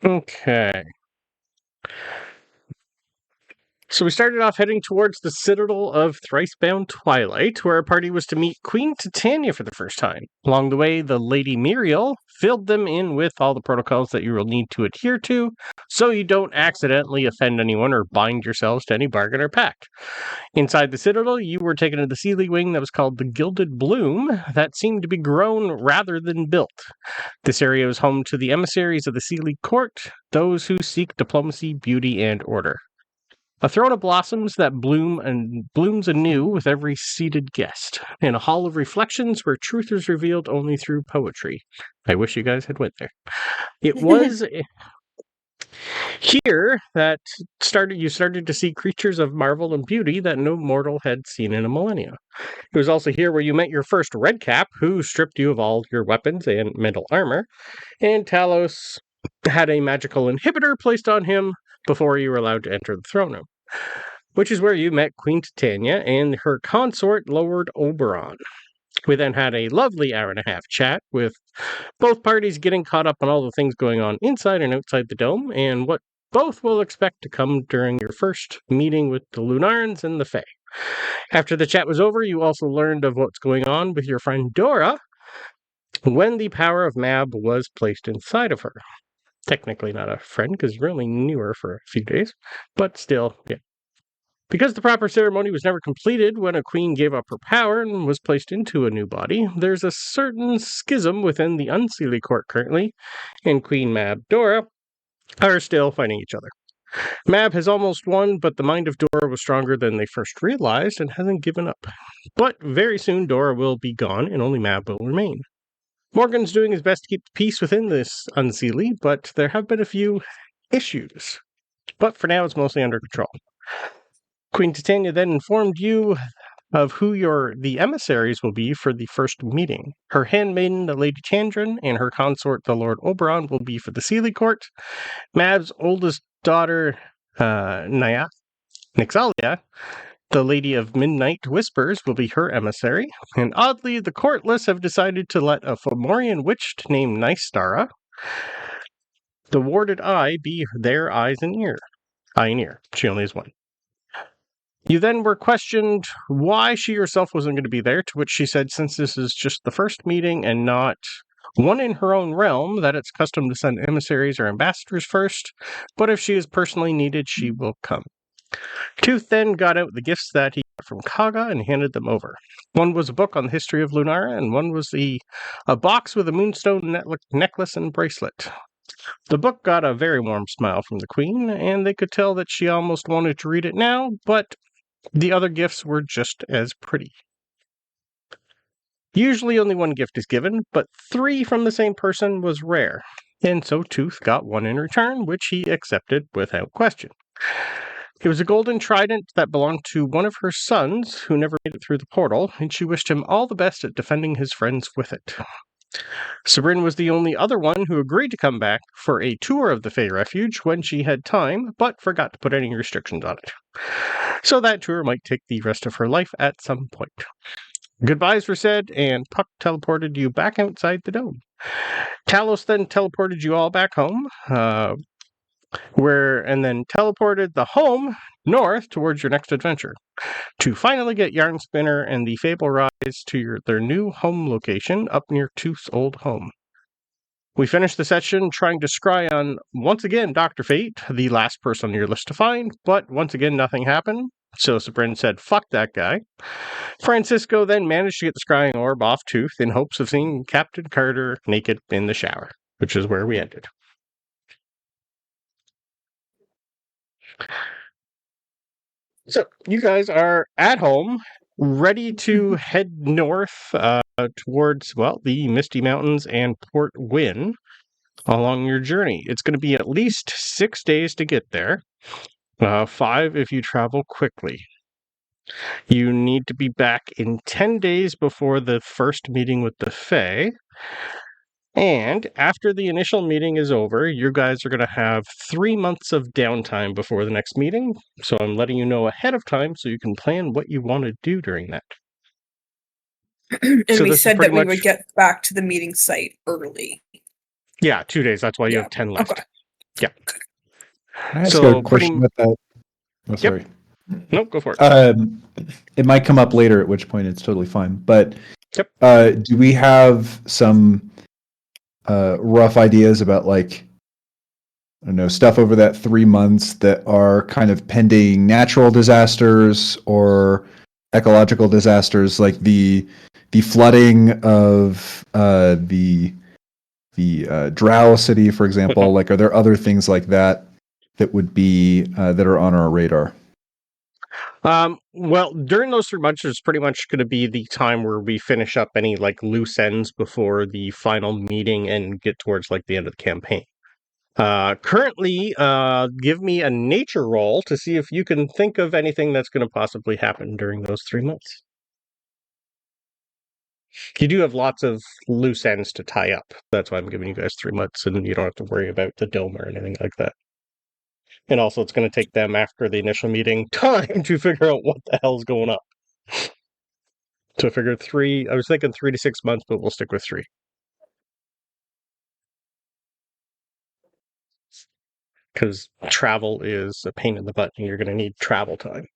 Okay. So we started off heading towards the Citadel of Thricebound Twilight, where our party was to meet Queen Titania for the first time. Along the way, the Lady Muriel filled them in with all the protocols that you will need to adhere to, so you don't accidentally offend anyone or bind yourselves to any bargain or pact. Inside the Citadel, you were taken to the Sealy Wing that was called the Gilded Bloom, that seemed to be grown rather than built. This area was home to the emissaries of the Sealy Court, those who seek diplomacy, beauty, and order. A throne of blossoms that blooms anew with every seated guest, and a hall of reflections where truth is revealed only through poetry. I wish you guys had went there. It was here that you started to see creatures of marvel and beauty that no mortal had seen in a millennia. It was also here where you met your first Redcap, who stripped you of all your weapons and mental armor, and Talos had a magical inhibitor placed on him before you were allowed to enter the throne room, which is where you met Queen Titania and her consort, Lord Oberon. We then had a lovely hour and a half chat with both parties getting caught up on all the things going on inside and outside the dome, and what both will expect to come during your first meeting with the Lunarans and the Fae. After the chat was over, you also learned of what's going on with your friend Dora when the power of Mab was placed inside of her. Technically not a friend, because you only knew her for a few days, but still, yeah. Because the proper ceremony was never completed when a queen gave up her power and was placed into a new body, there's a certain schism within the Unseelie court currently, and Queen Mab Dora are still fighting each other. Mab has almost won, but the mind of Dora was stronger than they first realized and hasn't given up. But very soon Dora will be gone and only Mab will remain. Morgan's doing his best to keep peace within this Unseelie, but there have been a few issues. But for now, it's mostly under control. Queen Titania then informed you of who the emissaries will be for the first meeting. Her handmaiden, the Lady Chandran, and her consort, the Lord Oberon, will be for the Sealy Court. Mab's oldest daughter, Nixalia, the Lady of Midnight Whispers, will be her emissary, and oddly, the courtless have decided to let a Fomorian witch named Nystara, the Warded Eye, be their eye and ear. She only has one. You then were questioned why she herself wasn't going to be there, to which she said since this is just the first meeting and not one in her own realm, that it's custom to send emissaries or ambassadors first, but if she is personally needed, she will come. Tooth then got out the gifts that he got from Kaga and handed them over. One was a book on the history of Lunara, and one was a box with a moonstone necklace and bracelet. The book got a very warm smile from the queen, and they could tell that she almost wanted to read it now, but the other gifts were just as pretty. Usually only one gift is given, but 3 from the same person was rare, and so Tooth got one in return, which he accepted without question. It was a golden trident that belonged to one of her sons who never made it through the portal, and she wished him all the best at defending his friends with it. Sabryn was the only other one who agreed to come back for a tour of the Fae Refuge when she had time, but forgot to put any restrictions on it. So that tour might take the rest of her life at some point. Goodbyes were said, and Puck teleported you back outside the dome. Talos then teleported you all back home, and then teleported the home north towards your next adventure, to finally get Yarnspinner and the Fable Rise to their new home location up near Tooth's old home. We finished the session trying to scry on, once again, Dr. Fate, the last person on your list to find, but once again nothing happened, so Sabryn said, fuck that guy. Francisco then managed to get the scrying orb off Tooth in hopes of seeing Captain Carter naked in the shower, which is where we ended. So, you guys are at home, ready to head north towards, the Misty Mountains and Port Wynn along your journey. It's going to be at least 6 days to get there, 5 if you travel quickly. You need to be back in 10 days before the first meeting with the Fae. And after the initial meeting is over, you guys are going to have 3 months of downtime before the next meeting. So I'm letting you know ahead of time so you can plan what you want to do during that. And so we said that we would get back to the meeting site early. Yeah, 2 days. That's why you have 10 left. Okay. Yeah. Can I ask a question about that? Oh, sorry. Nope, go for it. It might come up later, at which point it's totally fine. But yep. Do we have some rough ideas about, like, I don't know, stuff over that 3 months that are kind of pending natural disasters or ecological disasters, like the flooding of the Drow city, for example? Like, are there other things like that would be that are on our radar? Well, during those 3 months, it's pretty much going to be the time where we finish up any like loose ends before the final meeting and get towards like the end of the campaign. Currently, give me a nature roll to see if you can think of anything that's going to possibly happen during those 3 months. You do have lots of loose ends to tie up. That's why I'm giving you guys 3 months, and you don't have to worry about the dome or anything like that. And also, it's going to take them, after the initial meeting, time to figure out what the hell's going on. So I figured 3, I was thinking 3 to 6 months, but we'll stick with 3. Because travel is a pain in the butt, and you're going to need travel time.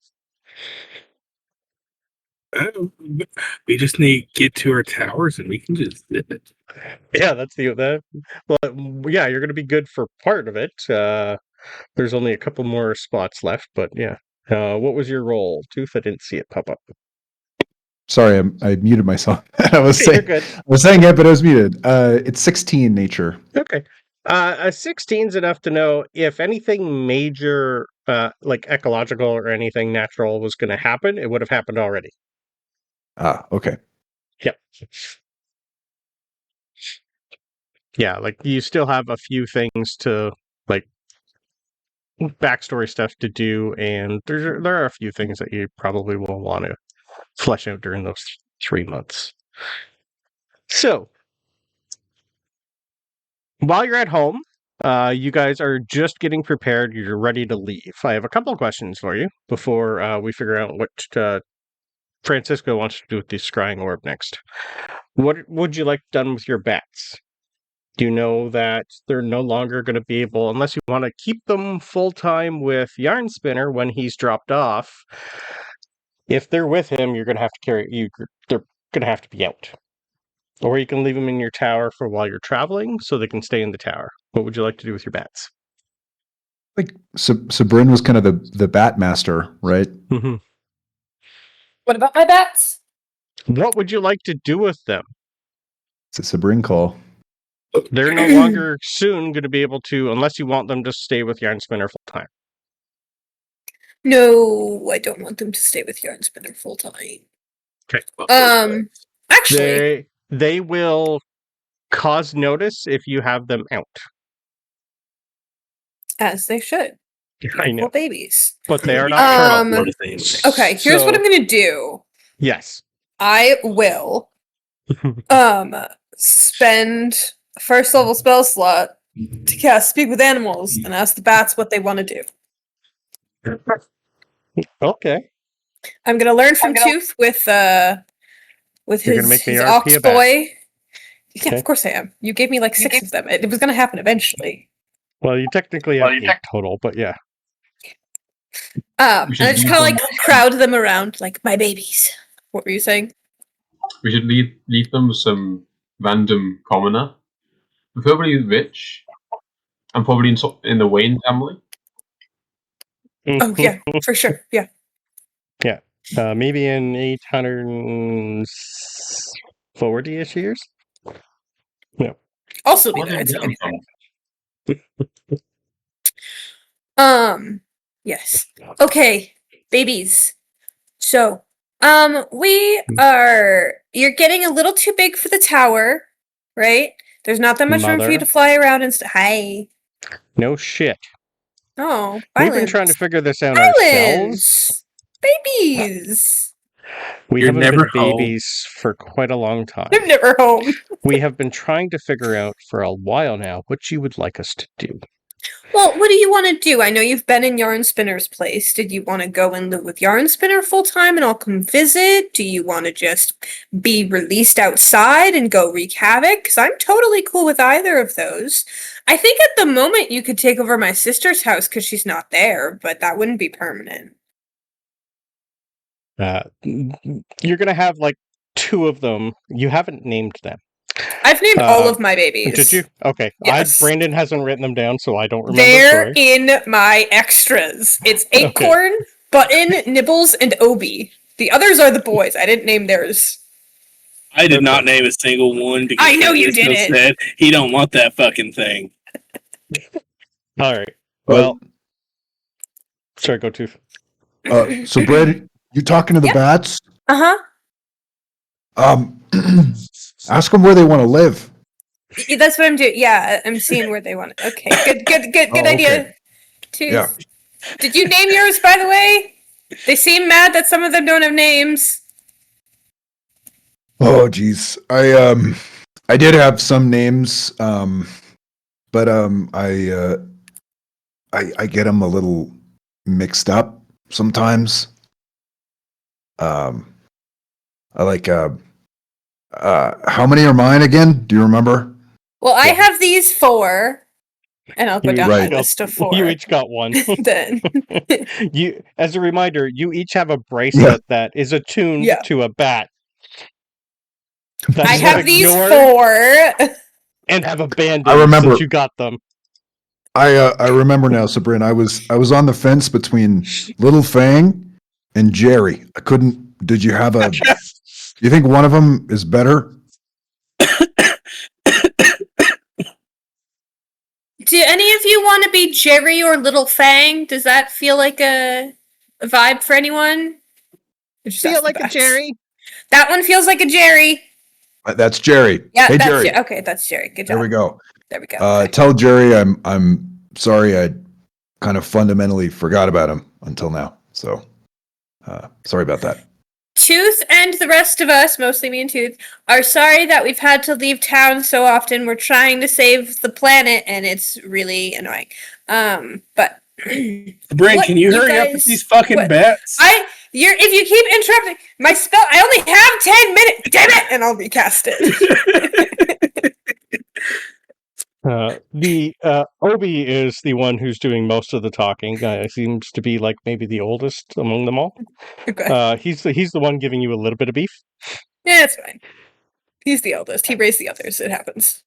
We just need to get to our towers, and we can just zip it. Yeah, that's well, yeah, you're going to be good for part of it. There's only a couple more spots left, but yeah. What was your roll, Tooth? I didn't see it pop up. Sorry, I muted myself. I was saying it, but I was muted. It's 16 nature. Okay. A 16's enough to know if anything major, like ecological or anything natural, was going to happen. It would have happened already. Ah, okay. Yep. Yeah, like you still have a few things to, like, backstory stuff to do, and there are a few things that you probably will want to flesh out during those 3 months. So, while you're at home, you guys are just getting prepared. You're ready to leave. I have a couple of questions for you before we figure out what Francisco wants to do with the scrying orb next. What would you like done with your bats? Do you know that they're no longer going to be able, unless you want to keep them full-time with Yarnspinner when he's dropped off, if they're with him, you're going to have to they're going to have to be out. Or you can leave them in your tower for while you're traveling, so they can stay in the tower. What would you like to do with your bats? Like, Sabryn was kind of the bat master, right? Mm-hmm. What about my bats? What would you like to do with them? It's a Sabryn call. They're no longer soon going to be able to, unless you want them to stay with Yarnspinner full time. No, I don't want them to stay with Yarnspinner full time. Okay. Actually, they will cause notice if you have them out. As they should. I know. Babies. But they are nocturnal. Okay, here's what I'm going to do. Yes. I will spend a first level spell slot to cast Speak with Animals and ask the bats what they want to do. Okay. I'm gonna learn from Tooth with his ox boy. Yeah, okay. Of course I am. You gave me like 6 of them. It was gonna happen eventually. Well, you technically have 8 total, but yeah. And I just kind of like crowd them around like my babies. What were you saying? We should leave them with some random commoner, preferably rich, and probably in the Wayne family. Oh yeah, for sure. Yeah. Yeah. Maybe in 840-ish years. Yeah. Also be there. Yes. Okay, babies. So, you're getting a little too big for the tower, right? There's not that much room for you to fly around and hi. No shit. Oh, We've been trying to figure this out ourselves. Babies. We haven't been babies for quite a long time. They're never home. We have been trying to figure out for a while now what you would like us to do. Well, what do you want to do? I know you've been in Yarnspinner's place. Did you want to go and live with Yarnspinner full time and I'll come visit? Do you want to just be released outside and go wreak havoc? Because I'm totally cool with either of those. I think at the moment you could take over my sister's house because she's not there, but that wouldn't be permanent. You're gonna have like 2 of them. You haven't named them. I've named all of my babies. Did you? Okay. Yes. Brandon hasn't written them down, so I don't remember. They're Sorry. in my extras. It's Acorn, Button, Nibbles, and Obi. The others are the boys. I didn't name theirs. I did not name a single one because I know you Francisco didn't. said he don't want that fucking thing. All right. Well, sorry, go to. So Brad, you talking to the bats? Uh-huh. Ask them where they want to live. That's what I'm doing. Yeah, I'm seeing where they want it. Okay, good idea. Okay. Tooth. Yeah. Did you name yours, by the way? They seem mad that some of them don't have names. Oh, geez. I did have some names, but I get them a little mixed up sometimes. I like how many are mine again? Do you remember? Well, I have these 4, and I'll go down Right. my list of 4. You each got one. Then. You, as a reminder, you each have a bracelet that is attuned to a bat. I have these 4. And have abandoned I remember. since you got them. I remember now, Sabryn. I was on the fence between Little Fang and Jerry. I couldn't. Did you have a? You think one of them is better? Do any of you want to be Jerry or Little Fang? Does that feel like a vibe for anyone? Feel like a Jerry? That one feels like a Jerry. That's Jerry. Yeah, hey that's Jerry. Okay, that's Jerry. Good job. There we go. There we go. Okay. Tell Jerry I'm sorry. I kind of fundamentally forgot about him until now. So sorry about that. Tooth and the rest of us, mostly me and Tooth, are sorry that we've had to leave town so often. We're trying to save the planet, and it's really annoying. But Brent, can you hurry up with these fucking bats? If you keep interrupting my spell, I only have 10 minutes. Damn it! And I'll recast it. The Obi is the one who's doing most of the talking. Seems to be like maybe the oldest among them all. Okay. He's the one giving you a little bit of beef. Yeah, it's fine. He's the eldest. He raised the others. It happens.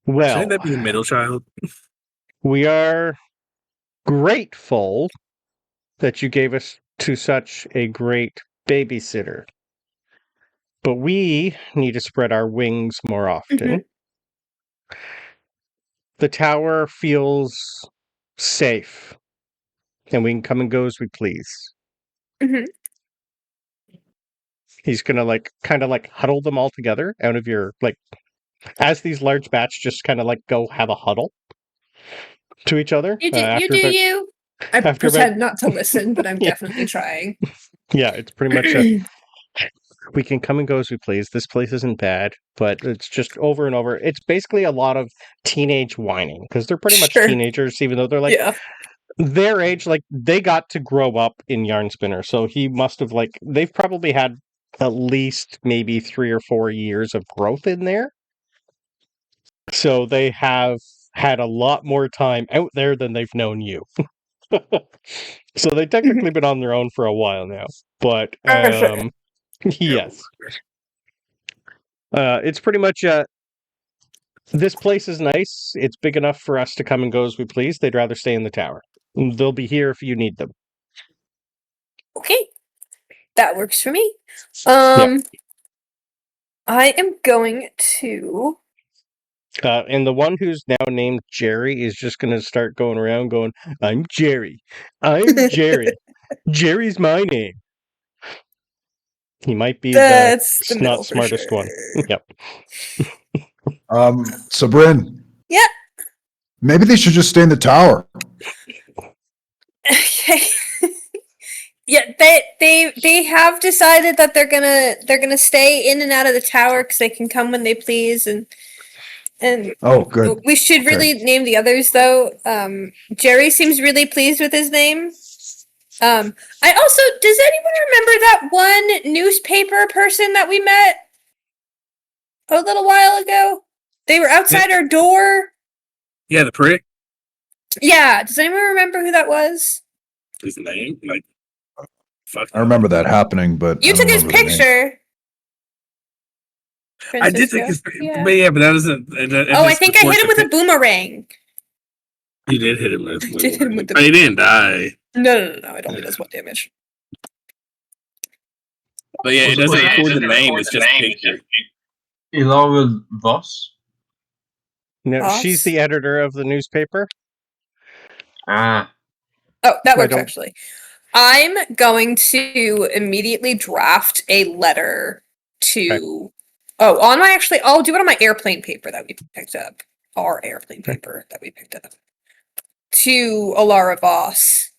Well, Shouldn't that be the middle child? We are grateful that you gave us to such a great babysitter, but we need to spread our wings more often. Mm-hmm. The tower feels safe, and we can come and go as we please. Mm-hmm. He's gonna kind of huddle them all together out of your as these large bats just kind of go have a huddle to each other. I pretend not to listen, but I'm definitely trying. Yeah, it's pretty much we can come and go as we please. This place isn't bad, but it's just over and over. It's basically a lot of teenage whining because they're pretty much teenagers, even though they're their age. They got to grow up in Yarnspinner, so he must have they've probably had at least maybe 3 or 4 years of growth in there. So they have had a lot more time out there than they've known you. So they've technically been on their own for a while now, but yes. It's pretty much this place is nice. It's big enough for us to come and go as we please. They'd rather stay in the tower. They'll be here if you need them. Okay. That works for me. I am going to and the one who's now named Jerry is just going to start going around going, I'm Jerry. I'm Jerry. Jerry's my name. He might be the not smartest one. Yep. Sabryn. Yeah. Maybe they should just stay in the tower. Okay. Yeah, they have decided that they're gonna stay in and out of the tower because they can come when they please, and And Oh, good. we should really Okay. name the others, though. Jerry seems really pleased with his name. I also, does anyone remember that one newspaper person that we met a little while ago? They were outside our door. Yeah, the prick. Yeah, does anyone remember who that was? His name, like, fuck. I remember that happening, but You I don't took his remember the name. picture. I did think Francisco? his, but that wasn't. Oh, I think I hit him with a boomerang. You did hit him with. Did hit him with the- But he didn't die. No. It only does 1 damage. But yeah, it doesn't record the name. It's just picture. Ilara Voss. No, Boss? she's the editor of the newspaper. Ah, Oh, that I works don't- actually. I'm going to immediately draft a letter to. Oh, I'll do it on my airplane paper that we picked up. Our airplane paper that we picked up. To Alara Voss.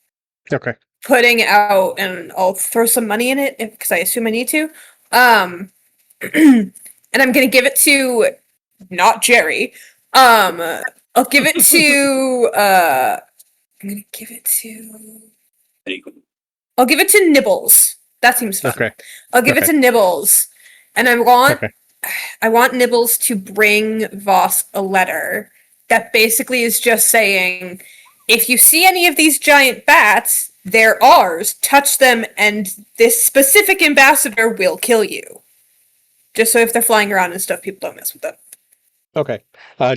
Okay. Putting out, and I'll throw some money in it because I assume I need to. And I'm gonna give it to not Jerry. I'll give it to I'm gonna give it to I'll give it to Nibbles. That seems fun. Okay. I'll give it Okay. to Nibbles. And I want Okay. I want Nibbles to bring Voss a letter that basically is just saying, if you see any of these giant bats, they're ours. Touch them, and this specific ambassador will kill you. Just so if they're flying around and stuff, people don't mess with them. Okay.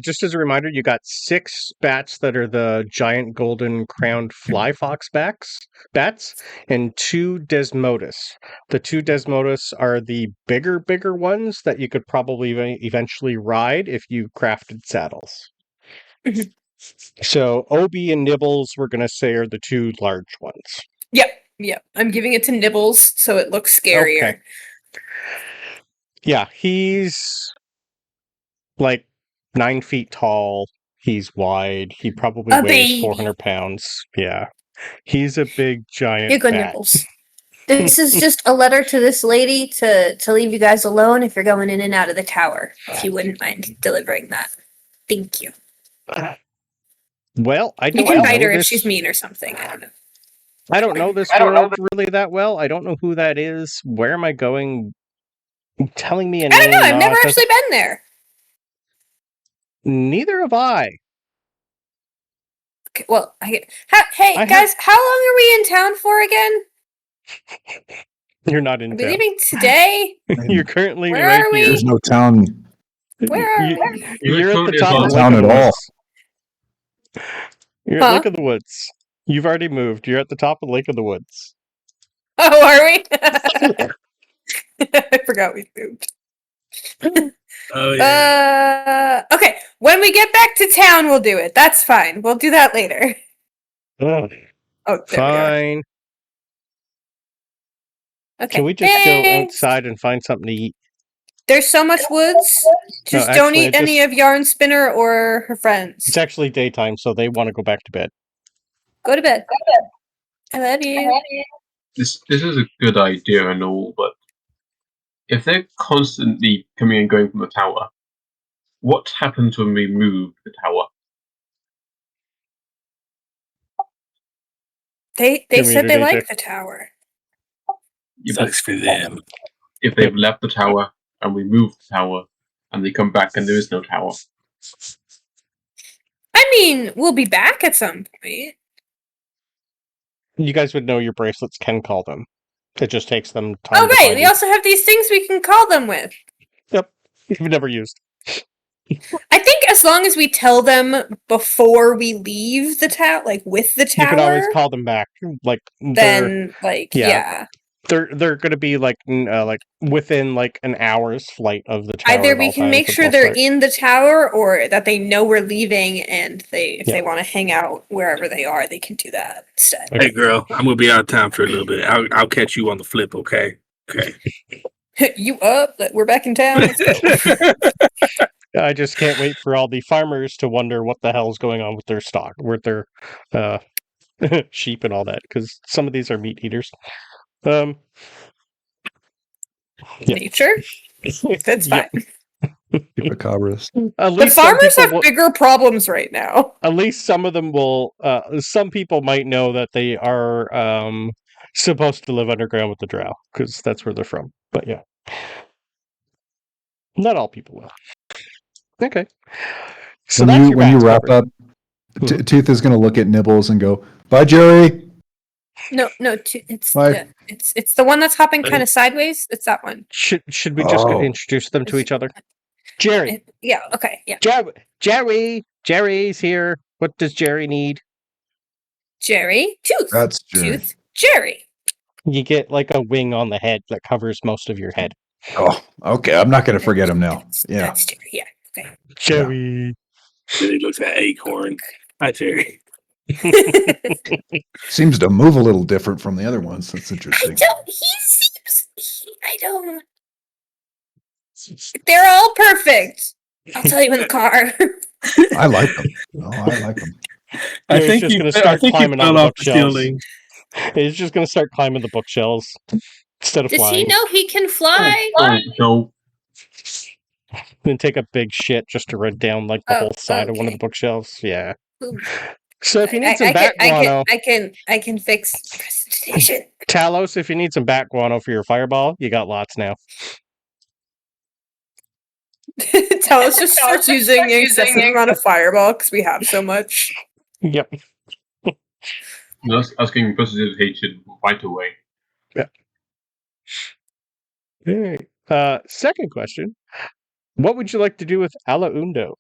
Just as a reminder, you got 6 bats that are the giant golden crowned fly fox bats, and 2 Desmodus. The 2 Desmodus are the bigger ones that you could probably eventually ride if you crafted saddles. Mhm. So Obi and Nibbles, we're going to say, are the 2 large ones. Yep. I'm giving it to Nibbles so it looks scarier. Okay. Yeah, he's like 9 feet tall. He's wide. He probably A weighs baby. 400 pounds. Yeah. He's a big giant Here you go, bat. Nibbles. This is just a letter to this lady to leave you guys alone if you're going in and out of the tower. If you wouldn't mind delivering that. Thank you. Well, I You don't can know bite her if this. she's mean or something. I don't know. I don't know this world really that well. I don't know who that is. Where am I going? Telling me a I name. don't know. I've no, never it doesn't- actually been there. Neither have I. Okay, well, hey I guys, how long are we in town for again? You're not in Are we town. leaving today? You're currently Where right are we? here. There's no town. Where are You- we? You're at the currently top of town Lake of at the all. Woods. You're Huh? at Lake of the Woods. You've already moved. You're at the top of Lake of the Woods. Oh, are we? I forgot we moved. Oh yeah. Okay. When we get back to town, we'll do it. That's fine. We'll do that later. Oh, Oh, there fine. we are. Okay. Can we just go Thanks. outside and find something to eat? There's so much woods. Just don't actually, eat any of Yarnspinner or her friends. It's actually daytime, so they want to go back to bed. Go to bed. I love you. this is a good idea and all, but if they're constantly coming and going from the tower, what happens when we move the tower? They said they Community like check. the tower. Yeah, but Sucks for them. if they've left the tower and we move the tower and they come back and there is no tower, I mean, we'll be back at some point. You guys would know your bracelets can call them. It just takes them time. Oh, to right. find We you. also have these things we can call them with. Yep. You've never used. I think as long as we tell them before we leave the tower, like with the tower, You can always call them back. Like then, like, yeah. yeah. they're going to be like within like an hour's flight of the tower. Either at we all can times make that sure they'll they're start. in the tower, or that they know we're leaving, and if Yeah. they want to hang out wherever they are, they can do that instead. Okay. Hey girl, I'm gonna be out of town for a little bit. I'll catch you on the flip, okay? Okay. You up? We're back in town. Let's go. I just can't wait for all the farmers to wonder what the hell's going on with their stock, with their sheep and all that, because some of these are meat eaters. Yeah. Nature? That's Yep. fine. Chupacabras. At The least some farmers people have will, bigger problems right now. at least some of them will. Some people might know that they are supposed to live underground with the Drow because that's where they're from. But yeah, not all people will. Okay, so When that's you your when you bats wrap covered. up, Mhm. Tooth is going to look at Nibbles and go, "Bye, Jerry." No, Bye. it's the one that's hopping kind of sideways. It's that one. Should we just Oh. introduce them to It's- each other? Jerry, Yeah. Okay. Yeah. Jerry's here. What does Jerry need? Jerry. Tooth. That's Jerry. Tooth. Jerry. You get like a wing on the head that covers most of your head. Oh, okay. I'm not going to forget him now. Yeah. That's Jerry. Yeah. Okay. Jerry. Then he looks at Acorn. Hi, Jerry. Seems to move a little different from the other ones. That's interesting. I don't. They're all perfect. I'll tell you in the car. I like them. Oh, I like them. I He's think just he, gonna I start think he climbing on fell the off the bookshelves. ceiling. He's just going to start climbing the bookshelves instead of Does flying. he know he can fly? No. Then take a big shit just to run down like the Oh, whole side of one of the okay. bookshelves. Yeah. Ooh. So if you need some bat guano, I can fix presentation. Talos, if you need some bat guano for your fireball, you got lots now. Talos just starts using an excessive amount of fireball because we have so much. Yep. That's asking prestidigitation right away. Alright. Second question. What would you like to do with Alaundo?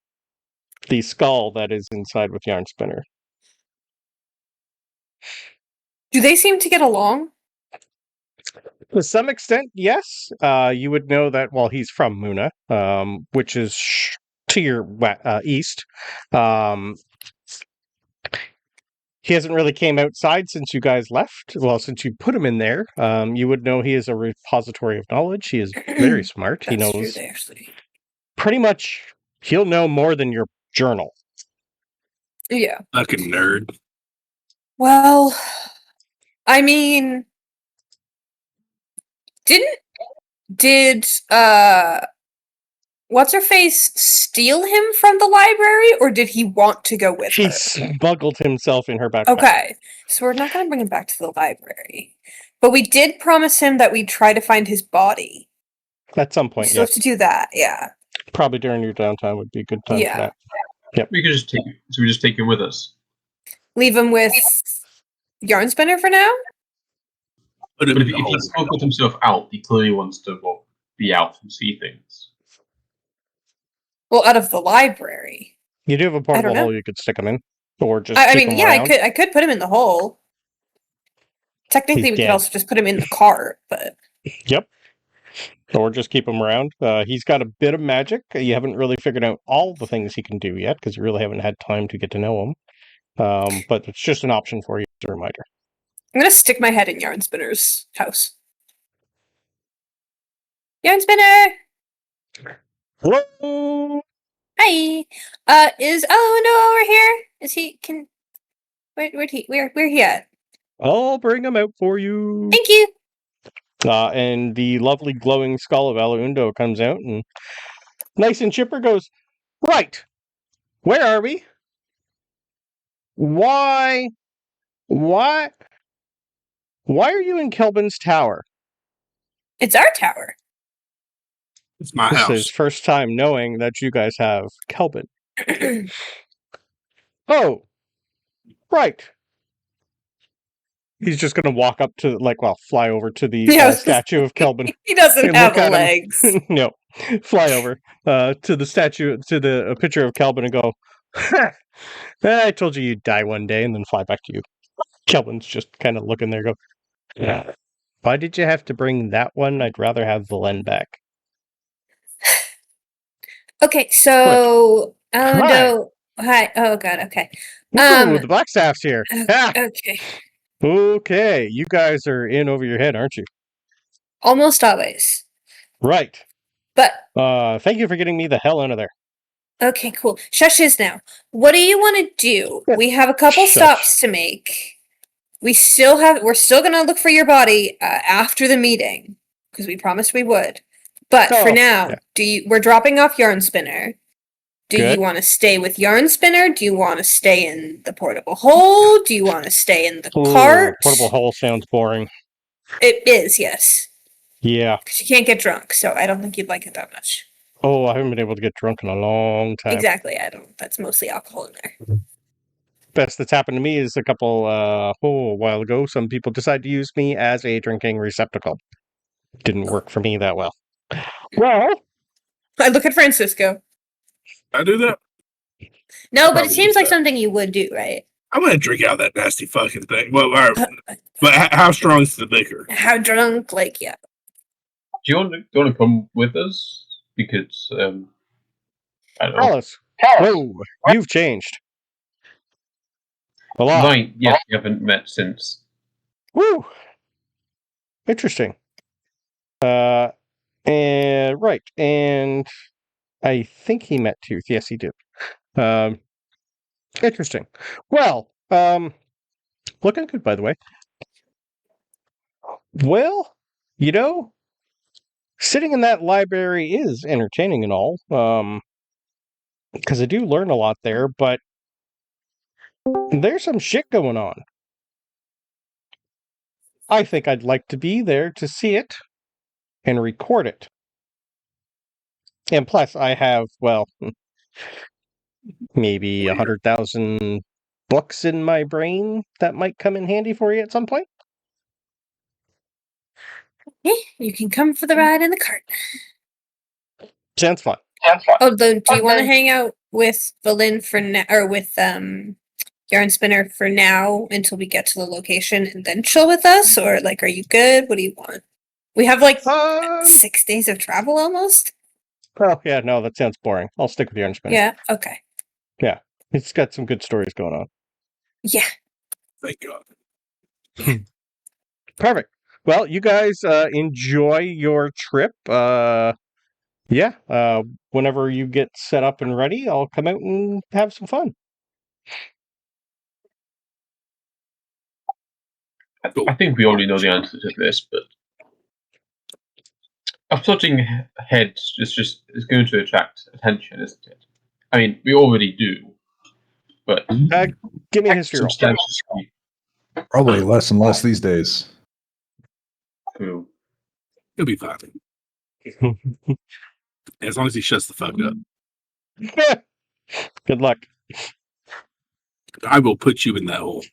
The skull that is inside with Yarnspinner. Do they seem to get along? To some extent, yes. You would know that, well, he's from Muna, which is to your east. He hasn't really came outside since you guys left. Well, since you put him in there, you would know he is a repository of knowledge. He is very smart. He That's knows true, actually. pretty much. He'll know more than your journal. Yeah. Fucking nerd. Well, I mean, did what's her face steal him from the library, or did he want to go with He her? smuggled himself in her backpack. Okay, so we're not going to bring him back to the library, but we did promise him that we'd try to find his body. At some We point, still yeah. have to do that. Yeah. Probably during your downtime would be a good time for that. We could just take. So we just take him with us. Leave him with Yarnspinner for now. Put him But in if the he hole. smuggled himself out, he clearly wants to be out and see things. Well, out of the library. You do have a portable know. hole you could stick him in, or just I keep mean, him yeah, around. I could put him in the hole. Technically, He's we dead. could also just put him in the cart, but Yep. Or just keep him around. He's got a bit of magic. You haven't really figured out all the things he can do yet because you really haven't had time to get to know him. But it's just an option for you as a reminder. I'm gonna stick my head in Yarnspinner's house. Yarnspinner! Hello. Hi! Is Alaundo over here? Is he, where he at? I'll bring him out for you. Thank you! And the lovely glowing skull of Alaundo comes out and nice and chipper goes, right, where are we? Why are you in Kelvin's tower? It's our tower. It's my This is house. his first time knowing that you guys have Kelvin. Oh, right. He's just going to walk up to, fly over to the Yeah, statue of Kelvin. He doesn't Look have at him. legs. No, fly over to the statue, to the picture of Kelvin and go, "Ha! I told you you'd die one day," and then fly back to you. Kelvin's just kind of looking there, go, "Yeah. Why did you have to bring that one? I'd rather have Valen back." Okay, so Alaundo. Hi. Oh god. Okay. Ooh, the Black Staff's here. Ah, Okay. okay, you guys are in over your head, aren't you? Almost always. Right. But Thank you for getting me the hell out of there. okay, cool. Shushes now. What do you want to do? We have a couple Shush. stops to make. We're still gonna look for your body after the meeting because we promised we would. But for Oh, now, yeah. we're dropping off Yarnspinner. Do Good. you want to stay with Yarnspinner? Do you want to stay in the portable hole? Do you want to stay in the cart? Portable hole sounds boring. It is, yes. Yeah. Because you can't get drunk, so I don't think you'd like it that much. Oh, I haven't been able to get drunk in a long time. Exactly, I don't. That's mostly alcohol in there. Best that's happened to me is a while ago, some people decided to use me as a drinking receptacle. Didn't work for me that well. Well, I look at Francisco. I do that. No, but it Probably seems like that. something you would do, right? I'm gonna drink out that nasty fucking thing. Well, all right. But how strong is the liquor? How drunk? Like, yeah. Do you want to come with us? Because I don't know. Talos. Whoa, you've changed. A lot. Right, yes, we haven't met since. Woo! Interesting. And right, and I think he met Tooth. Yes, he did. Interesting. Well, looking good, by the way. Well, sitting in that library is entertaining and all. Because I do learn a lot there, but there's some shit going on. I think I'd like to be there to see it and record it. And plus, I have, maybe 100,000 books in my brain that might come in handy for you at some point. You can come for the ride in the cart. Sounds fun. Although, do you want to hang out with Valin for now, or with Yarnspinner for now until we get to the location and then chill with us? Or, like, are you good? What do you want? We have, 6 days of travel almost? Oh, yeah, no, that sounds boring. I'll stick with Yarnspinner. Yeah, okay. Yeah, it's got some good stories going on. Yeah. Thank God. Perfect. Well, you guys enjoy your trip. Whenever you get set up and ready, I'll come out and have some fun. I think we already know the answer to this, but upsetting heads is going to attract attention, isn't it? I mean, we already do, but give me a history roll. substantially Probably less and less these days. true. He'll be fine. As long as he shuts the fuck up. Good luck. I will put you in that hole.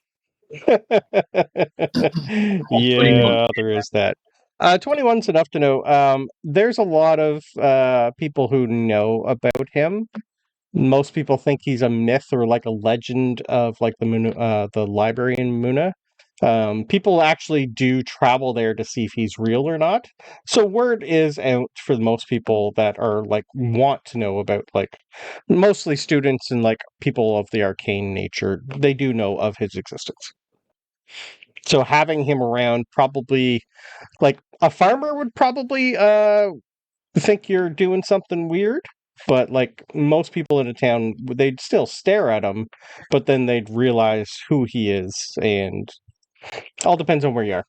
Yeah, there is that. 21's enough to know. There's a lot of people who know about him. Most people think he's a myth or like a legend of like the library in Muna. People actually do travel there to see if he's real or not. So word is out for most people that are like want to know about, like, mostly students and like people of the arcane nature. They do know of his existence. So having him around, probably like a farmer would probably think you're doing something weird. But like most people in a town, they'd still stare at him, but then they'd realize who he is, and all depends on where you are.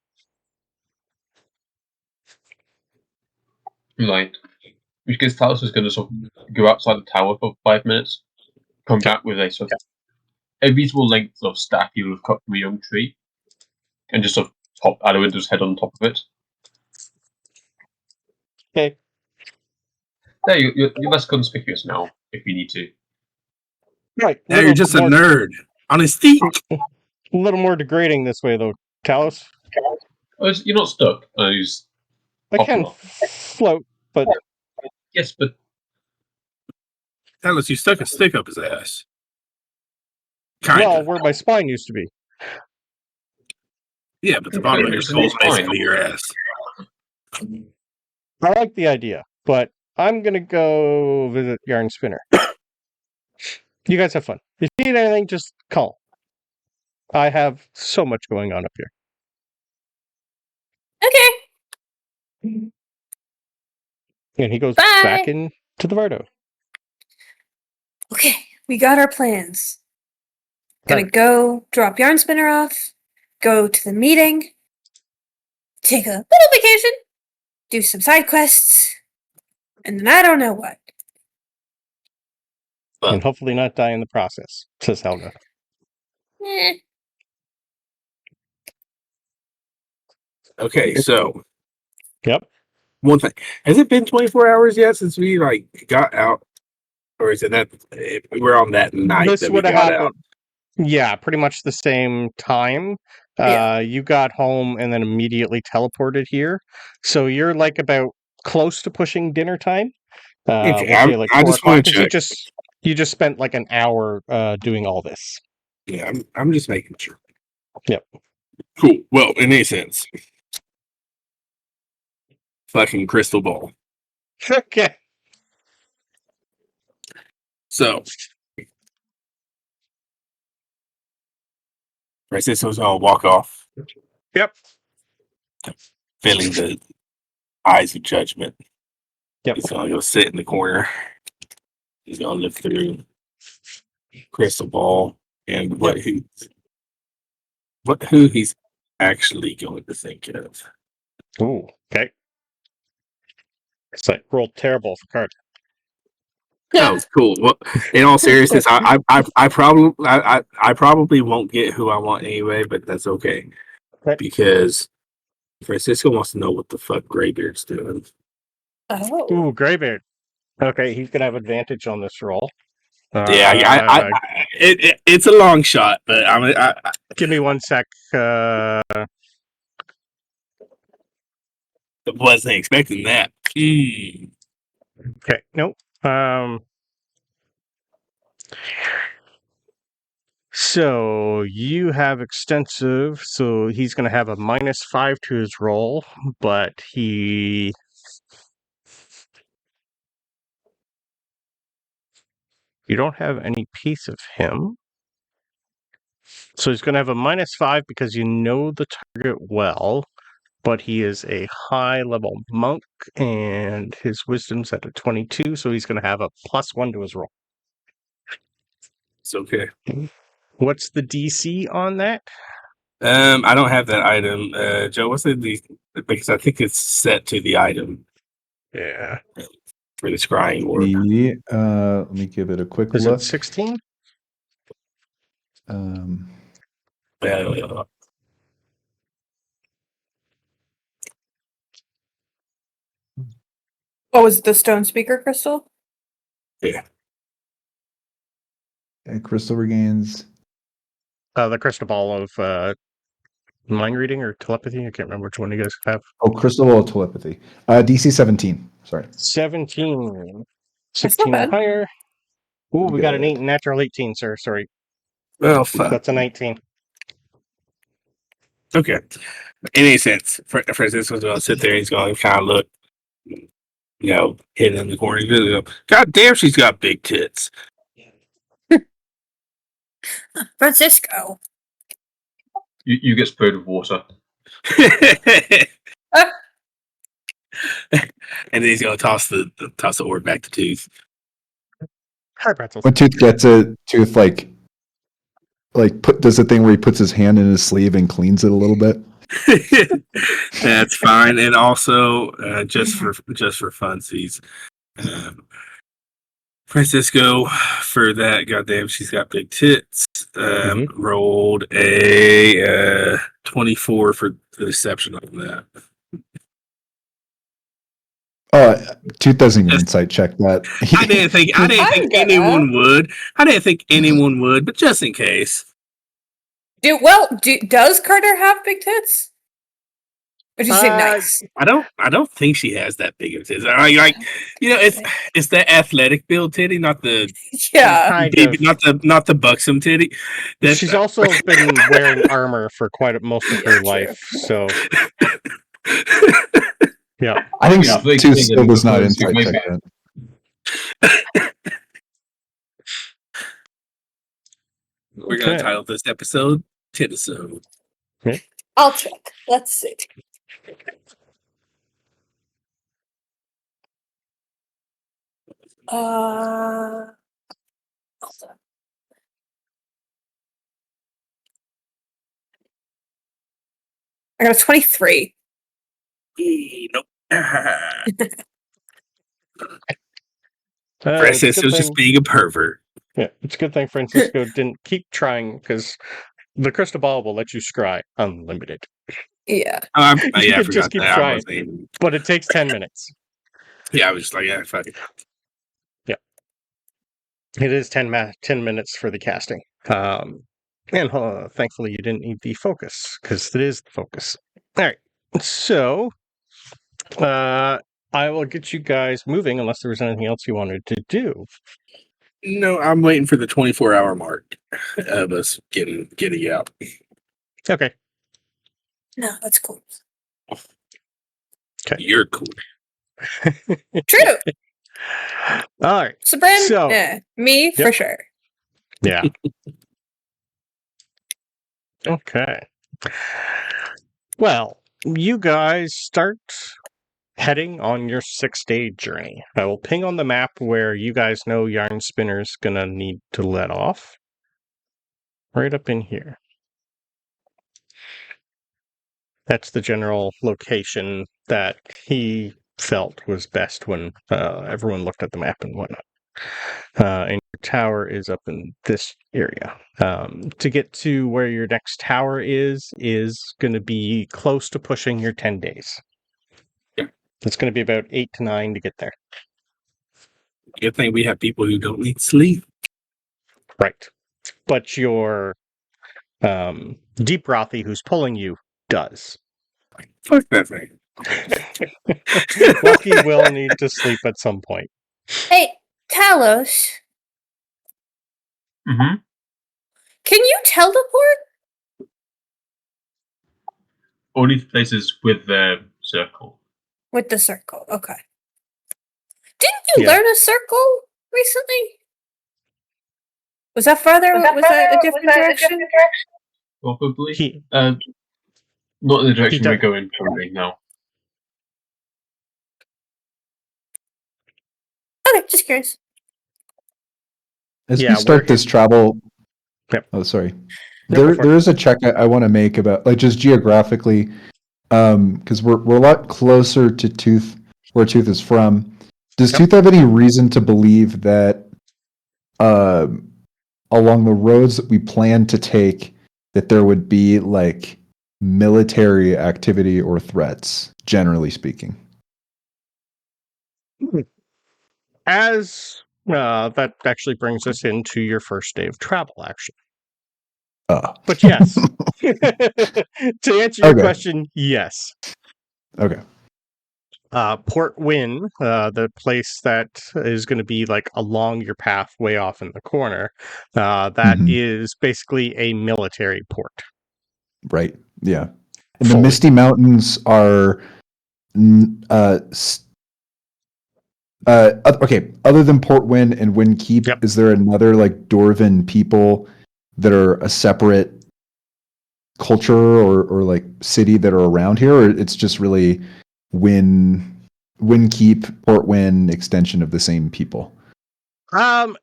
Right. Because Talos is going to sort of go outside the tower for 5 minutes, come back with a sort of a reasonable length of staff he would have cut from a young tree, and just sort of pop Adowinder's head on top of it. Okay. Yeah, you're less conspicuous now, if you need to. Right. Now you're just a nerd on his feet. A little more degrading this way, though, Talos. Oh, you're not stuck. I can float, but... Yes, but... Talos, you stuck a stick up his ass. Kinda. Well, where my spine used to be. Yeah, but the bottom of your skull is basically your ass. I like the idea, but I'm going to go visit Yarnspinner. You guys have fun. If you need anything, just call. I have so much going on up here. Okay. And he goes Bye. back into the Vardo. Okay, we got our plans. Gonna go drop Yarnspinner off, go to the meeting, take a little vacation, do some side quests, And then I don't know what. And hopefully not die in the process, says Helga. Eh. Okay, so Yep. one thing. Has it been 24 hours yet since we got out? Or is it that we're on that night This that we would have got happened. out? Yeah, pretty much the same time. Yeah. You got home and then immediately teleported here. So you're like about close to pushing dinner time. Okay, We'll say like I 4 just want o'clock to because check. you just spent like an hour doing all this. Yeah, I'm just making sure. Yep. Cool. Well, in any sense, fucking crystal ball. Okay. So, Francisco's gonna walk off, Yep. feeling the eyes of judgment. Yep. He's gonna go sit in the corner. He's gonna look through crystal ball and who he's actually going to think of. Ooh. Okay. It's like rolled terrible for card. That was cool. Well, in all seriousness, I probably won't get who I want anyway, but that's okay Right. because Francisco wants to know what the fuck Greybeard's doing. Oh. Ooh, Greybeard. Okay, he's gonna have advantage on this roll. Yeah, it's a long shot, but Give me 1 sec. wasn't expecting that. Okay, nope. So you have extensive, so he's going to have a -5 to his roll, but you don't have any piece of him. So he's going to have a -5 because you know the target well, but he is a high-level monk, and his wisdom's at a 22, so he's going to have a +1 to his roll. It's okay. What's the DC on that? I don't have that item. Joe, what's the because I think it's set to the item Yeah. for the scrying orb. Let me give it a quick Is look. it 16? Oh, is it the stone speaker crystal? Yeah. Crystal regains. The crystal ball of mind reading or telepathy. I can't remember which one you guys have. Oh, crystal ball of telepathy. DC 17. Sorry. 17. That's not 16 or bad. higher. Ooh, we got an Good. natural 18, sir. Sorry. Well, fuck. That's a 19. Okay. In any sense, Francisco's going to sit there. He's going to kind of look, hidden in the corner. He's going to go, God damn, she's got big tits. Francisco. You get sprayed with water. And then he's going to toss the orb back to Tooth. Hi, pretzels. When Tooth gets it, Tooth does the thing where he puts his hand in his sleeve and cleans it a little bit. That's fine. And also, just for funsies, Francisco, for that, goddamn, she's got big tits. Rolled a 24 for the deception on that. Tooth doesn't even insight check that. I didn't think anyone would. I didn't think anyone would, but just in case. Does Carter have big tits? Or did you say nice? I don't think she has that big of tits. It's the athletic build titty, not the not the buxom titty. She's also been wearing armor for most of her life, so yeah. I think Tooth still does not insight check that. We're gonna title this episode "Titisode." Okay. I'll check. Let's see. Hold on. I got a 23. Nope. It's a Francisco's good just thing. being a pervert. Yeah, it's a good thing Francisco didn't keep trying because the crystal ball will let you scry unlimited. Yeah. Yeah, You I could just forgot keep that. I trying, wasn't even. but it takes 10 minutes. Yeah, I was just like, yeah, fuck it. It is 10 minutes for the casting. And thankfully you didn't need the focus, because it is the focus. All right, so I will get you guys moving unless there was anything else you wanted to do. No, I'm waiting for the 24-hour mark of us getting out. Okay. No, that's cool. You're cool. True. All right. Sabryn? So- Yeah. Me, for Yep. sure. Yeah. Okay. Well, you guys start heading on your 6-day journey. I will ping on the map where you guys know Yarnspinner's gonna need to let off. Right up in here. That's the general location that he felt was best when everyone looked at the map and whatnot. And your tower is up in this area. To get to where your next tower is going to be close to pushing your 10 days. Yep. It's going to be about 8 to 9 to get there. Good thing we have people who don't need sleep. Right. But your Deep Rothy, who's pulling you, does. Fuck that thing. Well, he will need to sleep at some point. Hey, Talos, Mm-hmm. can you teleport? Only to places with the circle. With the circle, okay. Didn't you Yeah. learn a circle recently? Was that further? Was that a different direction? Probably. He, Not in the direction He we're does- going currently, no. Okay, just curious. As Yeah, we start this travel, Yep. oh sorry, No, go for there is a check I want to make about like just geographically, because we're a lot closer to Tooth, where Tooth is from. Does Yep. Tooth have any reason to believe that, along the roads that we plan to take, that there would be like military activity or threats, generally speaking? As that actually brings us into your first day of travel, actually. But yes, to answer your Okay. question, yes. Okay. Port Wynn, the place that is going to be like along your path, way off in the corner, that is basically a military port. Right. Yeah. And the Fully. Misty Mountains are okay, other than Port Wynn and Windkeep, Yep. is there another like Dwarven people that are a separate culture or like city that are around here, or it's just really Windkeep, Port Wynn extension of the same people?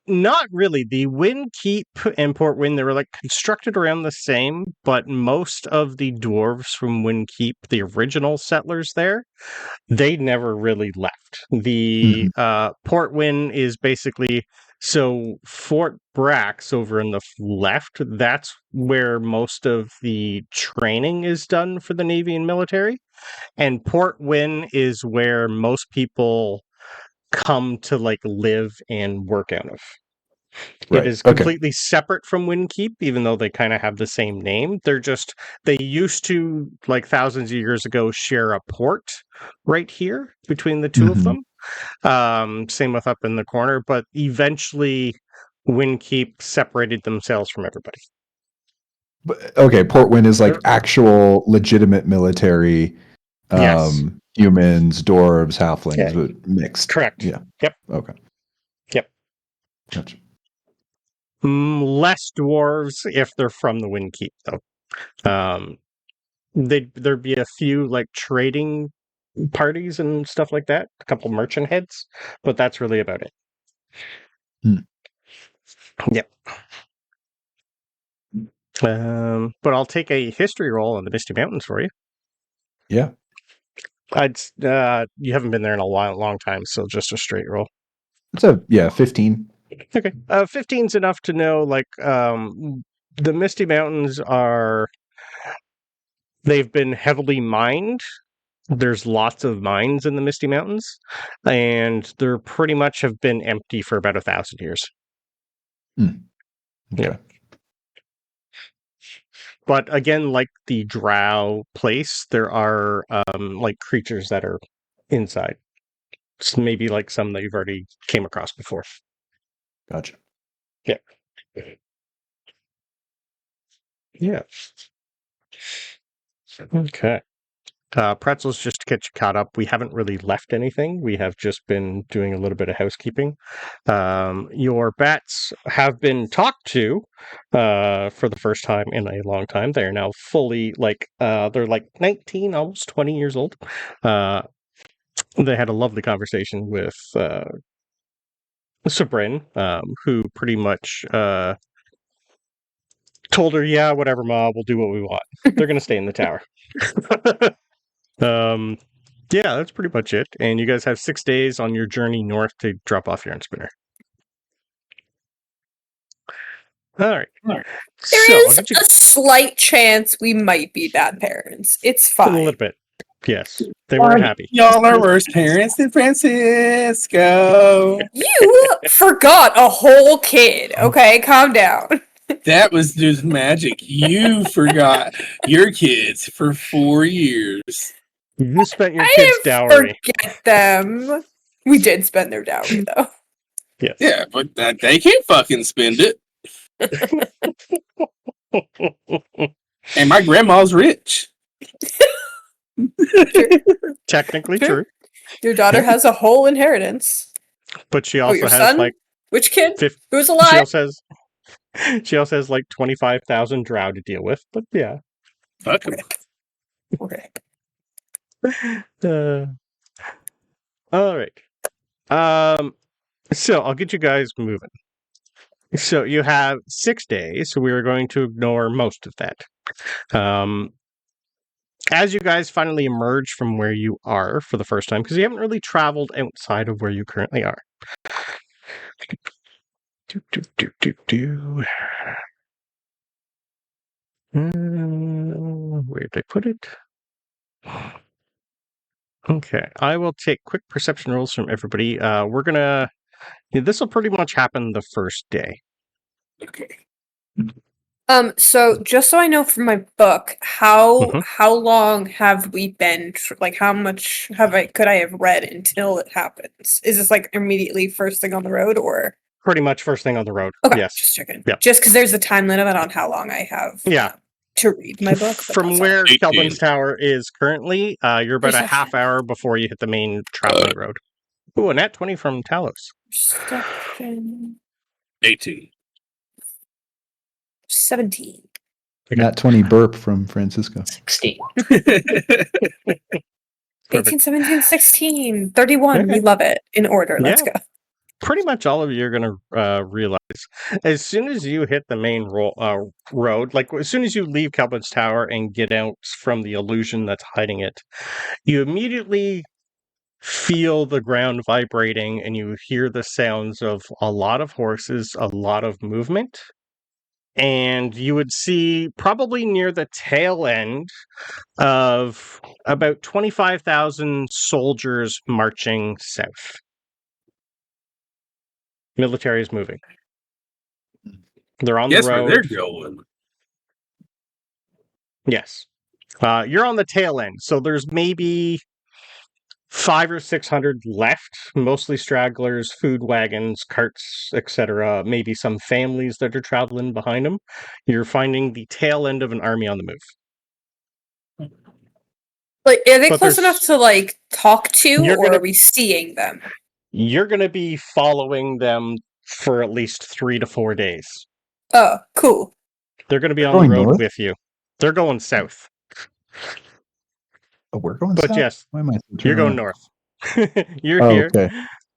Not really. The Windkeep and Port Wynn, they were like constructed around the same, but most of the dwarves from Windkeep, the original settlers there, they never really left. The Port Wynn is basically so Fort Brax over in the left, that's where most of the training is done for the Navy and military. And Port Wynn is where most people come to like live and work out of. Right. It is Okay. completely separate from Windkeep, even though they kind of have the same name. They used to, like thousands of years ago, share a port right here between the two of them. Same with up in the corner, but eventually Windkeep separated themselves from everybody. But, okay, Port Wynn is like actual legitimate military. Yes. Humans, dwarves, halflings, Yeah. but mixed. Correct. Yeah. Yep. Okay. Yep. Gotcha. Less dwarves if they're from the Windkeep, though. There'd be a few like trading parties and stuff like that, a couple merchant heads, but that's really about it. Yep. But I'll take a history roll on the Misty Mountains for you. Yeah. You haven't been there in a long time, so just a straight roll. It's 15. Okay. 15's enough to know, like, the Misty Mountains they've been heavily mined. There's lots of mines in the Misty Mountains, and they're pretty much have been empty for about 1,000 years. Okay. Yeah. But again, like the Drow place, there are like creatures that are inside. It's maybe like some that you've already came across before. Gotcha. Yeah. Yeah. Okay. Pretzels, just to get you caught up, we haven't really left anything. We have just been doing a little bit of housekeeping. Your bats have been talked to for the first time in a long time. They're now fully, they're like 19, almost 20 years old. They had a lovely conversation with Sabryn, who pretty much told her, yeah, whatever, Ma, we'll do what we want. They're going to stay in the tower. Yeah, that's pretty much it. And you guys have 6 days on your journey north to drop off Yarnspinner. All right. There is a slight chance we might be bad parents. It's fine. A little bit. Yes. They weren't happy. Y'all are worse parents than Francisco. You forgot a whole kid. Okay, calm down. That was just magic. You forgot your kids for 4 years. You spent your I kids' didn't dowry. forget them. We did spend their dowry, though. Yes. Yeah, but they can't fucking spend it. And my grandma's rich. Technically True. true. Your daughter has a whole inheritance. But she also your has son? like Which kid? Who's she alive? also has like 25,000 drow to deal with. But yeah. Fuck 'em. Okay. All right. So I'll get you guys moving. So you have 6 days, so we are going to ignore most of that. As you guys finally emerge from where you are for the first time, because you haven't really traveled outside of where you currently are. Where did I put it? Okay, I will take quick perception rolls from everybody. This will pretty much happen the first day. Okay. So just so I know from my book, how long have we been? Like, how much could I have read until it happens? Is this like immediately first thing on the road, or pretty much first thing on the road? Okay, yes. just checking. Yep. Just because there's a time limit on how long I have. To read my book. From where Kelvin's Tower is currently, you're about a half hour before you hit the main traveling road. Ooh, a nat 20 from Talos. 18. 17. Nat 20 burp from Francisco. 16. 18, 17, 16, 31. Okay. We love it. In order. Let's go. Pretty much all of you are going to realize as soon as you hit the main road, like as soon as you leave Kelvin's Tower and get out from the illusion that's hiding it, you immediately feel the ground vibrating and you hear the sounds of a lot of horses, a lot of movement. And you would see probably near the tail end of about 25,000 soldiers marching south. Military is moving. They're on the road. Where they're going. Yes. You're on the tail end, so there's maybe 500 or 600 left, mostly stragglers, food wagons, carts, etc. Maybe some families that are traveling behind them. You're finding the tail end of an army on the move. Like, are they close enough to like talk to, or are we seeing them? You're going to be following them for at least 3 to 4 days. Oh, cool. They're going to be on the road with you. They're going south. Oh, we're going south? But yes, why am I you're going north. You're here. Okay.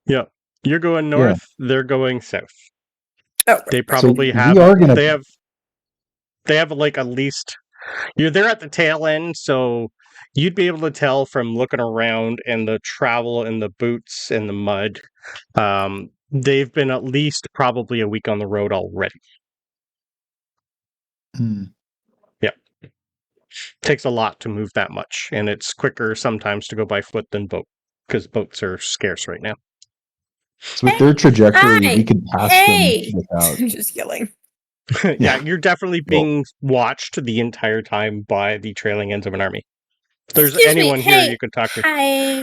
Yeah. You're going north. Yeah. They're going south. Oh, they probably have. They have like at least. They're at the tail end, so you'd be able to tell from looking around and the travel and the boots and the mud. They've been at least probably a week on the road already. Hmm. Takes a lot to move that much, and it's quicker sometimes to go by foot than boat, because boats are scarce right now. So with their trajectory, Hi. we could pass Hey! them without. I'm just yelling. Yeah, you're definitely being watched the entire time by the trailing ends of an army. If there's Excuse me, anyone here hey, you could talk to. Hi.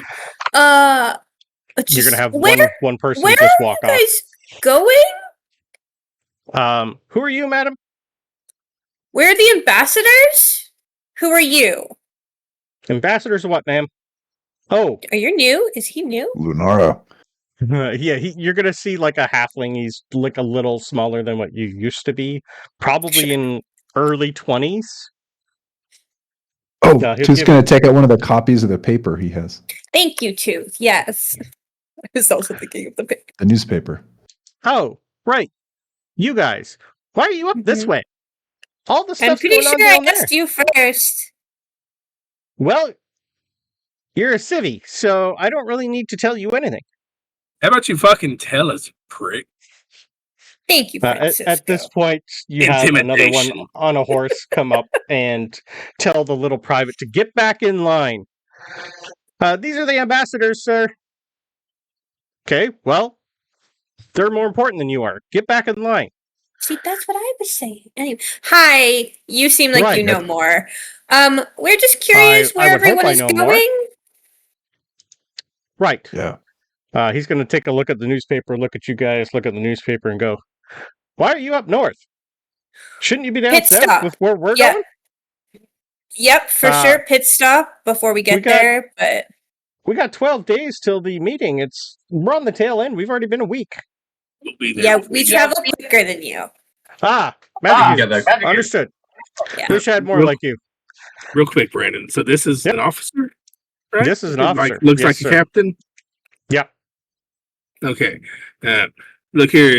You're Just, gonna have where one person where just are walk you guys going? off. Who are you, madam? We're the ambassadors? Who are you? Ambassadors of what, ma'am? Oh, Are you new? Is he new? Lunara. yeah, you're gonna see like a halfling. He's like a little smaller than what you used to be, probably in early 20s. Oh, he'll Tooth's give- going to take out one of the copies of the paper he has. Thank you, Tooth. Yes. I was also thinking of the pic. The newspaper. Oh, right. You guys, why are you up this Mhm. way? All the I'm stuff's pretty going on sure I down there. asked you first. Well, you're a civvy, so I don't really need to tell you anything. How about you fucking tell us, prick? Thank you, Francisco. At this point, you have another one Intimidation. on a horse come up and tell the little private to get back in line. These are the ambassadors, sir. Okay, well, they're more important than you are. Get back in line. See, that's what I was saying. Anyway, hi. You seem like Right. you know more. We're just curious I where would hope everyone I is know going. more. Right. Yeah. He's going to take a look at the newspaper, look at you guys, look at the newspaper, and go, "Why are you up north? Shouldn't you be down Pit south stop. with where we're Yeah. going?" Yep, for sure. Pit stop before we get got- there. But We got 12 days till the meeting. We're on the tail end. We've already been a week. We'll be there yeah, before we you travel quicker than you. Magic get users. there. Understood. Yeah. Wish I had more Real- like you. Real quick, Brandon. So this is Yep. an officer, right? This is an Like, officer. looks Yes, like sir. a captain. Yeah. Okay. Look here.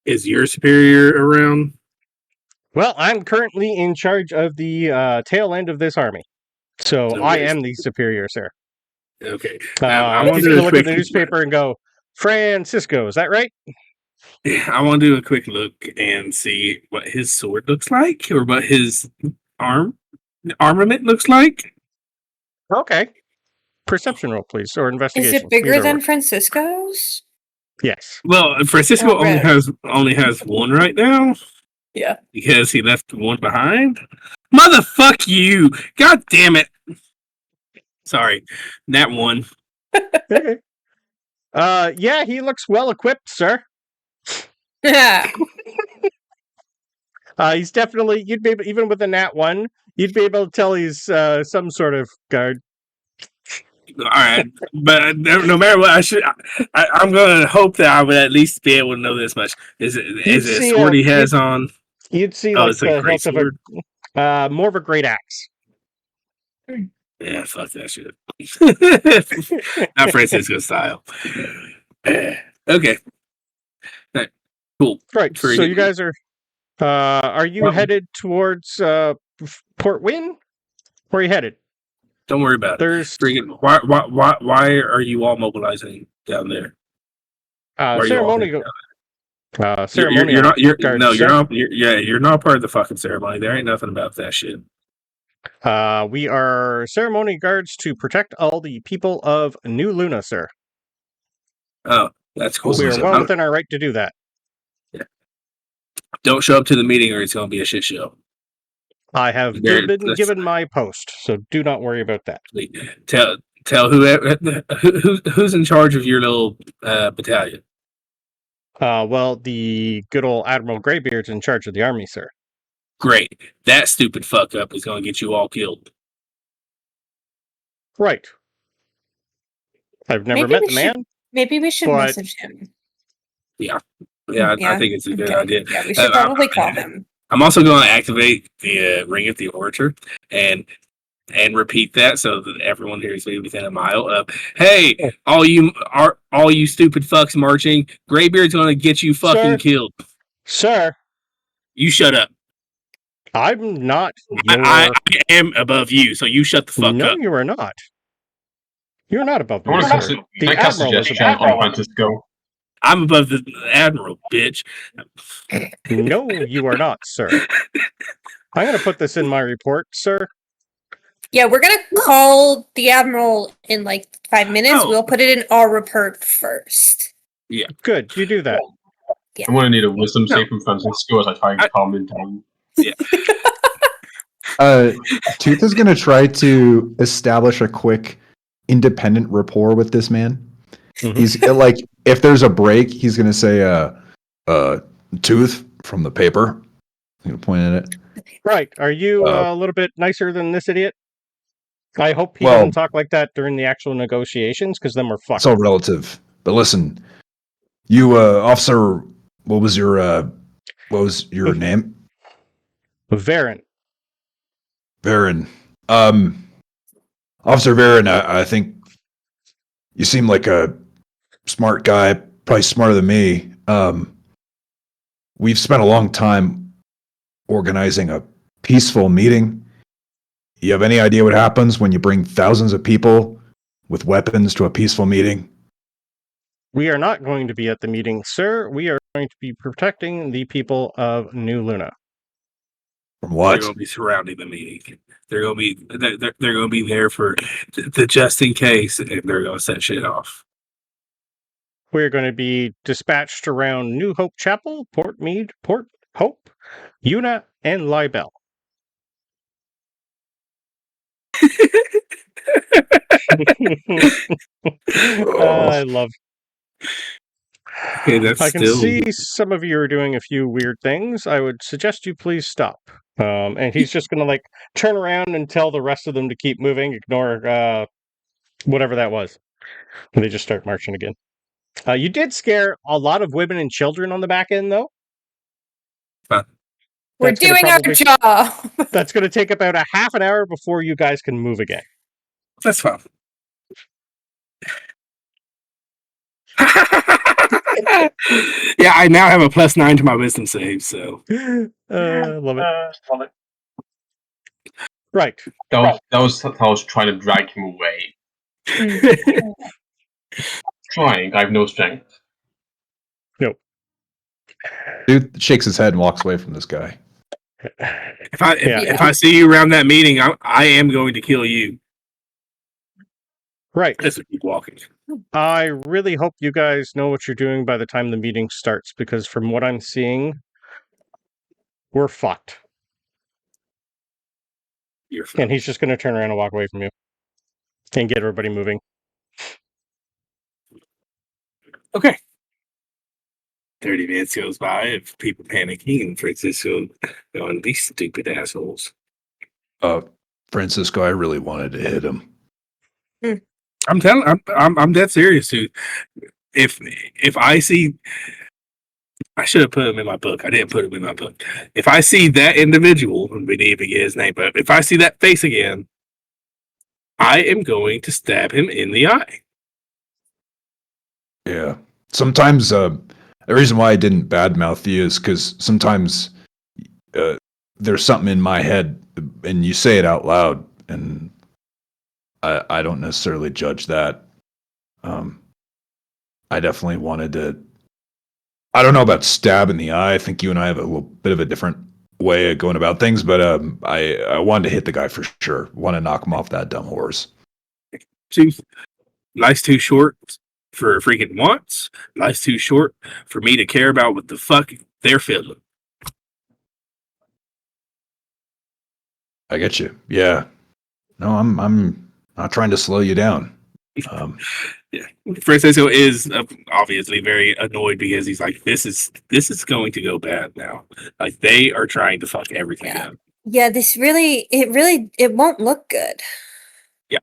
Is your superior around? Well, I'm currently in charge of the tail end of this army. So So I where's- am the superior, sir. Okay. I wanna want do you to a look at quick- the newspaper and go, Francisco, is that right? I want to do a quick look and see what his sword looks like, or what his armament looks like. Okay. Perception roll, please, or Is investigation. it bigger either than or. Francisco's? Yes. Well, Francisco Oh, only right. has one right now Yeah. because he left one behind. Motherfuck you! God damn it! Sorry, that one. Okay. Yeah, he looks well equipped, sir. He's definitely, you'd be able, even with a nat 1, you'd be able to tell he's some sort of guard. All right, but no matter what, I'm gonna hope that I would at least be able to know this much. Is it a see, sword he has on? You'd see Oh, like it's a the great hilt of sword. more of a great axe. Yeah, fuck that shit. Not Francisco style. Okay. Right. Cool. Right. Very So good. you guys are you Well- headed towards Port Wynn? Where are you headed? Don't worry about it. There's Friggin' why are you all mobilizing down there? Why are you all ceremonial. You're Ceremonial not. You're guards, no. You're sir. not. You're not part of the fucking ceremony. There ain't nothing about that shit. We are ceremony guards to protect all the people of New Luna, sir. Oh, that's cool. We are So well I'm- within our right to do that. don't show up to the meeting, or it's gonna be a shit show. I have There- been that's- given my post, so do not worry about that. Tell who's in charge of your little battalion. Well, the good old Admiral Greybeard's in charge of the army, sir. Great. That stupid fuck up is gonna get you all killed. Right. I've never Maybe met we the man. Maybe we should But- message him. Yeah, I Yeah, think it's a good Okay. idea. Yeah, we should Uh, probably call him. I'm also going to activate the Ring of the Orator and repeat that so that everyone hears me within a mile of, hey, all you stupid fucks marching, Greybeard's going to get you fucking Sir? killed. Sir, You shut up. I'm not your... I am above you, so you shut the fuck No, up. you are not. You're not above I me, want to sir. cast The can I cast Admiral is suggestion above on me. Francisco? I'm above the Admiral, bitch. No, you are not, sir. I'm going to put this in my report, sir. Yeah, we're gonna call the Admiral in like 5 minutes. Oh. We'll put it in our report first. Good, you do that. I'm going to need a wisdom save from Francisco as I try and calm him down. Tooth is going to try to establish a quick independent rapport with this man. Mhm. He's like, if there's a break, he's going to say, Tooth from the paper. I'm going to point at it. Right, are you a little bit nicer than this idiot? I hope he Well- doesn't talk like that during the actual negotiations, because then we're fucked. It's all relative. But listen, you, officer, what was your name? Varen. Varen. Officer Varen, I think you seem like a smart guy, probably smarter than me. We've spent a long time organizing a peaceful meeting. You have any idea what happens when you bring thousands of people with weapons to a peaceful meeting? We are not going to be at the meeting, sir. We are going to be protecting the people of New Luna. From They're what? going to be surrounding the meeting. They're going to be there for the just in case, and they're going to set shit off. We're going to be dispatched around New Hope Chapel, Port Mead, Port Hope, Una, and Libel. I love. Okay, that's I can still. see some of you are doing a few weird things. I would suggest you please stop. And he's just going to turn around and tell the rest of them to keep moving, ignore whatever that was. And they just start marching again. You did scare a lot of women and children on the back end, though. We're That's gonna doing our probably- job. That's going to take about a half an hour before you guys can move again. That's fine. Yeah, I now have a +9 to my wisdom save, so. Love it. Right. That was Talos trying to drag him away. Trying, I have no strength. Dude shakes his head and walks away from this guy. If I see you around that meeting, I am going to kill you. Right. Just to keep walking. I really hope you guys know what you're doing by the time the meeting starts, because from what I'm seeing, we're fucked. You're fine. And he's just going to turn around and walk away from you and get everybody moving. Okay. 30 minutes goes by of people panicking and Francisco going, these stupid assholes. Francisco, I really wanted to hit him. I'm dead serious, dude. If I see, I should have put him in my book. I didn't put him in my book. If I see that individual, and we didn't even get his name, but if I see that face again, I am going to stab him in the eye. Yeah. Sometimes the reason why I didn't badmouth you is because sometimes there's something in my head and you say it out loud, and I don't necessarily judge that. I definitely wanted to. I don't know about stab in the eye. I think you and I have a little bit of a different way of going about things, but I wanted to hit the guy for sure. Want to knock him off that dumb horse. Life's too short for freaking wants. Life's too short for me to care about what the fuck they're feeling. I get you. Yeah. No, I'm not trying to slow you down. Yeah, Francisco is obviously very annoyed because he's like, this is going to go bad now. Like they are trying to fuck everything up. Yeah, it won't look good. Yeah.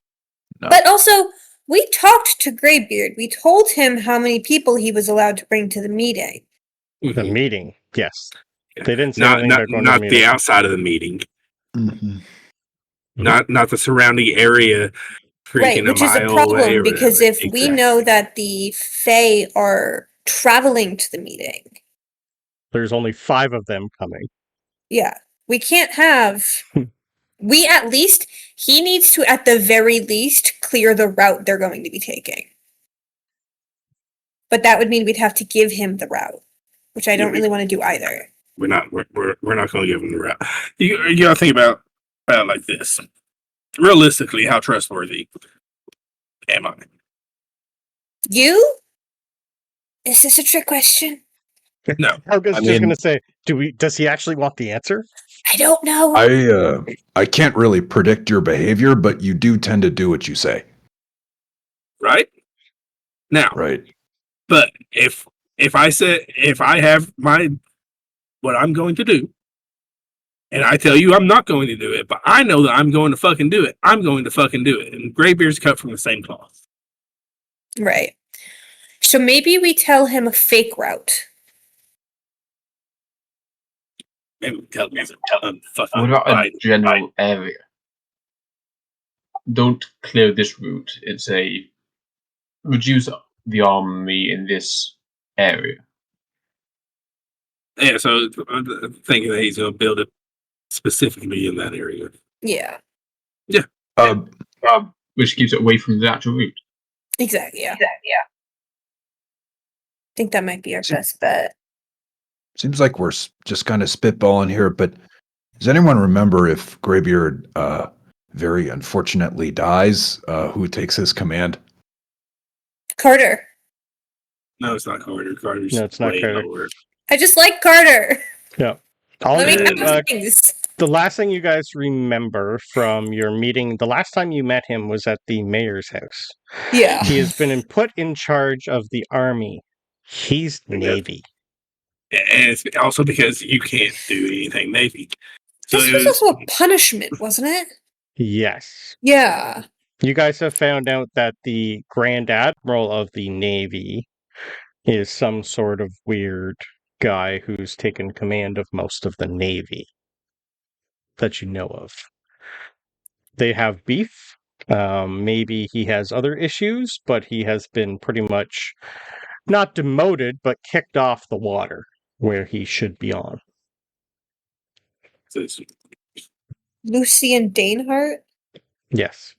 No. But also, we talked to Greybeard. We told him how many people he was allowed to bring to the meeting. The meeting, yes. They didn't say Not anything about going to not the the meeting. outside of the meeting. Mm-hmm. Not the surrounding area. Right, which is a problem because if we know that the Fae are traveling to the meeting, There's only 5 of them coming. yeah, We can't have. He needs to, at the very least, clear the route they're going to be taking. But that would mean we'd have to give him the route, which I don't really want to do either. We're not going to give him the route. You got to think about like this. Realistically, how trustworthy am I? You? Is this a trick question? No. Helga's just going to say, does he actually want the answer? I don't know. I can't really predict your behavior, but you do tend to do what you say. Right? Now. Right. But if I have what I'm going to do, and I tell you I'm not going to do it, but I know that I'm going to fucking do it, I'm going to fucking do it. And Greybeard's cut from the same cloth. Right. So maybe we tell him a fake route. Maybe we tell him fucking What about a general area? Don't clear this route. It's a reduce the army in this area. Yeah, so I'm thinking that he's going to build it specifically in that area. Yeah. Yeah. Which keeps it away from the actual route. Exactly. Yeah. I think that might be our best bet. Seems like we're just kind of spitballing here, but does anyone remember if Greybeard very unfortunately dies, who takes his command? Carter. No, it's not Carter. Carter's No, it's not way Carter. lower. I just like Carter. Yeah. Let me have things. The last thing you guys remember from your meeting, the last time you met him was at the mayor's house. Yeah. He has been put in charge of the army. He's Navy. And it's also because you can't do anything Navy. So This was also a punishment, wasn't it? Yes. Yeah. You guys have found out that the Grand Admiral of the Navy is some sort of weird guy who's taken command of most of the Navy that you know of. They have beef. Maybe he has other issues, but he has been pretty much not demoted, but kicked off the water where he should be on. Lucian Danehart? Yes.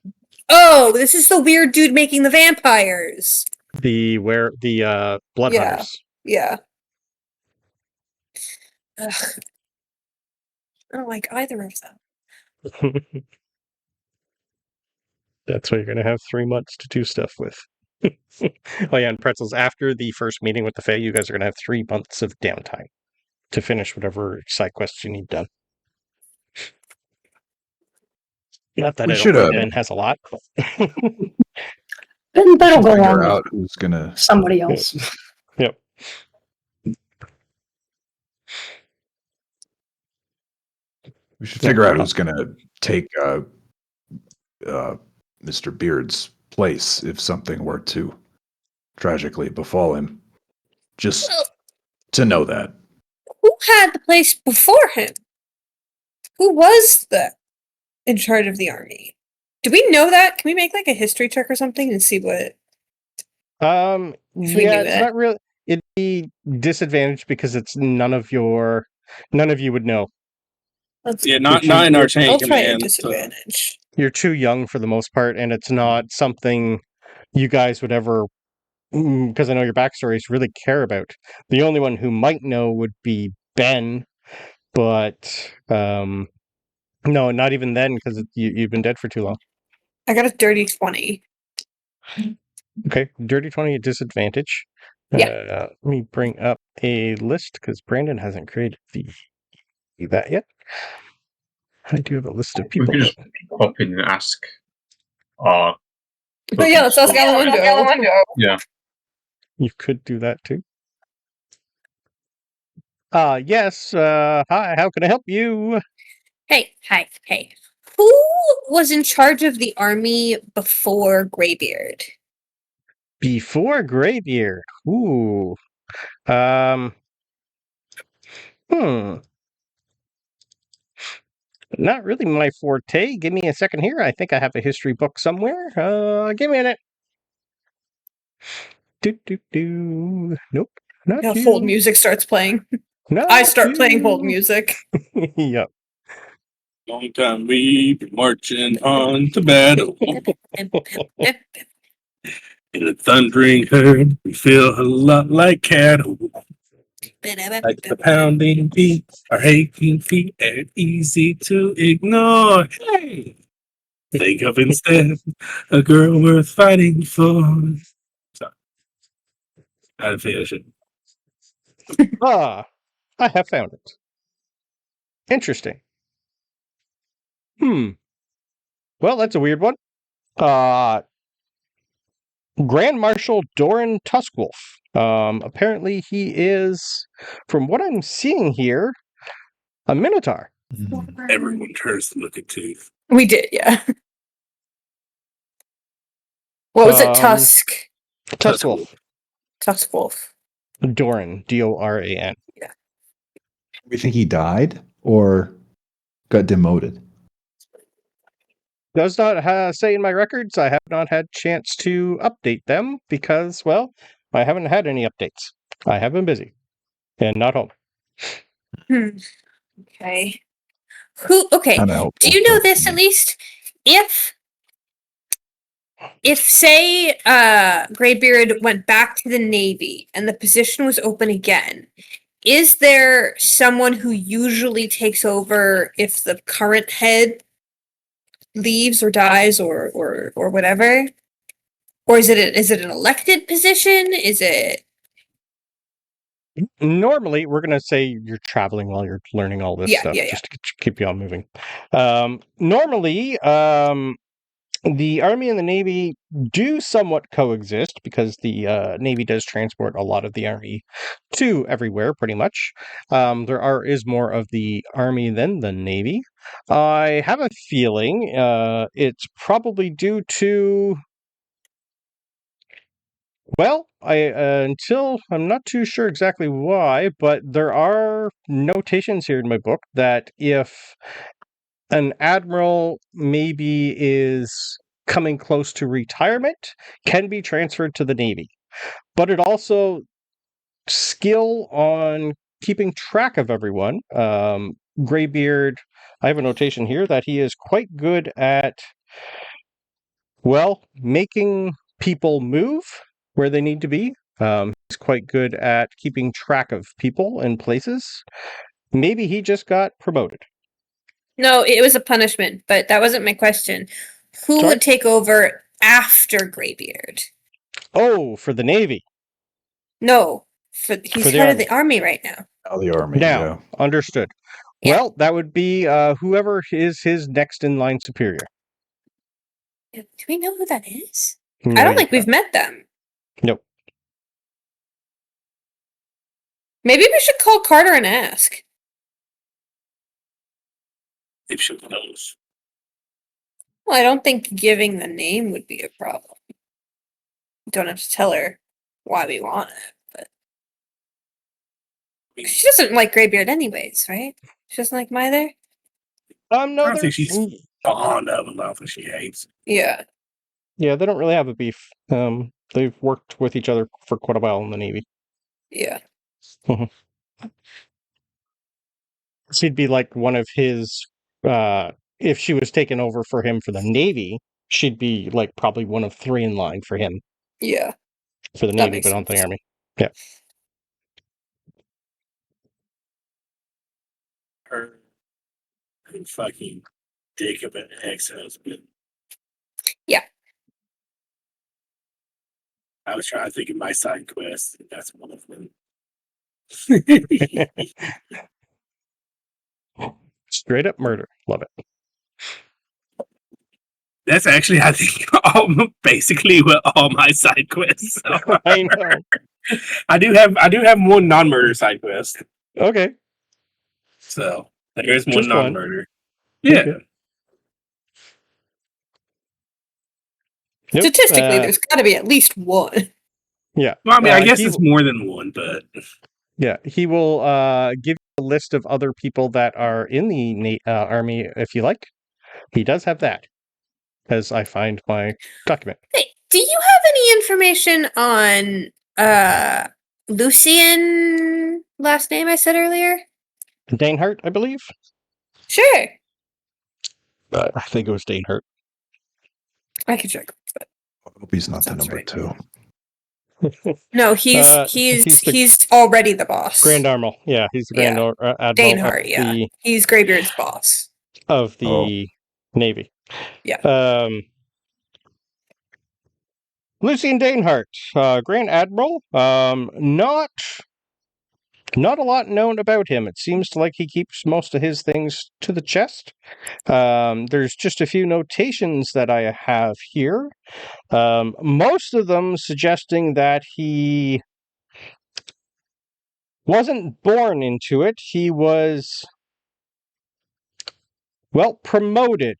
Oh, this is the weird dude making the vampires. The blood Yeah. hunters. Yeah. Ugh. I don't like either of them. That's why you're going to have 3 months to do stuff with. Oh yeah, and Pretzels, after the first meeting with the Fae, you guys are going to have 3 months of downtime to finish whatever side quests you need done. Not that We I don't should think Ben has a lot. Then that'll go Figure on out with who's gonna. somebody else. Yep. We should figure out who's gonna take Mr. Beard's place if something were to tragically befall him. Just to know that. Who had the place before him? Who was in charge of the army? Do we know that? Can we make like a history check or something and see what? Yeah, knew it's that. not really. It'd be disadvantaged because it's none of you would know. Yeah, not in our chain I'll try a command. disadvantage. You're too young for the most part, and it's not something you guys would ever, because I know your backstories, really care about. The only one who might know would be Ben, but no, not even then, because you've been dead for too long. I got a dirty 20. Okay, dirty 20 at disadvantage. Yeah. Let me bring up a list because Brandon hasn't created that yet. I do have a list of people. We could just pop in and ask. Oh yeah, let's ask Alamundo. Yeah. You could do that too. Yes. Hi, how can I help you? Hey. Who was in charge of the army before Greybeard? Before Greybeard. Ooh. Not really my forte. Give me a second here. I think I have a history book somewhere. Give me a minute. Nope. Not Yeah, you. hold music starts playing. Not I start you. playing hold music. Yep. Long time we been marching on to battle. In a thundering herd, we feel a lot like cattle. Like the pounding beat, our aching feet ain't easy to ignore. Hey! Think of instead a girl worth fighting for. Sorry. I didn't finish it. Ah, I have found it. Interesting. Well, that's a weird one. Grand Marshal Doran Tuskwolf. Apparently he is, from what I'm seeing here, a Minotaur. Everyone turns to look at Tooth. We did, yeah. What was it? Um, Tusk. Tuskwolf. Tusk Wolf. Doran, Doran. We think he died or got demoted. Does not say in my records. I have not had chance to update them because, well, I haven't had any updates. I have been busy and not home. Okay. Okay. Kinda helpful, Do you know but, this at least? If say Greybeard went back to the Navy and the position was open again, is there someone who usually takes over if the current head leaves or dies or whatever? Or is it an elected position? Is it Normally, we're going to say you're traveling while you're learning all this stuff, just to keep you all moving. Normally, the Army and the Navy do somewhat coexist because the Navy does transport a lot of the Army to everywhere, pretty much. Is more of the Army than the Navy. I have a feeling it's probably due to... Well, until I'm not too sure exactly why, but there are notations here in my book that if an admiral maybe is coming close to retirement, can be transferred to the Navy. But it also skill on keeping track of everyone. Greybeard, I have a notation here that he is quite good at, well, making people move where they need to be. He's quite good at keeping track of people and places. Maybe he just got promoted. No, it was a punishment, but that wasn't my question. Who would take over after Greybeard? Oh, for the Navy. No, he's head of the Army right now. Oh, the Army, now, understood. Yeah. Well, that would be whoever is his next in line superior. Do we know who that is? No, I don't think we've met them. Nope. Maybe we should call Carter and ask. If she knows. Well, I don't think giving the name would be a problem. You don't have to tell her why we want it, but she doesn't like Greybeard anyways, right? She doesn't like him either? No, I don't think she's fond of him. I don't think she hates. Yeah. Yeah, they don't really have a beef. They've worked with each other for quite a while in the Navy. Yeah. She'd be like one of his, if she was taken over for him for the Navy, she'd be like probably one of 3 in line for him. Yeah. For the Navy, but not the Army. Yeah. Her fucking dick of an ex-husband. Yeah. I was trying to think of my side quest. That's one of them. Straight up murder. Love it. That's actually, I think, basically what all my side quests are. I know. I do have one non-murder side quest. Okay. So there is one Just non-murder. Yeah. Okay. Nope. Statistically, there's got to be at least one. Yeah. Well, I mean, I guess it's more than one, but yeah, he will give you a list of other people that are in the Army if you like. He does have that, as I find my document. Hey, do you have any information on Lucian last name I said earlier? Danehart, I believe. Sure. I think it was Danehart. I can check. But I hope he's not the Sounds number right. 2. no, he's the already the boss. Grand Admiral. Yeah, he's the Grand Admiral Danehart, yeah. He's Greybeard's boss. Of the Navy. Yeah. Lucian Danehart, Grand Admiral. Not a lot known about him. It seems like he keeps most of his things to the chest. There's just a few notations that I have here. Most of them suggesting that he wasn't born into it. He was, promoted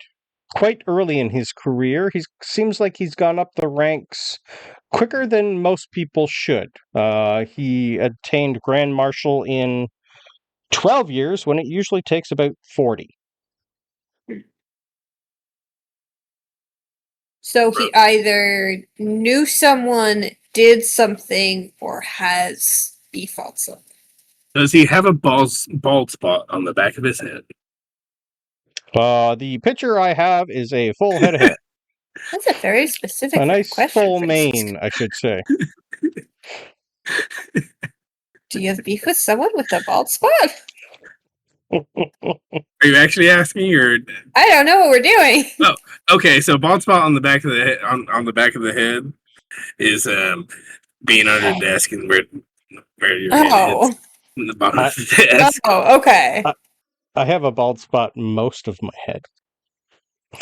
quite early in his career. He seems like he's gone up the ranks quicker than most people should. He attained Grand Marshal in 12 years when it usually takes about 40. So he either knew someone, did something, or has default something. Does he have a bald spot on the back of his head? The picture I have is a full head of hair. That's a very specific A nice question. full mane, I should say. Do you have beef with someone with a bald spot? Are you actually asking, or I don't know what we're doing. Oh, okay. So bald spot on the back of the head, on the back of the head, is being under the desk and where your head is in the bottom of the desk. Oh, okay. I have a bald spot most of my head.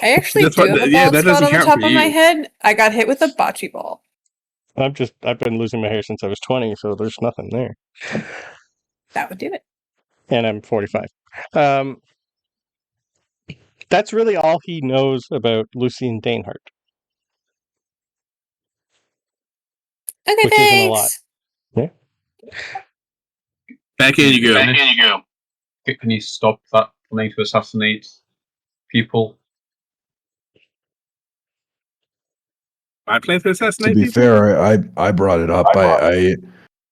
I actually do have a bald spot on the top of my head. I got hit with a bocce ball. I've been losing my hair since I was 20, so there's nothing there. That would do it. And I'm 45. That's really all he knows about Lucian Danehart. Okay, which thanks. Isn't a lot. Yeah. Back in you go. Can you stop that planning to assassinate people? I plan to assassinate To be people? fair, I brought it up. I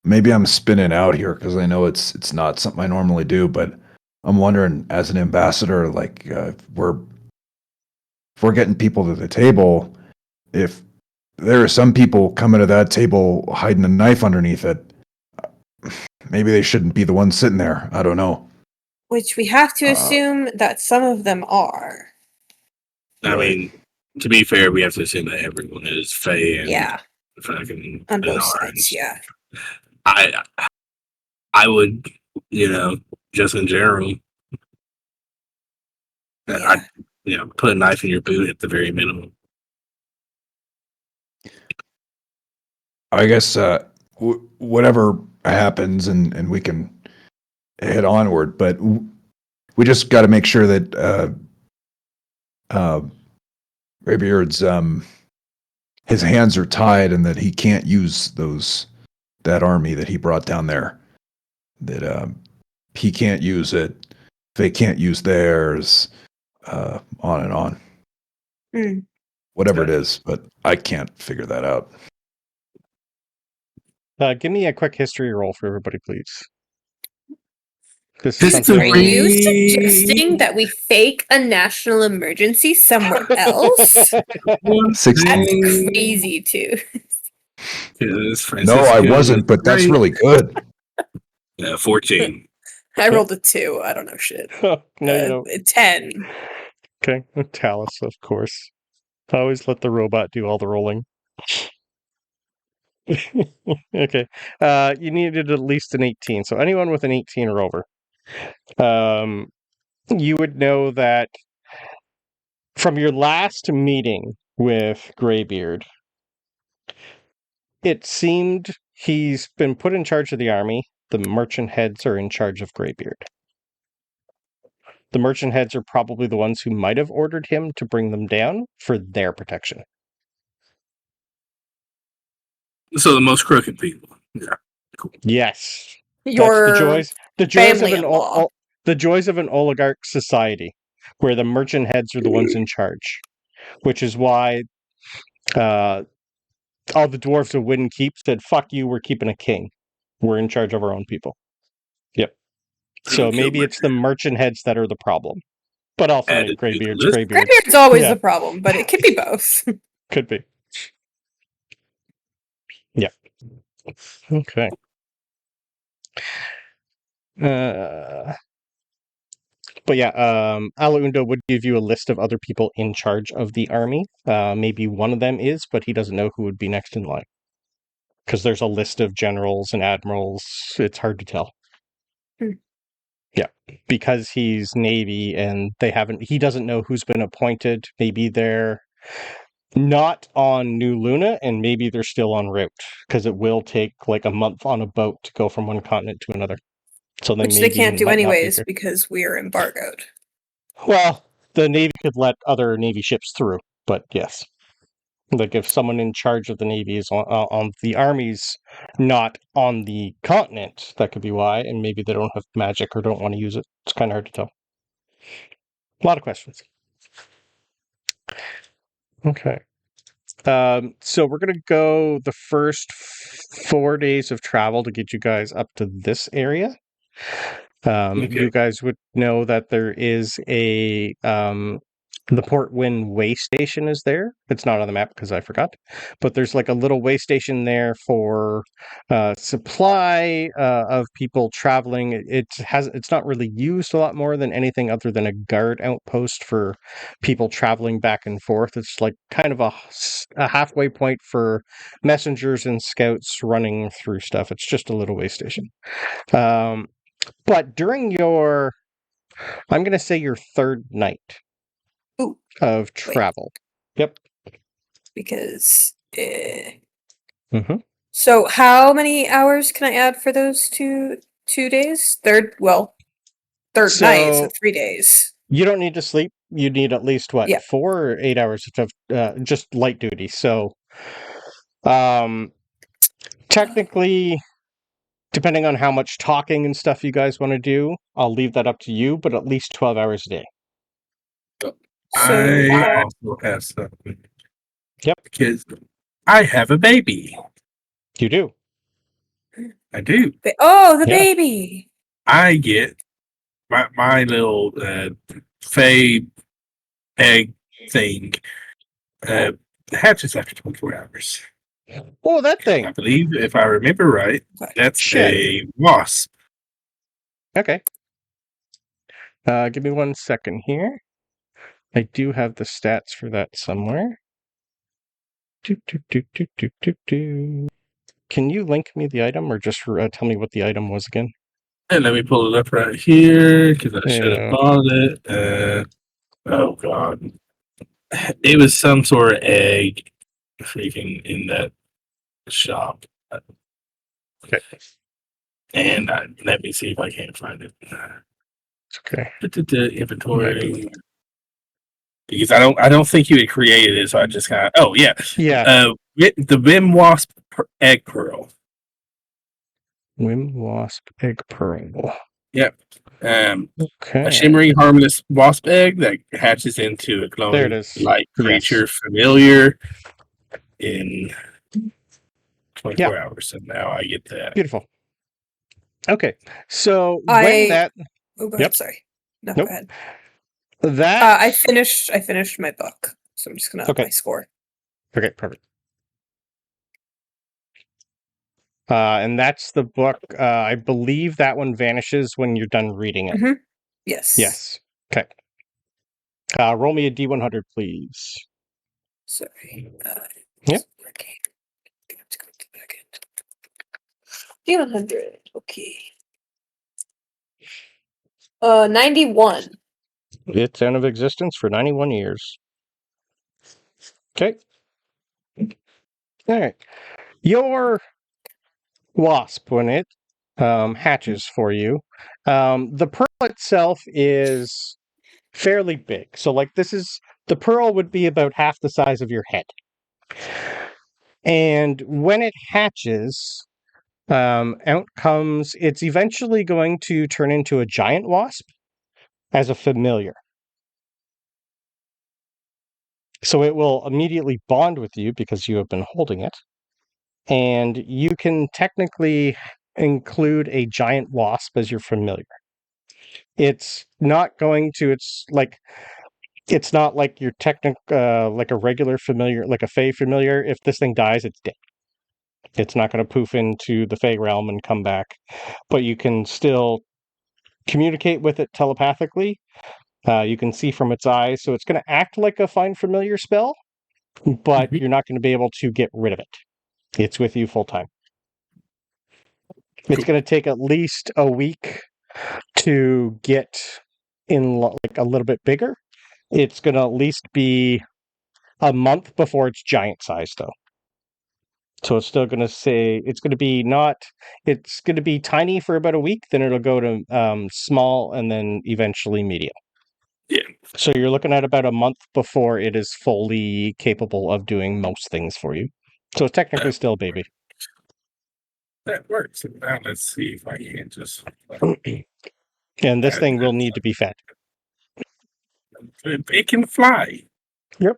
maybe I'm spinning out here because I know it's not something I normally do, but I'm wondering, as an ambassador, like if we're getting people to the table, if there are some people coming to that table hiding a knife underneath it, maybe they shouldn't be the ones sitting there. I don't know. Which we have to assume that some of them are. I mean, to be fair, we have to assume that everyone is Fey and fucking on both sides. Yeah. I would, just in general, I'd put a knife in your boot at the very minimum. I guess whatever happens, and we can head onward, but we just got to make sure that Greybeard's his hands are tied and that he can't use that army that he brought down there. That he can't use it. They can't use theirs. On and on. Whatever it is, but I can't figure that out. Give me a quick history roll for everybody, please. Are you suggesting that we fake a national emergency somewhere else? 16. That's crazy, too. No, I wasn't, but that's really good. 14. I rolled a 2. I don't know shit. No, you don't. 10. Okay, Talos, of course. I always let the robot do all the rolling. Okay. You needed at least an 18, so anyone with an 18 or over. You would know that from your last meeting with Greybeard, it seemed he's been put in charge of the army. The merchant heads are in charge of Greybeard. The merchant heads are probably the ones who might have ordered him to bring them down for their protection. So the most crooked people. Yeah. Cool. Yes. Your the joys of an oligarch society, where the merchant heads are the ones in charge, which is why all the dwarves of Wind Keep said, "Fuck you, we're keeping a king. We're in charge of our own people." Yep. So maybe it's the merchant heads that are the problem. But also Add make it to the graybeards list. graybeards. Graybeard's always Yeah. the problem, but it could be both. Could be. Yeah. Okay. But yeah, Alaundo would give you a list of other people in charge of the army. Maybe one of them is, but he doesn't know who would be next in line. Because there's a list of generals and admirals. It's hard to tell. Yeah, because he's Navy and he doesn't know who's been appointed. Maybe they're not on New Luna and maybe they're still en route because it will take like a month on a boat to go from one continent to another. So Which they can't do anyways because we are embargoed. Well, the Navy could let other Navy ships through, but yes. Like if someone in charge of the Navy is on the Army's not on the continent, that could be why, and maybe they don't have magic or don't want to use it. It's kind of hard to tell. A lot of questions. Okay. So we're going to go the first 4 days of travel to get you guys up to this area. Okay. You guys would know that there is the Port Wind way station is there. It's not on the map because I forgot, but there's like a little way station there for supply of people traveling. It's not really used a lot more than anything other than a guard outpost for people traveling back and forth. It's like kind of a halfway point for messengers and scouts running through stuff. It's just a little way station. But during I'm going to say your third night of travel. Yep. Because. Mm-hmm. So how many hours can I add for those two days? Third night, so 3 days. You don't need to sleep. You need at least 4 or 8 hours of just light duty. So, technically, depending on how much talking and stuff you guys want to do, I'll leave that up to you. But at least 12 hours a day. I also have something. Yep. Because I have a baby. You do. I do. Oh, the baby. I get my little fey egg thing hatches after 24 hours. Oh, that thing. I believe, if I remember right, that's a wasp. Okay. Give me 1 second here. I do have the stats for that somewhere. Can you link me the item or just tell me what the item was again? And let me pull it up right here because I should have bought it. Oh, God. It was some sort of egg freaking in that shop. Okay. And let me see if I can't find it. Okay. Inventory. Because I don't think you had created it, so I just kind of the Wim Wasp egg pearl. Wim Wasp egg pearl. Yep. Okay. A shimmering, harmless wasp egg that hatches into a glowing light creature familiar in 24 hours. And now I get that. Beautiful. Okay. So sorry. No, go ahead. I finished my book, so I'm just gonna up my score. Okay, perfect. And that's the book. I believe that one vanishes when you're done reading it. Mm-hmm. Yes. Yes. Okay. Roll me a D100, please. Sorry. Yep. D100. Okay. 91. It's out of existence for 91 years. Okay. All right. Your wasp, when it hatches for you, the pearl itself is fairly big. So, like, the pearl would be about half the size of your head. And when it hatches, out comes, it's eventually going to turn into a giant wasp as a familiar. So it will immediately bond with you because you have been holding it. And you can technically include a giant wasp as your familiar. it's not going to. It's not like your like a regular familiar, like a Fey familiar. If this thing dies, it's dead. It's not going to poof into the Fey realm and come back, but you can still communicate with it telepathically. You can see from its eyes, so it's going to act like a find familiar spell, but you're not going to be able to get rid of it. It's with you full time. It's going to take at least a week to get in like a little bit bigger. It's going to at least be a month before it's giant size, though. So it's still going to say it's going to be it's going to be tiny for about a week, then it'll go to small and then eventually medium. Yeah. So you're looking at about a month before it is fully capable of doing most things for you. So it's technically still a baby. That works. Now let's see if I can just. And this thing will need to be fed. It can fly. Yep.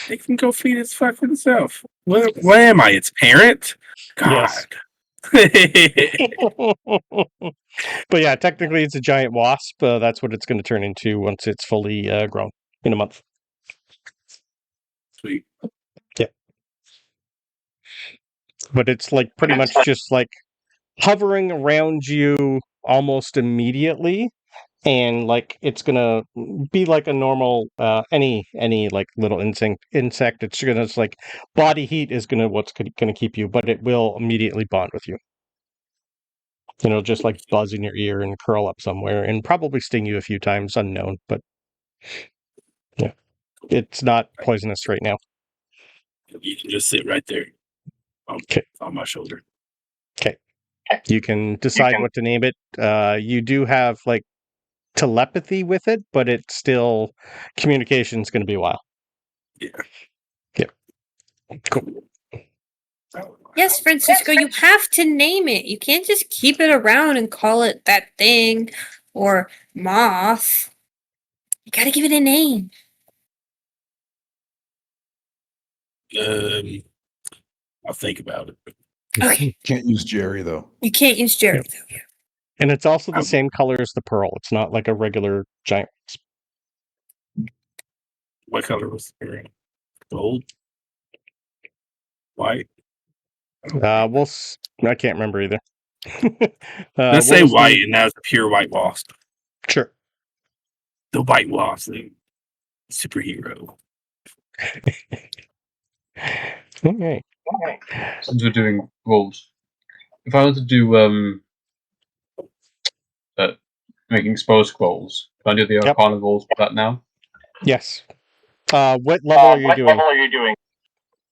It can go feed its fucking self. Where am I? Its parent? God. Yes. But yeah, technically it's a giant wasp. That's what it's going to turn into once it's fully grown in a month. Sweet. Yeah. But it's like pretty much just like hovering around you almost immediately, and like it's gonna be like a normal any like little insect. It's gonna just like body heat is what's gonna keep you, but it will immediately bond with you. And it'll just like buzz in your ear and curl up somewhere and probably sting you a few times, unknown, but yeah, it's not poisonous right now. You can just sit right there. Okay. On my shoulder. Okay. You can decide what to name it. You do have like telepathy with it, but it's still communication's going to be a while. Yeah. Yep. Cool. Yes, Francisco, you have to name it. You can't just keep it around and call it that thing or moth. You gotta give it a name. I'll think about it. Okay. Can't use Jerry though. You can't use Jerry, though. Yeah. And it's also the same color as the pearl. It's not like a regular giant wasp. What color was it? Gold? White? I can't remember either. Let's say white, and that's a pure white wasp. Sure. The white wasp, the superhero. Okay. Since we're doing rolls, if I were to do making spell scrolls, can I do the Arcana rolls for that now? Yes. What level are you doing?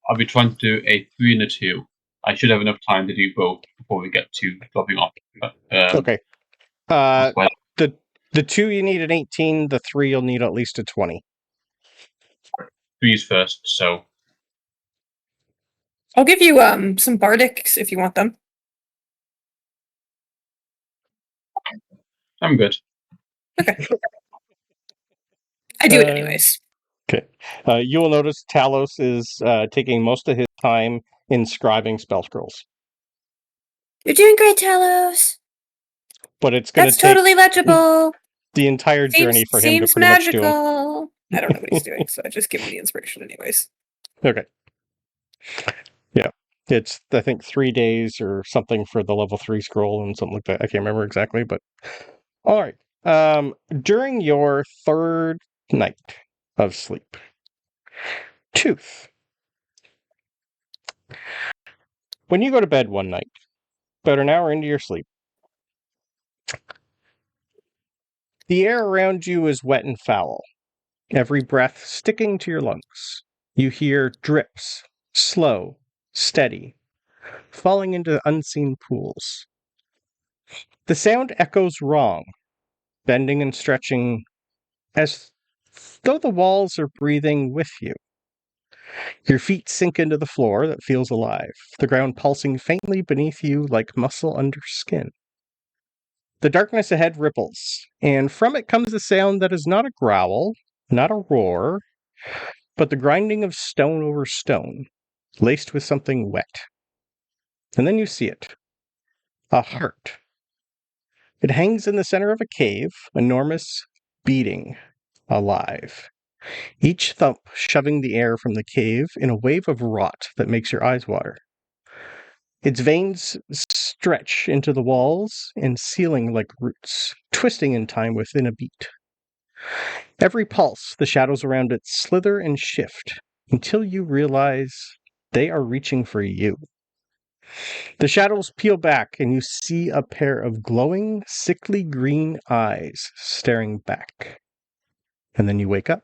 I'll be trying to do a 3 and a 2. I should have enough time to do both before we get to dropping off. Okay. The 2 you need an 18. The 3 you'll need at least a 20. 3's first, so I'll give you some bardics if you want them. I'm good. Okay. I do it anyways. Okay. You will notice Talos is taking most of his time inscribing spell scrolls. You're doing great, Talos. But it's going to That's take totally legible. the entire journey for him to Seems pretty much do them. magical. I don't know what he's doing, so I just give him the inspiration anyways. Okay. Yeah. It's, I think, 3 days or something for the level 3 scroll and something like that. I can't remember exactly, but... All right. During your 3rd night of sleep, Tooth. When you go to bed one night, about an hour into your sleep, the air around you is wet and foul, every breath sticking to your lungs. You hear drips, slow, steady, falling into unseen pools. The sound echoes wrong, bending and stretching as though the walls are breathing with you. Your feet sink into the floor that feels alive, the ground pulsing faintly beneath you like muscle under skin. The darkness ahead ripples, and from it comes a sound that is not a growl, not a roar, but the grinding of stone over stone, laced with something wet. And then you see it. A heart. It hangs in the center of a cave, enormous, beating, alive. Each thump shoving the air from the cave in a wave of rot that makes your eyes water. Its veins stretch into the walls and ceiling like roots, twisting in time within a beat. Every pulse, the shadows around it slither and shift until you realize they are reaching for you. The shadows peel back and you see a pair of glowing, sickly green eyes staring back. And then you wake up.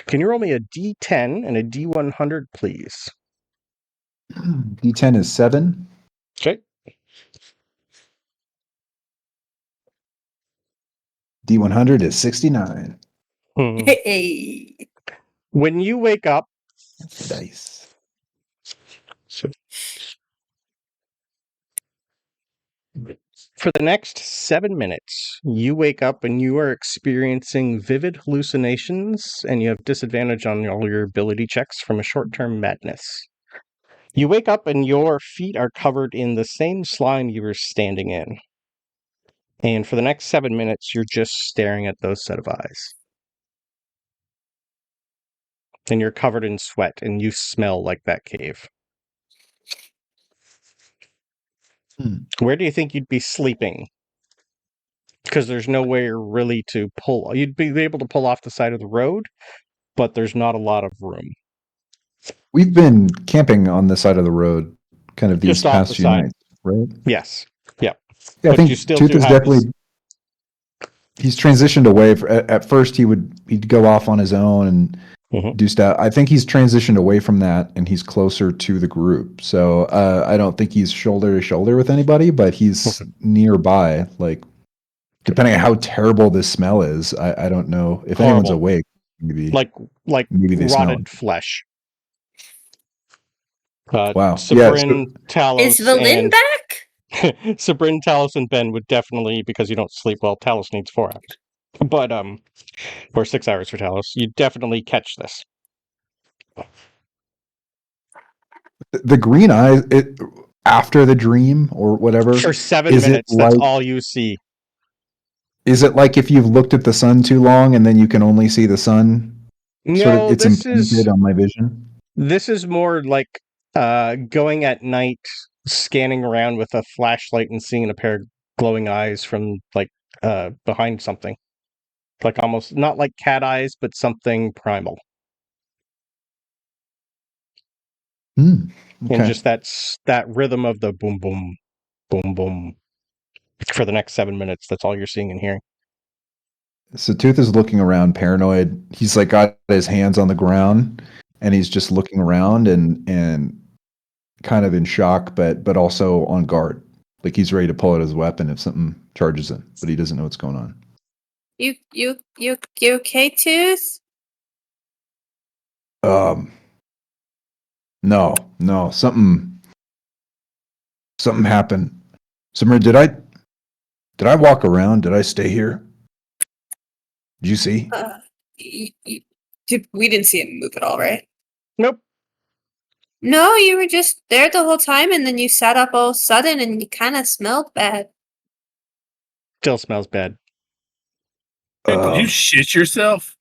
Can you roll me a D10 and a D100, please? D10 is 7. Okay. D100 is 69. Hey. When you wake up, That's the dice. For the next 7 minutes, you wake up and you are experiencing vivid hallucinations, and you have disadvantage on all your ability checks from a short-term madness. You wake up and your feet are covered in the same slime you were standing in. And for the next 7 minutes, you're just staring at those set of eyes. And you're covered in sweat, and you smell like that cave. Where do you think you'd be sleeping? Because there's nowhere really to pull. You'd be able to pull off the side of the road, but there's not a lot of room. We've been camping on the side of the road kind of these Just off past the few side. nights, right? Yes. Yep. Yeah, I But think you still Tooth do is have definitely. He's transitioned away. At first, he'd go off on his own and Mhm. do stuff. I think he's transitioned away from that, and he's closer to the group. So I don't think he's shoulder to shoulder with anybody, but he's nearby. Like, depending on how terrible this smell is, I don't know if anyone's Horrible. awake. Maybe maybe they smell rotted it. flesh. Wow. Yeah, Sabryn, Talos, Is Valin and back? Sabryn, Talos, and Ben would definitely, because you don't sleep well. Talos needs 4 hours, but or 6 hours for Talos. You definitely catch this. the green eye. After the dream or whatever. For 7 is it minutes, that's like- all you see. Is it like if you've looked at the sun too long and then you can only see the sun? No, It's imprinted on my vision. This is more like going at night, scanning around with a flashlight and seeing a pair of glowing eyes from behind something. Like almost not like cat eyes, but something primal. Okay. And just that rhythm of the boom boom boom boom for the next 7 minutes. That's all you're seeing and hearing. So Tooth is looking around paranoid. He's like got his hands on the ground and he's just looking around and kind of in shock, but also on guard. Like he's ready to pull out his weapon if something charges him, but he doesn't know what's going on. You okay, Tooth? No, something happened. Sabryn, did I walk around? Did I stay here? Did you see? We didn't see him move at all, right? Nope. No, you were just there the whole time, and then you sat up all of a sudden, and you kind of smelled bad. Still smells bad. Did you shit yourself?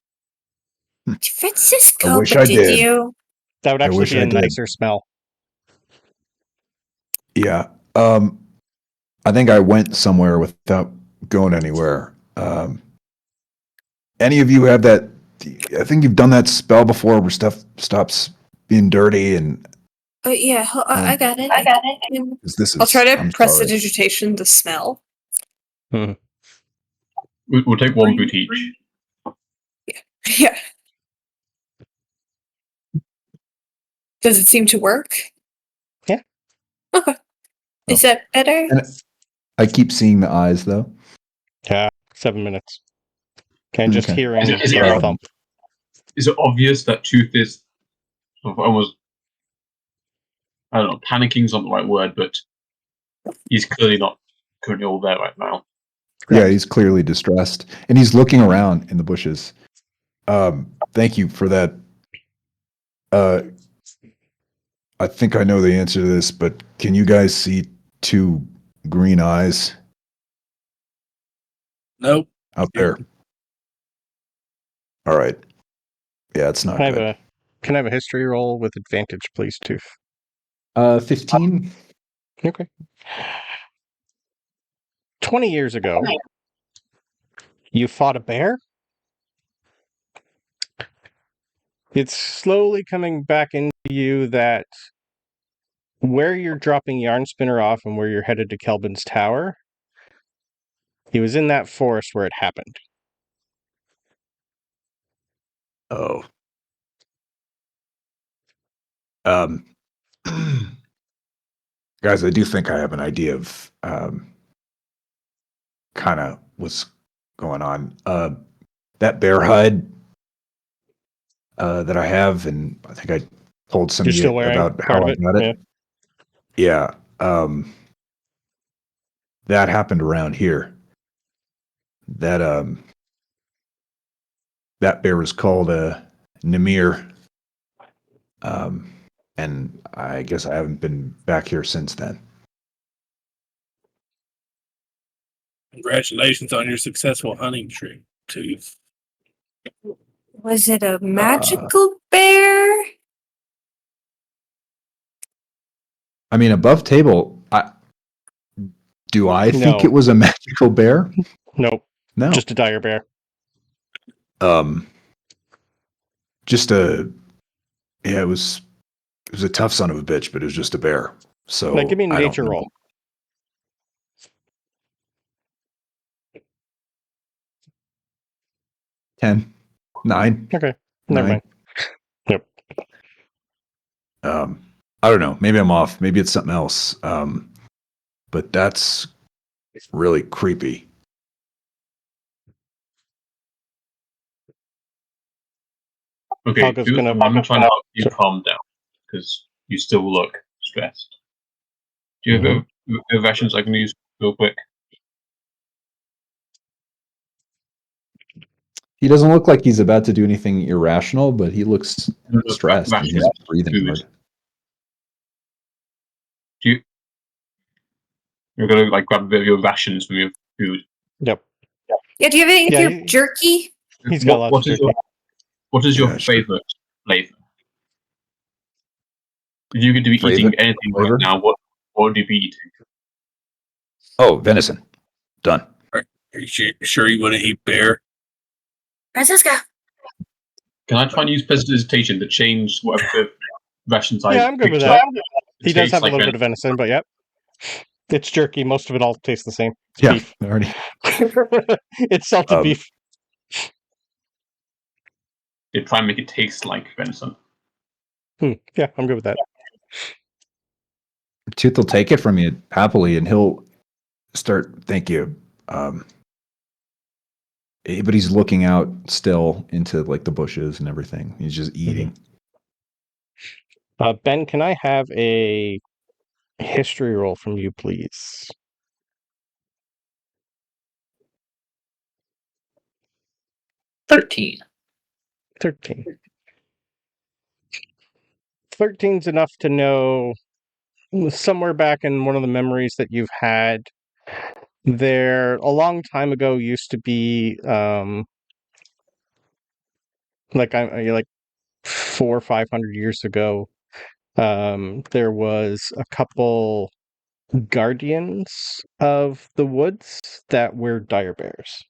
Francisco, I wish I did. you? That would I actually wish be I a did. nicer smell. Yeah. I think I went somewhere without going anywhere. Any of you have that? I think you've done that spell before where stuff stops being dirty and. Oh yeah, I got it. This I'll try to I'm sorry. prestidigitation the smell. We'll take one boot each. Yeah. Does it seem to work? Yeah. Okay. Is that better? And I keep seeing the eyes though. Yeah, 7 minutes. And just Okay. hearing Is it- the thump. Is it obvious that Tooth is sort of almost, I don't know, panicking not the right word, but he's clearly not currently all there right now. Yeah, he's clearly distressed, and he's looking around in the bushes. Thank you for that. I think I know the answer to this, but can you guys see 2 green eyes? Nope. Out there. All right. Yeah, it's not good. Can I have a history roll with advantage, please, Tooth? 15. Okay. 20 years ago, you fought a bear? It's slowly coming back into you that where you're dropping Yarnspinner off and where you're headed to Kelvin's Tower, he was in that forest where it happened. Oh. Guys, I do think I have an idea of kind of what's going on. That bear hide that I have, and I think I told some You're of you still wearing about part how of I it? got it. Yeah. That happened around here. That bear was called Namir. And I guess I haven't been back here since then. Congratulations on your successful hunting trip, Tooth. Was it a magical bear? I mean, above table, do I think No. it was a magical bear? Nope. No. Just a dire bear. Just it was a tough son of a bitch, but it was just a bear. So Give me a I don't nature know. roll. 10, 9. Okay. Never 9. mind. Yep. I don't know. Maybe I'm off. Maybe it's something else. But that's really creepy. Okay, Helga's I'm gonna- trying to help you Sure. calm down because you still look stressed. Do you have a rations I can use real quick? He doesn't look like he's about to do anything irrational, but he looks stressed and he's breathing Food. hard. You're gonna grab a bit of your rations from your food. Yep. Yeah, do you have any of Yeah, your jerky? He's got lots of jerky. What is your Yeah, sure. favorite flavor? If you could be eating anything flavor? right now, what would you be eating? Oh, venison. Done. Are you sure you want to eat bear? Francesca. Can I try and use prestidigitation to change whatever rations I Yeah, I'm good with picked that. up? He does have a little bit of venison, but yep. It's jerky. Most of it all tastes the same. It's Yeah, beef. already. It's salted beef. They try and make it taste like venison. Yeah, I'm good with that. Tooth will take it from you happily, and he'll start. Thank you. But he's looking out still into the bushes and everything. He's just eating. Ben, can I have a history roll from you, please? $13. 13. 13's enough to know somewhere back in one of the memories that you've had, there a long time ago used to be like 400 or 500 years ago, there was a couple guardians of the woods that were dire bears.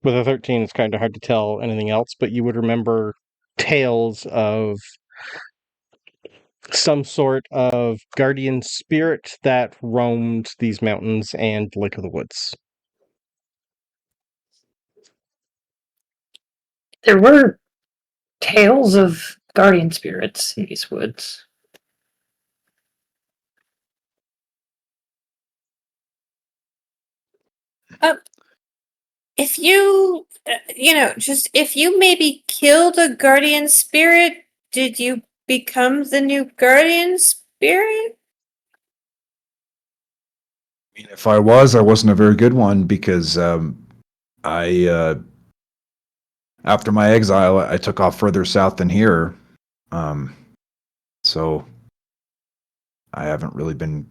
With a 13, it's kind of hard to tell anything else, but you would remember tales of some sort of guardian spirit that roamed these mountains and Lake of the Woods. There were tales of guardian spirits in these woods. If you, if you maybe killed a guardian spirit, did you become the new guardian spirit? I mean, if I wasn't a very good one because I after my exile, I took off further south than here. So I haven't really been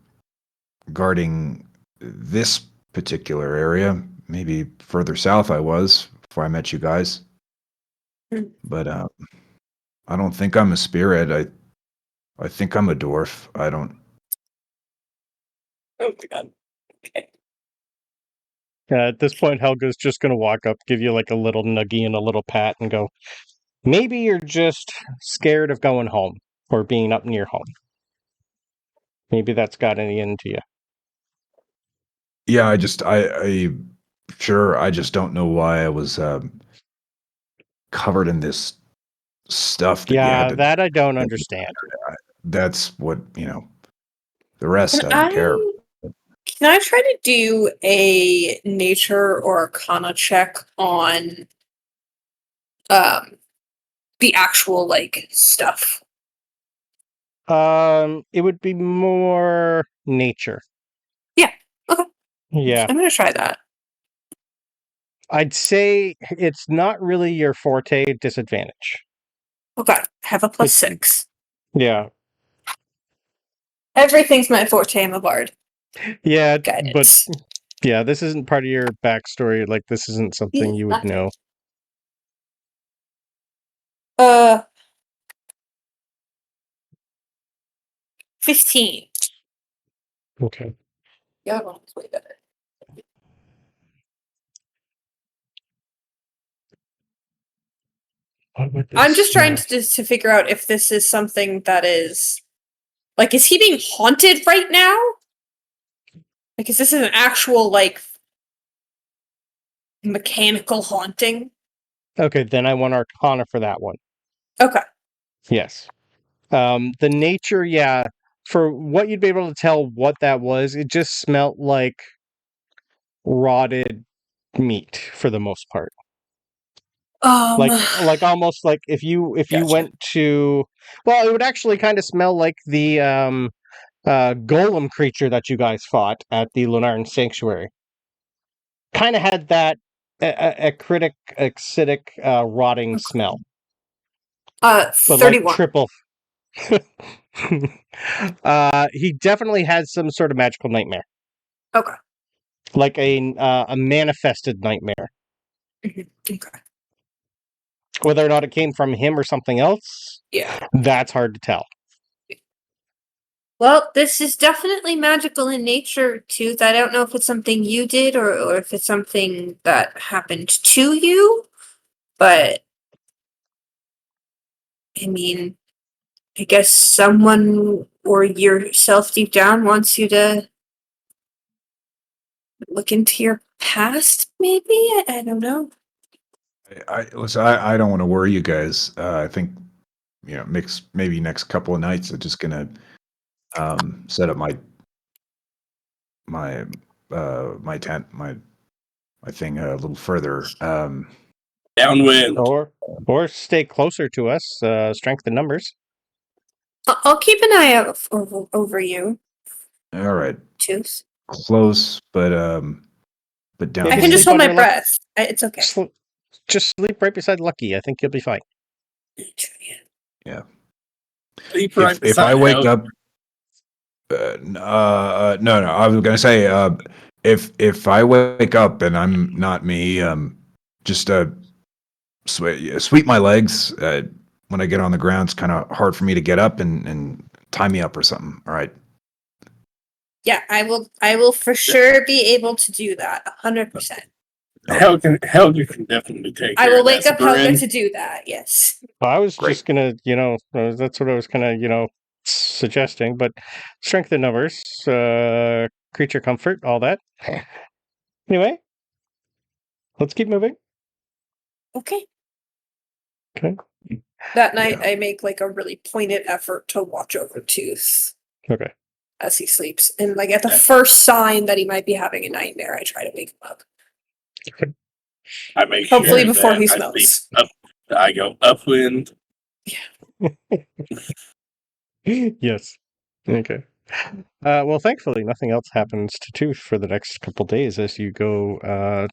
guarding this particular area. Maybe further south I was before I met you guys. But I don't think I'm a spirit. I think I'm a dwarf. I don't. Oh my god. Okay. At this point, Helga's just going to walk up, give you like a little nuggie and a little pat, and go, maybe you're just scared of going home or being up near home. Maybe that's gotten into you. Yeah, I just I just don't know why I was covered in this stuff that you Yeah, had to. that I don't understand. That's what The rest Can I don't care. Can I try to do a nature or arcana check on the actual like stuff? It would be more nature. Yeah. Okay. Yeah. I'm gonna try that. I'd say it's not really your forte. Disadvantage. Okay. Have a +6. Yeah. Everything's my forte. I'm a bard. Yeah, Guidance. but yeah, this isn't part of your backstory. Like, this isn't something you would know. 15. Okay. Yeah, well, it's way better. I'm just trying to figure out if this is something that is like, is he being haunted right now? Like, is this an actual like mechanical haunting? Okay, then I want Arcana for that one. Okay. Yes. The nature, yeah. For what you'd be able to tell what that was, it just smelt like rotted meat for the most part. Like almost like if you Gotcha. went to, well, it would actually kind of smell like the golem creature that you guys fought at the Lunarn Sanctuary. Kind of had that acidic rotting smell. But 31. like triple. He definitely has some sort of magical nightmare. Okay. Like a manifested nightmare. Okay. Whether or not it came from him or something else, Yeah. that's hard to tell. Well, this is definitely magical in nature, Tooth. I don't know if it's something you did or if it's something that happened to you, but I mean, I guess someone or yourself deep down wants you to look into your past, maybe? I don't know. Listen, I don't want to worry you guys. I think maybe next couple of nights I'm just gonna set up my tent, my thing a little further. Downwind. Or stay closer to us. Strength in numbers. I'll keep an eye out over you, All right, Tooth. close, but down. I can just hold my breath. It's okay. Just sleep right beside Lucky. I think you'll be fine. Yeah. Sleep right If I beside wake Helga. up, no, I was gonna say, if I wake up and I'm not me, just sweep my legs. When I get on the ground, it's kind of hard for me to get up and tie me up or something. All right. Yeah, I will for sure be able to do that. 100%. Helga can definitely take care I will of wake that, up Helga Sabryn. to do that. Yes. Well, I was Great. just gonna, that's what I was kind of, suggesting. But strength in numbers, creature comfort, all that. Anyway, let's keep moving. Okay. Okay. That night, I make like a really pointed effort to watch over Tooth Okay. as he sleeps, and like at the first sign that he might be having a nightmare, I try to wake him up. I make Hopefully sure before that he I smells. sleep up. I go upwind. Yes. Okay. Well, thankfully, nothing else happens to Tooth for the next couple days as you go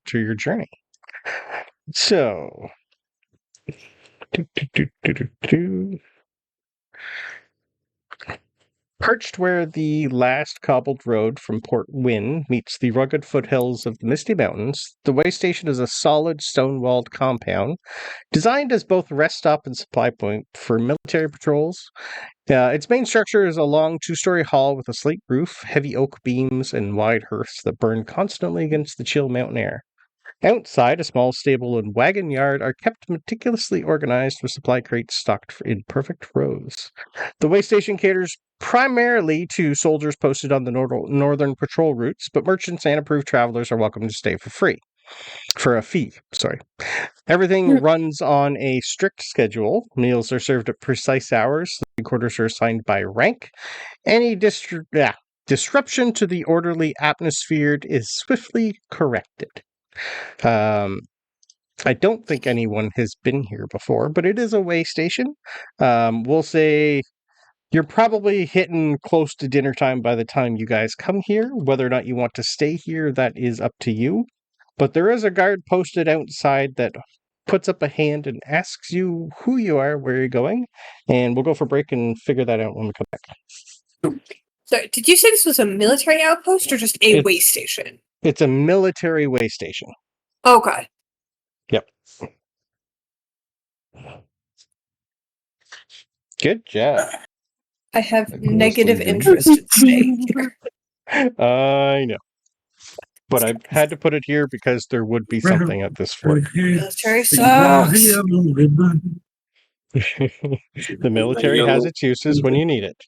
to your journey. So, Perched where the last cobbled road from Port Wynn meets the rugged foothills of the Misty Mountains, the way station is a solid stone-walled compound, designed as both a rest stop and supply point for military patrols. Its main structure is a long two-story hall with a slate roof, heavy oak beams, and wide hearths that burn constantly against the chill mountain air. Outside, a small stable and wagon yard are kept meticulously organized with supply crates stocked in perfect rows. The way station caters primarily to soldiers posted on the northern patrol routes, but merchants and approved travelers are welcome to stay for a fee. Everything runs on a strict schedule. Meals are served at precise hours. The quarters are assigned by rank. Any disruption to the orderly atmosphere is swiftly corrected. I don't think anyone has been here before, but it is a way station. We'll say you're probably hitting close to dinner time by the time you guys come here. Whether or not you want to stay here, that is up to you. But there is a guard posted outside that puts up a hand and asks you who you are, where you're going, and we'll go for break and figure that out when we come back. So, did you say this was a military outpost or just a way station? It's a military way station. Okay. Yep. Good job. I have negative interest in staying here. I know. But I had to put it here because there would be something at this fort. Military sucks. The military has its uses when you need it.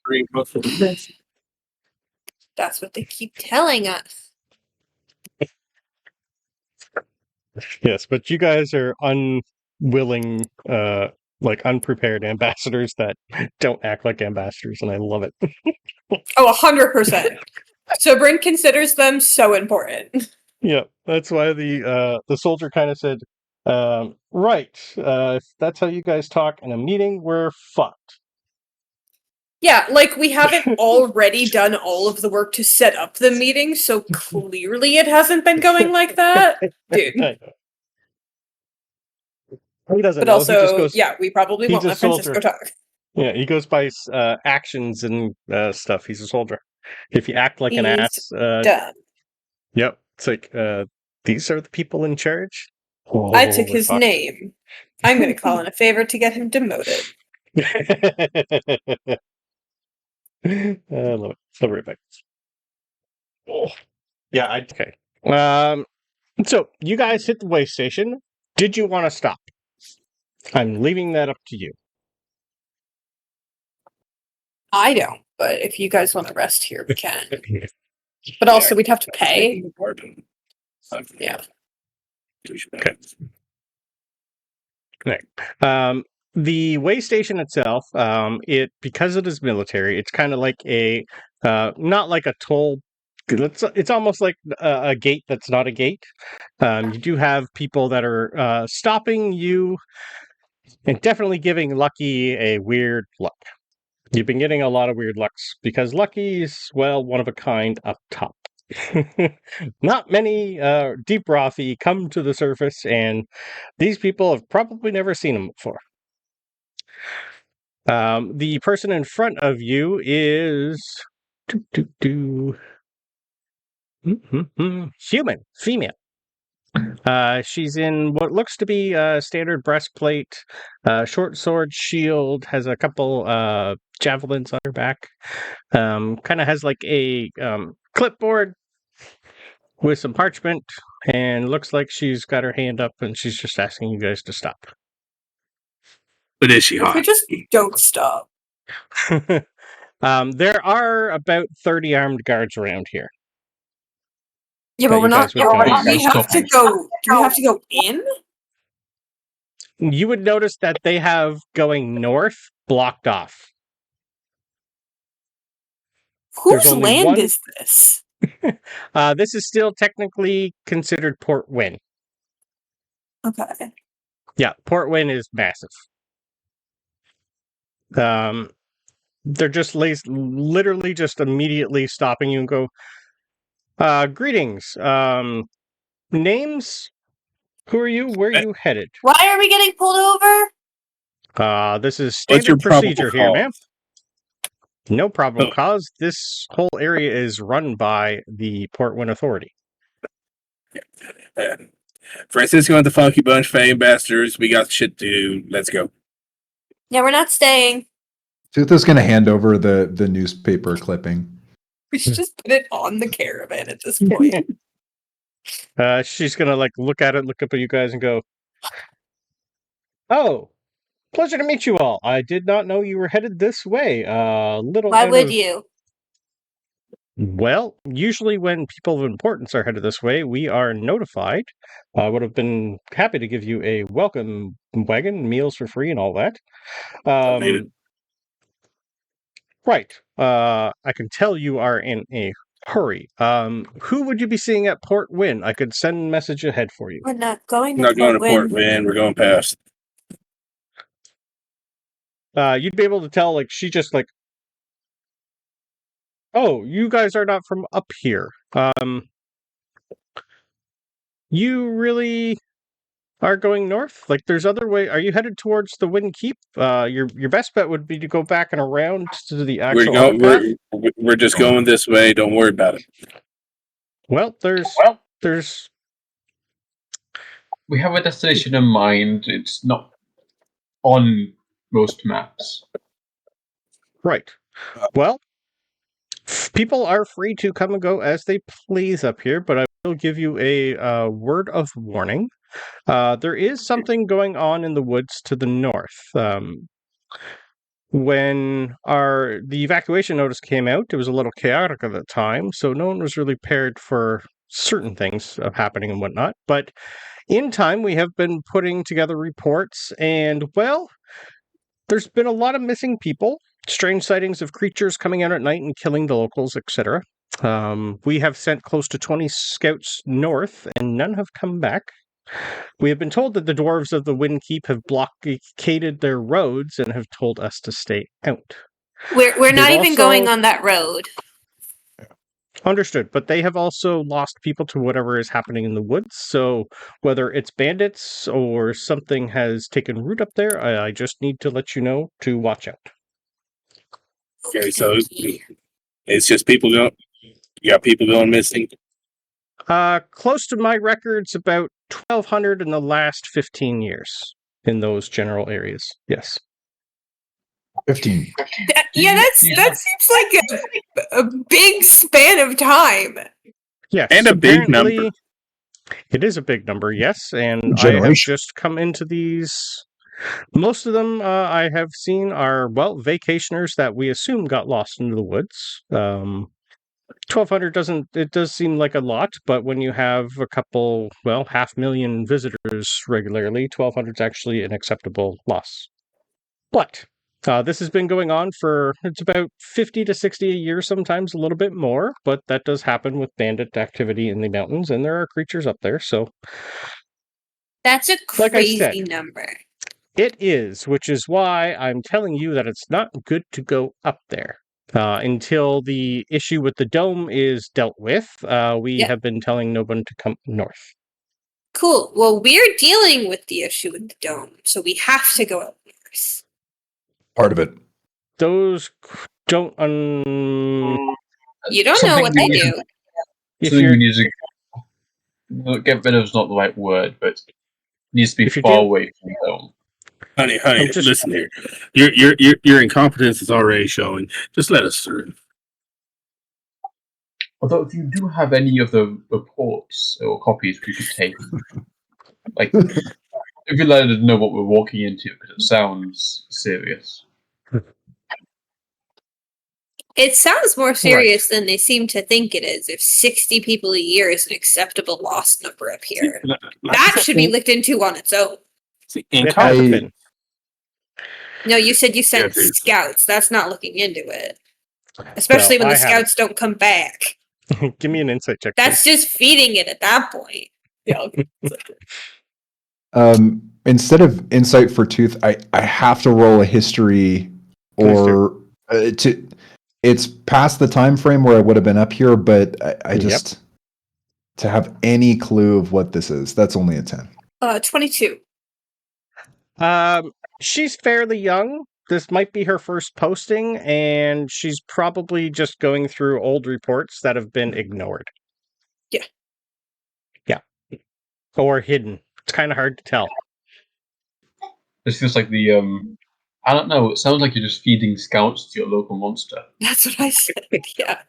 That's what they keep telling us. Yes, but you guys are unwilling, unprepared ambassadors that don't act like ambassadors, and I love it. Oh, 100%. Sabryn considers them so important. Yeah, that's why the soldier kind of said, right, if that's how you guys talk in a meeting, we're fucked. Yeah, like, we haven't already done all of the work to set up the meeting, so clearly it hasn't been going like that. Dude. He doesn't But know. also, He just goes, yeah, we probably won't a let Francisco soldier. talk. Yeah, he goes by actions and stuff. He's a soldier. If you act like an ass... Dumb. Yep. It's like, these are the people in charge? Oh, I took his name. I'm going to call in a favor to get him demoted. I love it. I'll be right back. Oh. Yeah, okay. So, you guys hit the way station. Did you want to stop? I'm leaving that up to you. I don't, but if you guys want to rest here, we can. But also, we'd have to pay. Yeah. Okay. Okay. The way station itself, because it is military, it's kind of like a not like a toll. It's almost like a gate that's not a gate. You do have people that are stopping you and definitely giving Lucky a weird look. You've been getting a lot of weird looks because Lucky's, well, one of a kind up top. Not many deep Rothy come to the surface, and these people have probably never seen him before. The person in front of you is human, female. She's in what looks to be a standard breastplate, short sword, shield, has a couple javelins on her back. Kind of has like a clipboard with some parchment, and looks like she's got her hand up and she's just asking you guys to stop. But is she hot? We just don't stop. There are about 30 armed guards around here. Yeah, but we're not. would notice. Do we have to go? Do we have to go in? You would notice that they have going north blocked off. Whose land is this? This is still technically considered Port Wynn. Okay. Yeah, Port Wynn is massive. They're just literally just immediately stopping you and go, greetings. Names? Who are you? Where are you headed? Why are we getting pulled over? This is What's your standard procedure probable here, cause? ma'am. No problem, Oh. cause this whole area is run by the Port Wynn Authority. Francisco and the Funky Bunch, Fame Bastards. We got shit to do. Let's go. Yeah, we're not staying. Tooth is going to hand over the newspaper clipping. We should just put it on the caravan at this point. She's gonna look at it, look up at you guys, and go, "Oh, pleasure to meet you all. I did not know you were headed this way. Why would you? Well, usually when people of importance are headed this way, we are notified. I would have been happy to give you a welcome wagon, meals for free, and all that. Right. I can tell you are in a hurry. Who would you be seeing at Port Wynn? I could send a message ahead for you. We're not going to Not going to Port Port Wynn. We're going past. You'd be able to tell, she just oh, you guys are not from up here. You really are going north? There's other way. Are you headed towards the Wind Keep? Your best bet would be to go back and around to the actual other path. We're just going this way. Don't worry about it. Well, there's We have a destination in mind. It's not on most maps. right. Well, people are free to come and go as they please up here, but I will give you a word of warning. There is something going on in the woods to the north. When the evacuation notice came out, it was a little chaotic at the time, so no one was really prepared for certain things happening and whatnot. But in time, we have been putting together reports, and, well, there's been a lot of missing people, strange sightings of creatures coming out at night and killing the locals, etc. We have sent close to 20 scouts north, and none have come back. We have been told that the dwarves of the Wind Keep have blockaded their roads and have told us to stay out. We're not even going on that road. Understood, but they have also lost people to whatever is happening in the woods, so whether it's bandits or something has taken root up there, I just need to let you know to watch out. Okay, so it's just people going. You got people going missing. Close to my records, about 1,200 in the last 15 years in those general areas. Yes. 15. Yeah, that seems like a big span of time. Yes, and a big number. It is a big number, yes, and Generation. I have just come into these. Most of them I have seen are, vacationers that we assume got lost into the woods. 1,200 does seem like a lot, but when you have a couple, 500,000 visitors regularly, 1,200 is actually an acceptable loss. But this has been going on it's about 50 to 60 a year, sometimes a little bit more, but that does happen with bandit activity in the mountains, and there are creatures up there, so... That's a crazy number. It is, which is why I'm telling you that it's not good to go up there. Until the issue with the dome is dealt with, we have been telling no one to come north. Cool. Well, we're dealing with the issue with the dome, so we have to go up north. Part of it. Those don't... You don't know what they do. Something we need to get rid of is not the right word, but it needs to be far away from the dome. Honey, listen here. Your incompetence is already showing. Just let us through. Although, if you do have any of the reports or copies we could take, if you let us know what we're walking into, because it sounds serious. It sounds more serious than they seem to think it is. If 60 people a year is an acceptable loss number up here, that should be looked into on its own. No, you said you sent scouts. That's not looking into it. Especially when the scouts don't come back. Give me an insight check. That's just feeding it at that point. Yeah. Instead of insight for Tooth, I have to roll a history, or it's past the time frame where I would have been up here, but I just to have any clue of what this is. That's only a 10. 22. She's fairly young. this might be her first posting, and she's probably just going through old reports that have been ignored. Yeah. Yeah. Or hidden. It's kind of hard to tell. This feels like the I don't know. It sounds like you're just feeding scouts to your local monster. That's what I said. Yeah.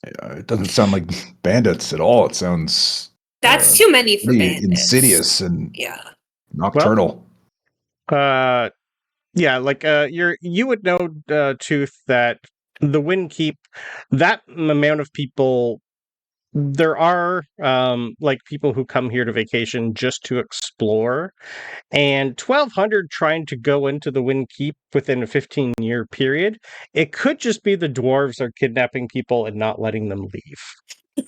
It doesn't sound like bandits at all. It sounds That's too many for pretty bandits. insidious and nocturnal. Yeah, like you would know, Tooth, that the Windkeep, that amount of people, there are like people who come here to vacation just to explore, and 1,200 trying to go into the Windkeep within a 15-year period. It could just be the dwarves are kidnapping people and not letting them leave.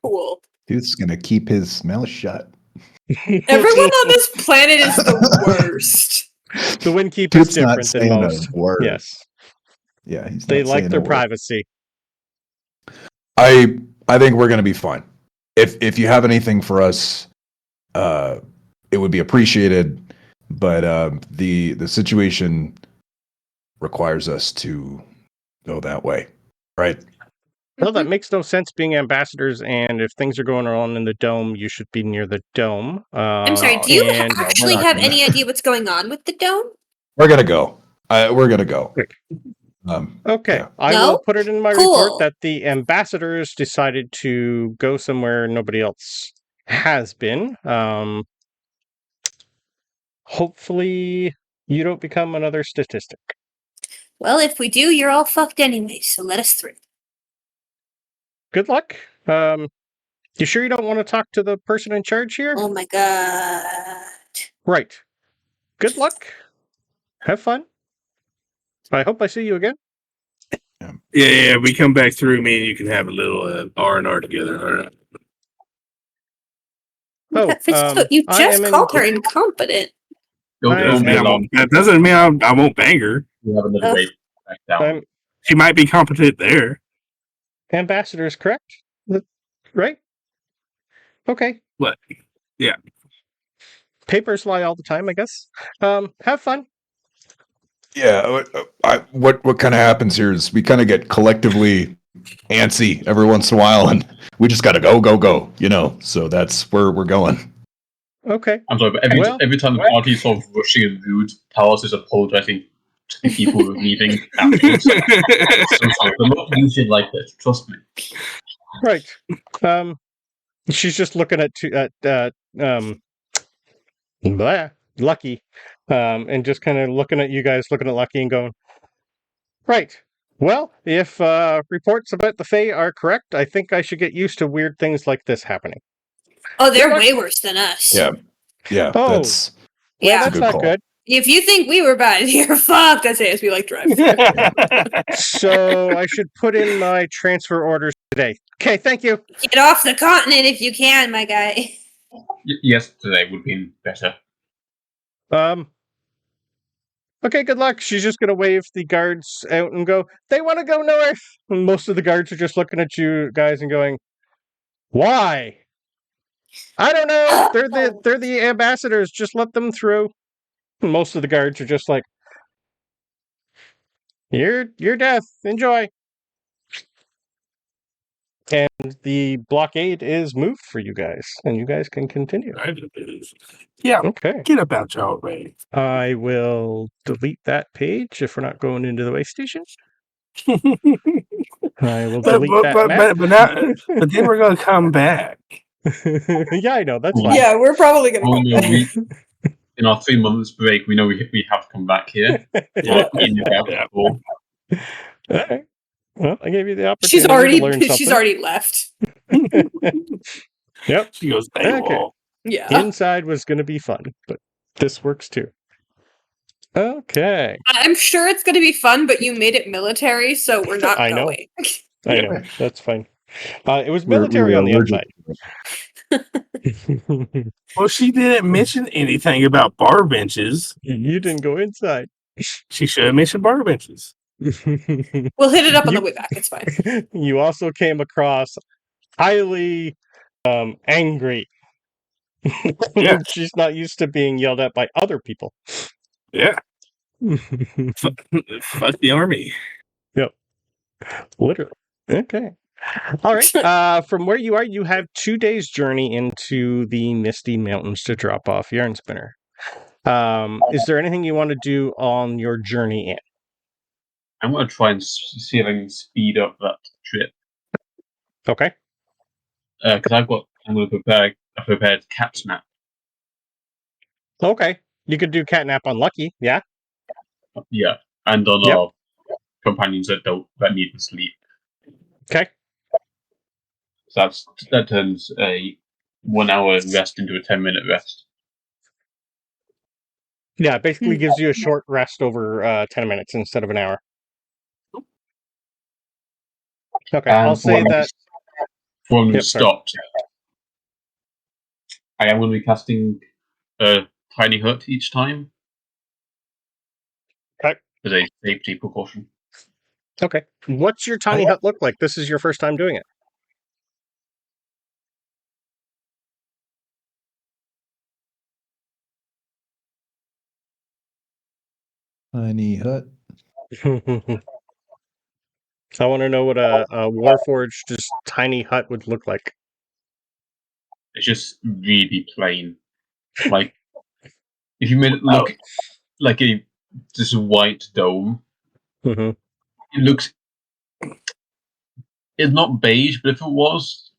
Cool. Dude's gonna keep his mouth shut. Everyone on this planet is the worst. The Windkeep Dude's is different than not most. saying a word. Yes. Yeah, he's They not like saying their a word. privacy. I think we're gonna be fine. If you have anything for us, it would be appreciated. But the situation requires us to go that way, right? Well, that makes no sense being ambassadors, and if things are going on in the dome, you should be near the dome. I'm sorry, do you and actually not have gonna- any idea what's going on with the dome? We're gonna go. We're gonna go. Okay, Yeah. I No? will put it in my Cool. report that the ambassadors decided to go somewhere nobody else has been. Hopefully, you don't become another statistic. Well, if we do, you're all fucked anyway, so let us through. Good luck. You sure you don't want to talk to the person in charge here? Oh my god. Right. Good luck. Have fun. I hope I see you again. Yeah, we come back through. Me and you can have a little R&R together. All right. You I just am called her incompetent. Don't, I don't be am- alarmed. That doesn't mean I won't bang her. You have another way back down. I'm She might be competent there. ambassadors, correct? Right? Okay. What? Yeah. Papers lie all the time, I guess. Have fun. Yeah. What kind of happens here is we kind of get collectively antsy every once in a while, and we just got to go. You know. So that's where we're going. Okay. I'm sorry, but every time the party is sort of rushing and rude, Talos is apologizing to the people who are leaving afterwards. I'm sorry, we're not usually like this, trust me. Right. She's just looking at Lucky, and just kind of looking at you guys, looking at Lucky, and going, right. Well, if reports about the Fae are correct, I think I should get used to weird things like this happening. Oh, they're Good luck. way worse than us. Yeah. Oh. That's Well, Yeah. that's Good not call. good. If you think we were bad, you're fucked. I say as we like drive through. So I should put in my transfer orders today. Okay, thank you. Get off the continent if you can, my guy. Yes, today would be better. Okay, good luck. She's just gonna wave the guards out and go, they want to go north. And most of the guards are just looking at you guys and going, why? I don't know. They're the ambassadors. Just let them through. And most of the guards are just like, your death. Enjoy. And the blockade is moved for you guys, and you guys can continue. Yeah, Okay. get about y'all, Ray. I will delete that page if we're not going into the way station. I will delete that map. But then we're gonna come back. Yeah, I know. That's fine. Yeah, we're probably gonna. Oh, no, in our 3 months break, we know we have to come back here. Yeah. Well, All right. Well, I gave you the opportunity to learn something. She's already left. Yep. She goes, Okay. Yeah. Inside was going to be fun, but this works too. Okay. I'm sure it's gonna be fun, but you made it military, so we're not I know. going. I know. That's fine. It was military on the allergic. outside. Well, she didn't mention anything about bar benches. You didn't go inside. She should have mentioned bar benches. We'll hit it up on the way back. It's fine. You also came across highly angry Yeah. She's not used to being yelled at by other people. Yeah. Fuck the army. Yep. Literally. Okay. All right. From where you are, you have 2 days' journey into the Misty Mountains to drop off Yarnspinner. Is there anything you want to do on your journey in? I'm going to try and see if I can speed up that trip. Okay. Because I'm going to prepare a prepared cat snap. Okay. You could do catnap on Lucky, yeah? Yeah, and on Yep. our companions that need to sleep. Okay. So that turns a 1 hour rest into a 10-minute rest. Yeah, it basically gives you a short rest over 10 minutes instead of an hour. Okay, And I'll say that... For when we Yep, sorry. stopped, I am going to be casting a tiny hut each time. Okay. As a safety precaution. Okay. What's your tiny hut look like? This is your first time doing it. Tiny hut. I want to know what a Warforged just tiny hut would look like. It's just really plain. Like, if you made it look like just a white dome, Mm-hmm. it looks... It's not beige, but if it was,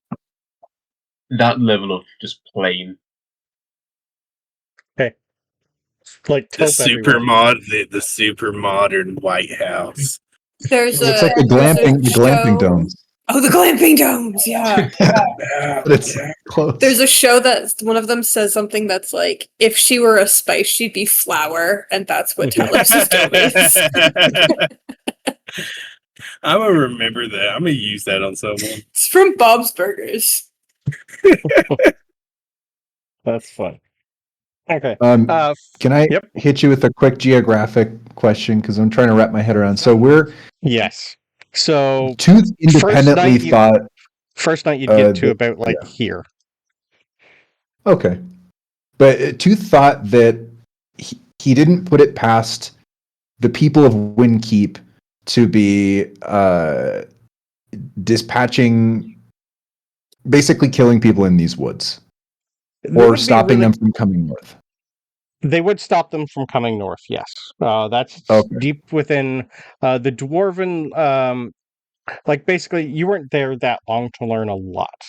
that level of just plain. Okay. Like The taupe super everywhere. the super modern White House. There's It's a like the glamping domes, Oh, the glamping domes, yeah. but it's close. There's a show that one of them says something that's like, if she were a spice, she'd be flour, and that's what Talos' dome is. I'm gonna remember that. I'm gonna use that on someone. It's from Bob's Burgers. That's fun. Okay. Can I Yep. hit you with a quick geographic question? Because I'm trying to wrap my head around. So we're Yes. So Tooth independently thought. First night you'd get to about like here. Okay. But Tooth thought that he didn't put it past the people of Windkeep to be dispatching, basically killing people in these woods. Or stopping them from coming north. They would stop them from coming north, yes. That's deep within the Dwarven... like, basically, you weren't there that long to learn a lot.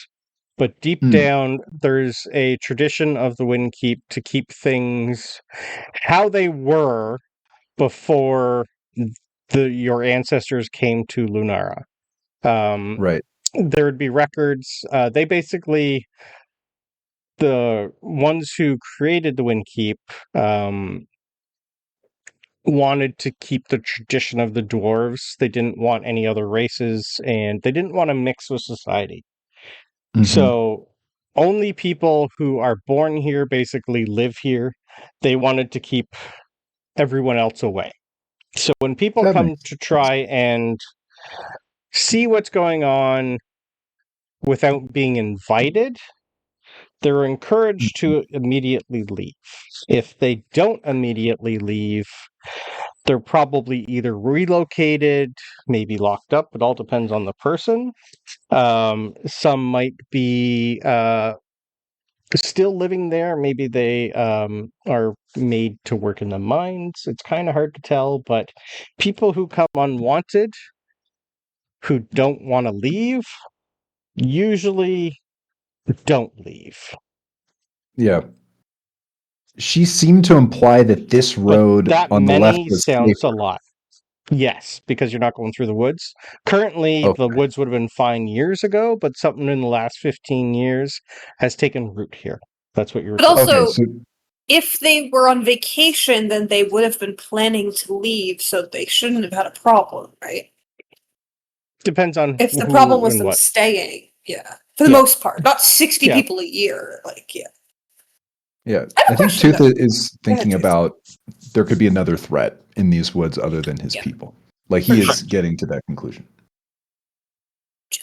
But deep down, there's a tradition of the Windkeep to keep things how they were before your ancestors came to Lunara. Right. There would be records. They basically... The ones who created the Windkeep wanted to keep the tradition of the dwarves. They didn't want any other races, and they didn't want to mix with society. Mm-hmm. So only people who are born here basically live here. They wanted to keep everyone else away. So when people come to try and see what's going on without being invited, they're encouraged to immediately leave. If they don't immediately leave, they're probably either relocated, maybe locked up. It all depends on the person. Some might be still living there. Maybe they are made to work in the mines. It's kind of hard to tell, but people who come unwanted, who don't want to leave, usually don't leave. Yeah. She seemed to imply that this road on the left was sounds safer. a lot. Yes, because you're not going through the woods. Currently, the woods would have been fine years ago, but something in the last 15 years has taken root here. That's what you're saying. But also, if they were on vacation, then they would have been planning to leave, so they shouldn't have had a problem, right? Depends on if the problem was them staying. Yeah, for the most part, not 60 people a year. Like, yeah. I think Tooth is thinking about there could be another threat in these woods other than his people. Like he is getting to that conclusion.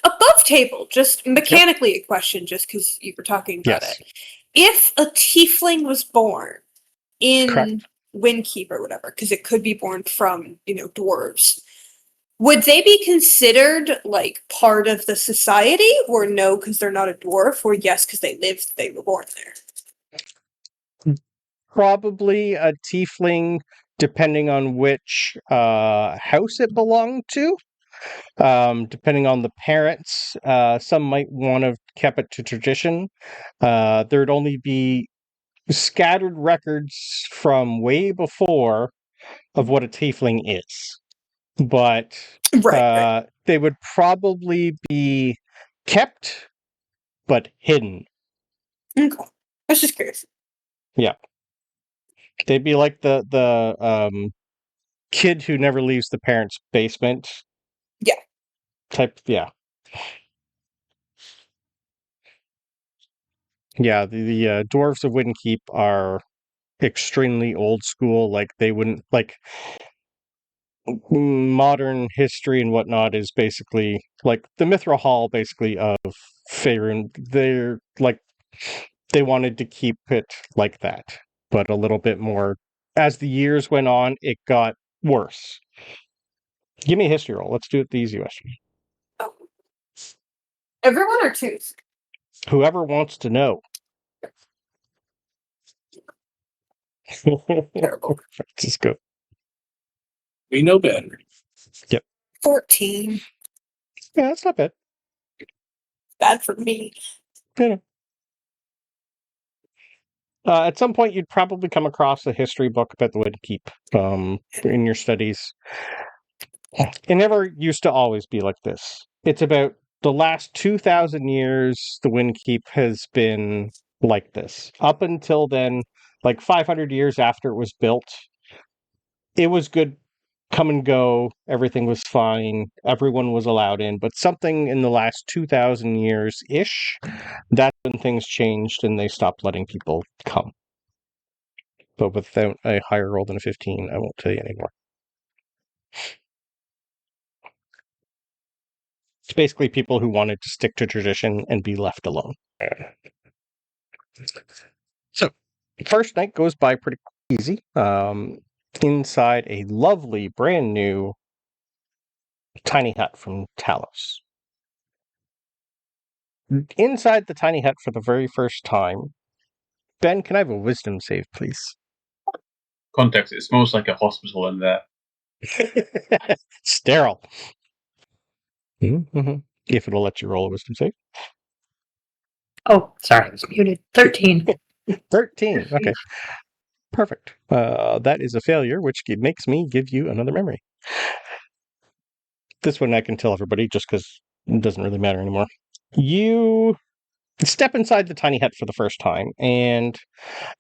Above table, just mechanically a question, just because you were talking about it. if a tiefling was born in Correct. Windkeep or whatever, because it could be born from, dwarves, would they be considered like part of the society, or no, because they're not a dwarf, or yes, because they were born there? Probably a tiefling, depending on which house it belonged to. Depending on the parents, some might want to keep it to tradition. There'd only be scattered records from way before of what a tiefling is. But Right. they would probably be kept, but hidden. Okay. I was just curious. Yeah. They'd be like the kid who never leaves the parents' basement. Yeah. Type, yeah. Yeah, the dwarves of Windkeep are extremely old school. Like, they wouldn't, like, modern history and whatnot is basically like the Mithril Hall, basically, of Faerun. They're like, they wanted to keep it like that, but a little bit more. As the years went on, it got worse. Give me a history roll. Let's do it the easy way. Oh. Everyone or twos? Whoever wants to know. Terrible. Just go. We know better. 14. Yeah, that's not bad. Bad for me. Yeah. At some point, you'd probably come across a history book about the Windkeep in your studies. It never used to always be like this. It's about the last 2,000 years the Windkeep has been like this. Up until then, like 500 years after it was built, it was good. Come and go, everything was fine, everyone was allowed in, but something in the last 2,000 years-ish, that's when things changed and they stopped letting people come. But without a higher roll than a 15, I won't tell you anymore. It's basically people who wanted to stick to tradition and be left alone. So, first night goes by pretty easy. Inside a lovely, brand new tiny hut from Talos. Inside the tiny hut for the very first time, Ben, can I have a wisdom save, please? Context, it smells like a hospital in there. Sterile. Mm-hmm. If it'll let you roll a wisdom save. Oh, sorry, I was muted. 13. 13. Okay. Perfect. That is a failure, which makes me give you another memory. This one I can tell everybody just because it doesn't really matter anymore. You step inside the tiny hut for the first time, and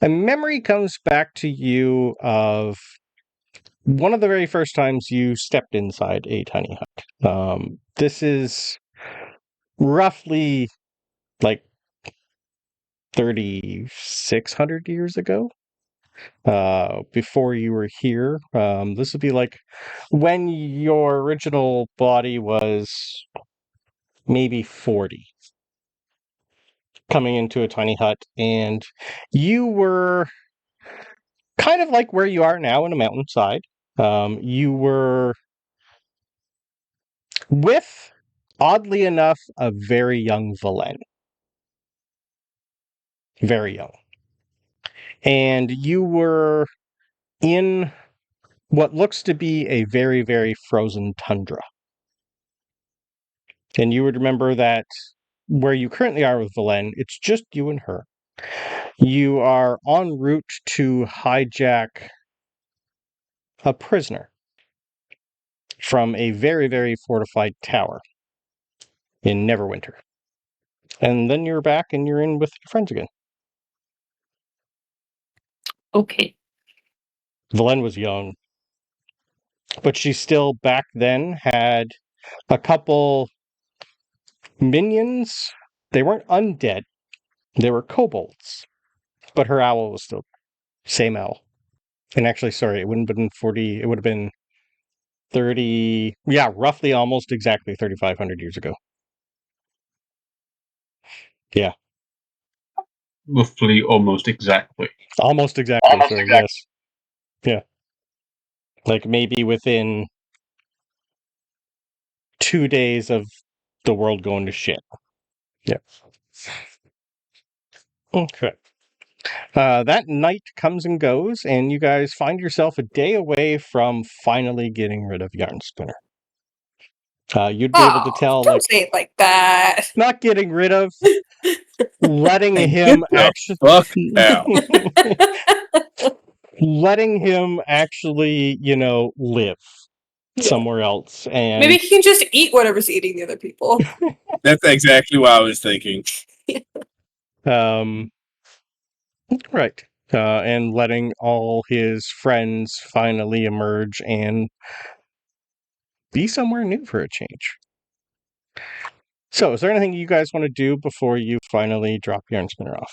a memory comes back to you of one of the very first times you stepped inside a tiny hut. This is roughly like 3,600 years ago. Before you were here, this would be like when your original body was maybe 40, coming into a tiny hut, and you were kind of like where you are now in a mountainside. You were with, oddly enough, a very young Velen. Very young. And you were in what looks to be a very, very frozen tundra. And you would remember that where you currently are with Velen, it's just you and her. You are en route to hijack a prisoner from a very, very fortified tower in Neverwinter. And then you're back and you're in with your friends again. Okay. Velen was young, but she still back then had a couple minions. They weren't undead, they were kobolds, but her owl was still same owl. And actually, sorry, it wouldn't have been 40, it would have been 30, yeah, roughly almost exactly 3,500 years ago. Yeah. roughly almost exactly. Almost exactly, sir, yes. Yeah. Like maybe within 2 days of the world going to shit. Yeah. Okay. That night comes and goes, and you guys find yourself a day away from finally getting rid of Yarnspinner. You'd be able to tell, don't like, say it like that. not getting rid of, letting Hey, him get the fuck out. letting him actually, live somewhere else. And Maybe he can just eat whatever's eating the other people. That's exactly what I was thinking. Right. And letting all his friends finally emerge and be somewhere new for a change. So, is there anything you guys want to do before you finally drop Yarnspinner off?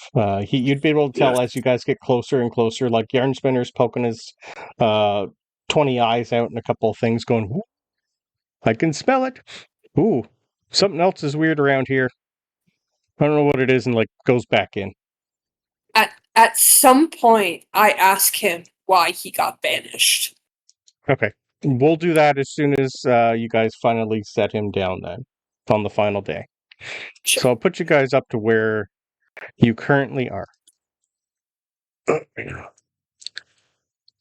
You'd be able to tell as you guys get closer and closer, like Yarnspinner's poking his 20 eyes out and a couple of things going, "Ooh, I can smell it. Ooh, something else is weird around here. I don't know what it is," and like goes back in. At some point, I ask him why he got banished. Okay. We'll do that as soon as you guys finally set him down then, on the final day. Sure. So I'll put you guys up to where you currently are.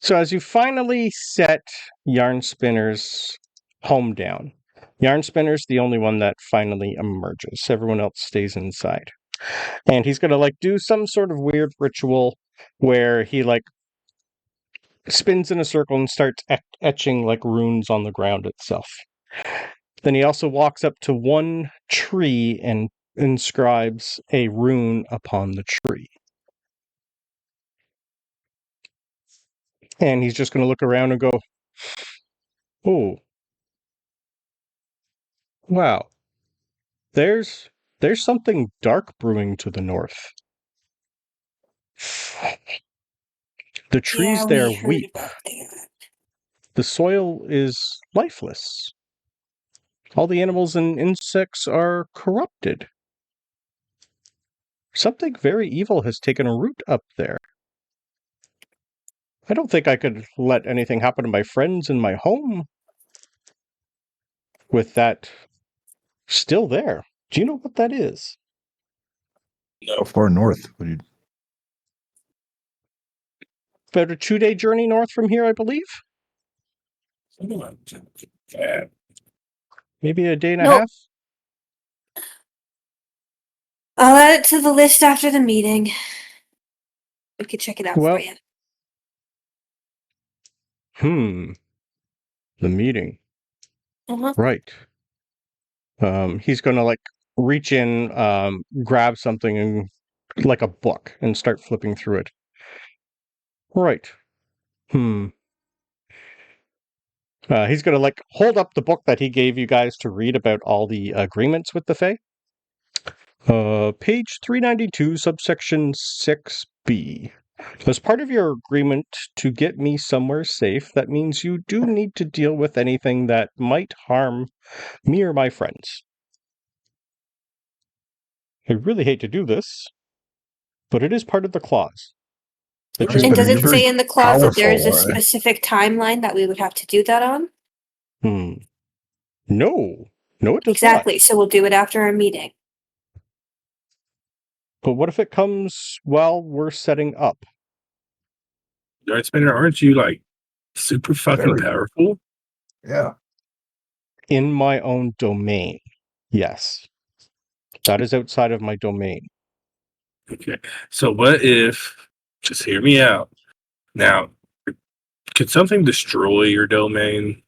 So as you finally set Yarnspinner's home down, Yarnspinner's the only one that finally emerges. Everyone else stays inside. And he's going to like do some sort of weird ritual where he like spins in a circle and starts etching like runes on the ground itself. Then he also walks up to one tree and inscribes a rune upon the tree. And he's just going to look around and go, "Oh, wow, there's something dark brewing to the north. The trees there weep. The soil is lifeless. All the animals and insects are corrupted. Something very evil has taken a root up there. I don't think I could let anything happen to my friends in my home with that still there. Do you know what that is?" How far north would you? About a 2-day journey north from here, I believe. Maybe a day and a Nope. half. I'll add it to the list after the meeting. We could check it out Well, for you. The meeting. Uh-huh. Right. He's gonna like reach in, grab something and like a book and start flipping through it. Right. He's gonna like hold up the book that he gave you guys to read about all the agreements with the Fae. Page 392, subsection 6B. As part of your agreement to get me somewhere safe, that means you do need to deal with anything that might harm me or my friends. I really hate to do this, but it is part of the clause. And does it say in the clause that there is a powerful, specific timeline that we would have to do that on? No, it does Exactly. not. So we'll do it after our meeting. But what if it comes while we're setting up? Yarnspinner, aren't you like super fucking Very. powerful? Yeah. In my own domain, yes. That is outside of my domain. Okay. So what if, just hear me out. Now, could something destroy your domain?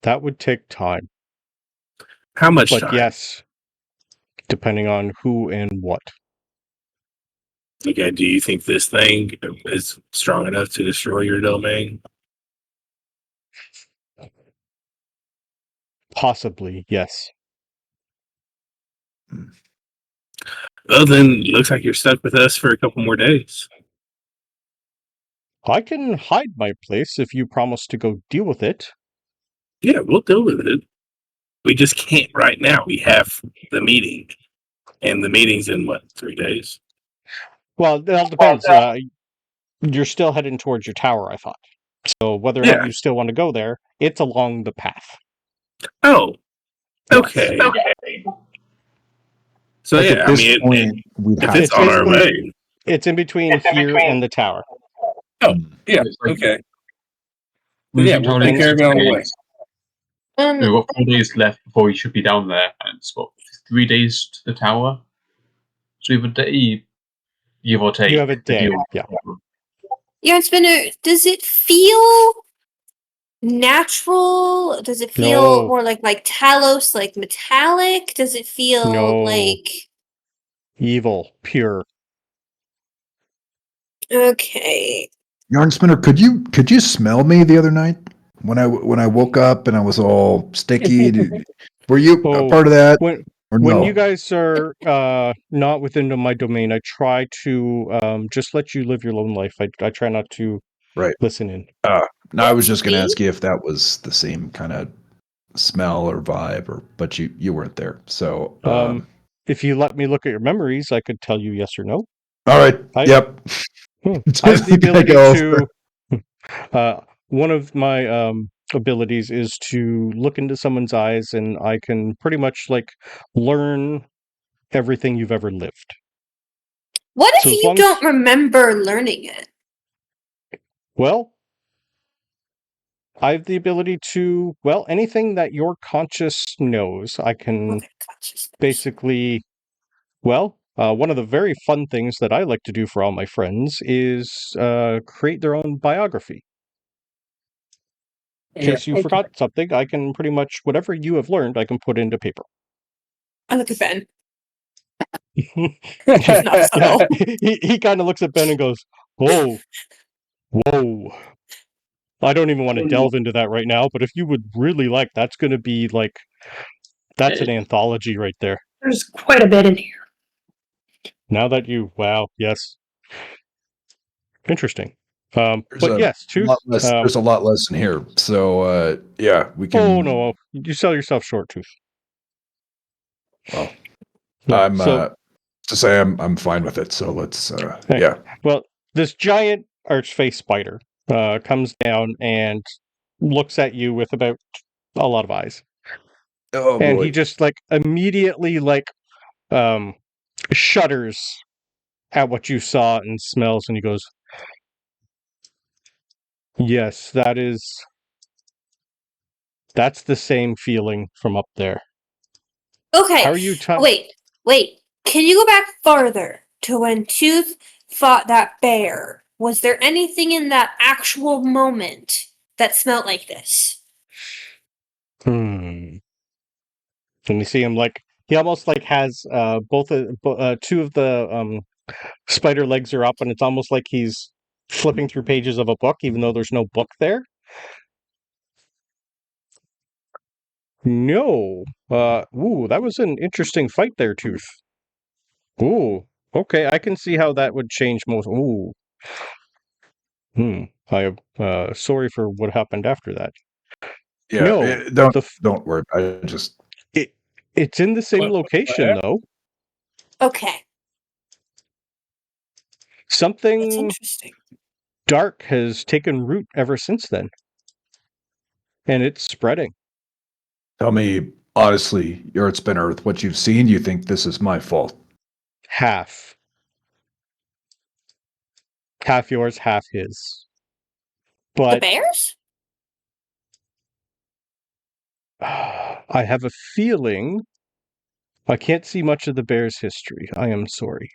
That would take time. How much But time? yes, depending on who and what. Okay, do you think this thing is strong enough to destroy your domain? Possibly, yes. Well, then, looks like you're stuck with us for a couple more days. I can hide my place if you promise to go deal with it. Yeah, we'll deal with it. We just can't right now. We have the meeting. And the meeting's in, 3 days? Well, it all depends. You're still heading towards your tower, I thought. So whether or not you still want to go there, it's along the path. Oh, Yes. okay. So, Like, yeah, at I this mean, point, we'd if have it's to- on our way. It's in between here and the tower. Oh, yeah, It's like- okay. We've Yeah, been we'll traveling take care of it on the way. 6 days. We've got 4 days left before we should be down there, and it's what 3 days to the tower. So we have a day, give or take. You have a to day, deal with yeah. the problem. Yarnspinner, does it feel natural? Does it feel No. more like Talos, like metallic? Does it feel No. like Evil, pure. okay? Yarnspinner, could you smell me the other night when I woke up and I was all sticky? Were you a part of that? When Or when no? you guys are not within my domain, I try to just let you live your own life. I try not to Right. listen in. No, I was just going to See? ask you if that was the same kind of smell or vibe, but you weren't there. So, If you let me look at your memories, I could tell you yes or no. all right. Yep. I have the ability Go to. One of my abilities is to look into someone's eyes, and I can pretty much learn everything you've ever lived. What if So as you long as- don't remember learning it? Well, I have the ability to, anything that your conscious knows, I can Okay, consciousness. basically, one of the very fun things that I like to do for all my friends is create their own biography. In case you forgot something, I can pretty much, whatever you have learned, I can put into paper. I look at Ben. Yeah, Not subtle. he kind of looks at Ben and goes, "Whoa, whoa." I don't even want to delve into that right now, but if you would really like, that's going to be that's an anthology right there. There's quite a bit in here. Now that yes. Interesting. But yes, Tooth. There's a lot less in here. So, yeah, we can. Oh, no. You sell yourself short, Tooth. Well, Yeah, I'm to say I'm fine with it. So let's yeah. Well, this giant archface spider comes down and looks at you with about a lot of eyes. Oh And boy. he just immediately shudders at what you saw and smells, and he goes, "Yes, that's the same feeling from up there." Okay. How are you Wait. Can you go back farther to when Tooth fought that bear? Was there anything in that actual moment that smelled like this? And you see him he almost has two of the spider legs are up, and it's almost like he's flipping through pages of a book, even though there's no book there. No. Ooh, that was an interesting fight there, Tooth. Ooh. Okay, I can see how that would change most. Ooh. I am sorry for what happened after that. Yeah. No, don't worry. I just. It's in the same location, though. Okay. That's Something interesting. dark has taken root ever since then. And it's spreading. Tell me honestly, Yarnspinner, with what you've seen, you think this is my fault? Half. Half yours, half his. But The bears? I have a feeling I can't see much of the bear's history. I am sorry.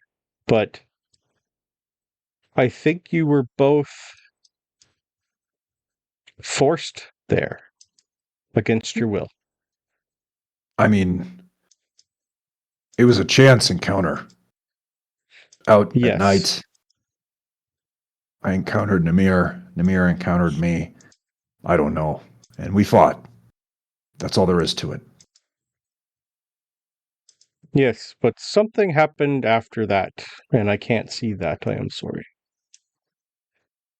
But I think you were both forced there against your will. I mean, it was a chance encounter. Out Yes. at night, I encountered Namir. Namir encountered me. I don't know. And we fought. That's all there is to it. Yes, but something happened after that, and I can't see that. I am sorry.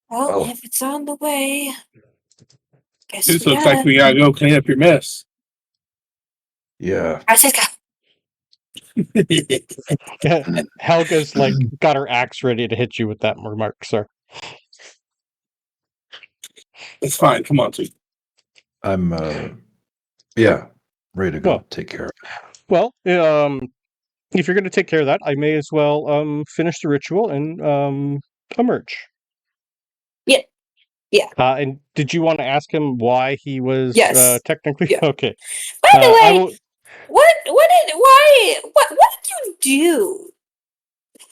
Well, Well. if it's on the way, guess This we looks like we gotta go clean up your mess. Yeah. I said go. Helga's like got her axe ready to hit you with that remark, sir. It's fine. Come on, T. I'm ready to go Well. take care of it. Well, if you're going to take care of that, I may as well finish the ritual and emerge. Yeah. And did you want to ask him why he was Yes. technically Yeah. okay? By the I way, will... what did you do?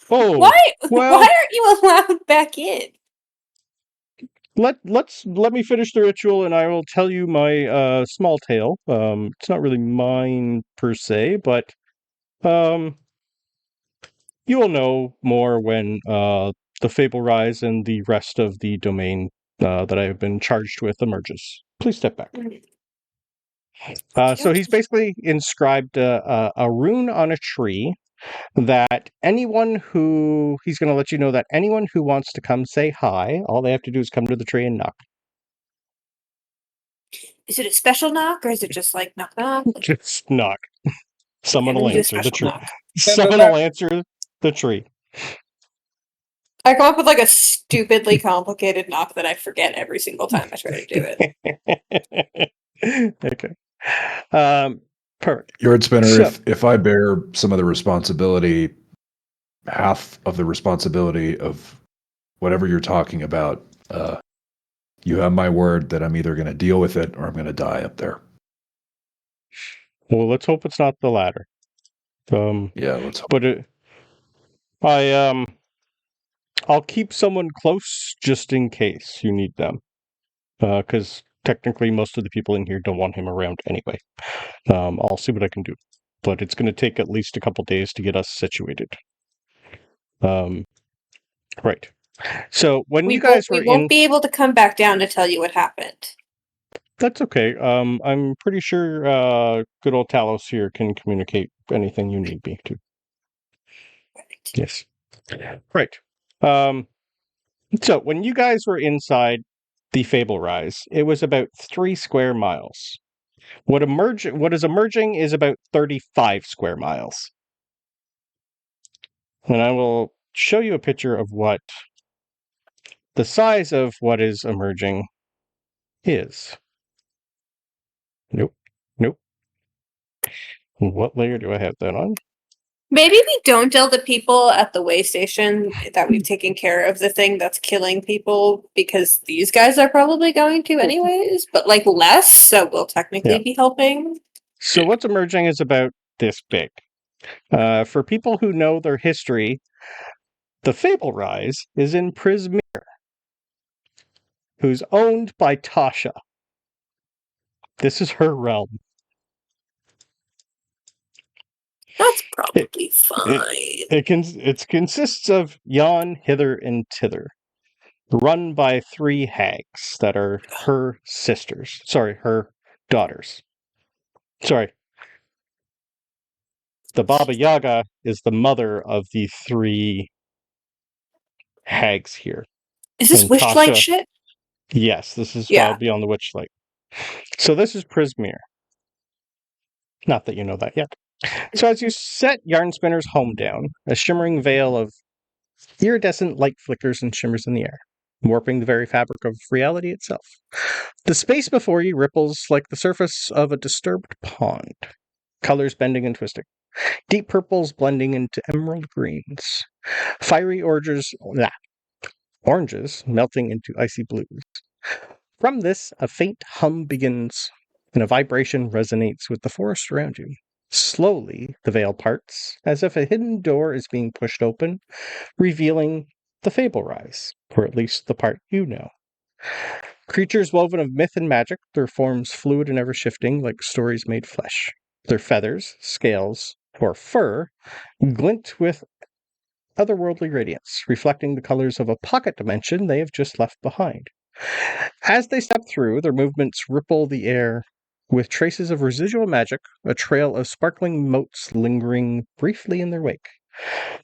Oh, Why well, aren't you allowed back in? let me finish the ritual, and I will tell you my small tale. It's not really mine per se, but you will know more when the Fable Rise and the rest of the domain that I have been charged with emerges. Please step back. So he's basically inscribed a rune on a tree that he's going to let you know that anyone who wants to come say hi, all they have to do is come to the tree and knock. Is it a special knock or is it just like knock knock? Just knock. Someone will answer the tree. Knock. Someone will answer the tree. I come up with like a stupidly complicated knock that I forget every single time I try to do it. Okay. Perfect. Yarnspinner, So- if I bear some of the responsibility, half of the responsibility of whatever you're talking about, you have my word that I'm either going to deal with it or I'm going to die up there. Well, let's hope it's not the latter. Yeah, let's hope. But I'll keep someone close just in case you need them, because technically most of the people in here don't want him around anyway. I'll see what I can do, but it's going to take at least a couple days to get us situated. Right. So when you guys were we won't be able to come back down to tell you what happened. That's okay. I'm pretty sure good old Talos here can communicate anything you need me to. Right. Yes. Right. So when you guys were inside the Fable Rise, it was about 3 square miles. What is emerging is about 35 square miles. And I will show you a picture of what the size of what is emerging is. Nope. What layer do I have that on? Maybe we don't tell the people at the way station that we've taken care of the thing that's killing people because these guys are probably going to anyways, but like less, so we'll technically be helping. So what's emerging is about this big. For people who know their history, the Fable Rise is in Prismere, who's owned by Tasha. This is her realm. That's probably fine. It consists of yon, hither, and thither, run by 3 hags that are her sisters. Sorry, her daughters. Sorry. The Baba Yaga is the mother of the 3 hags here. Is this And Wishlight Tasha- shit? Yes, this is Yeah. Beyond the Witchlight. So this is Prismere. Not that you know that yet. So as you set Yarnspinner's home down, a shimmering veil of iridescent light flickers and shimmers in the air, warping the very fabric of reality itself. The space before you ripples like the surface of a disturbed pond, colors bending and twisting, deep purples blending into emerald greens, fiery oranges melting into icy blues. From this, a faint hum begins, and a vibration resonates with the forest around you. Slowly, the veil parts, as if a hidden door is being pushed open, revealing the Fable Rise, or at least the part you know. Creatures woven of myth and magic, their forms fluid and ever-shifting like stories made flesh. Their feathers, scales, or fur glint with otherworldly radiance, reflecting the colors of a pocket dimension they have just left behind. As they step through, their movements ripple the air with traces of residual magic, a trail of sparkling motes lingering briefly in their wake.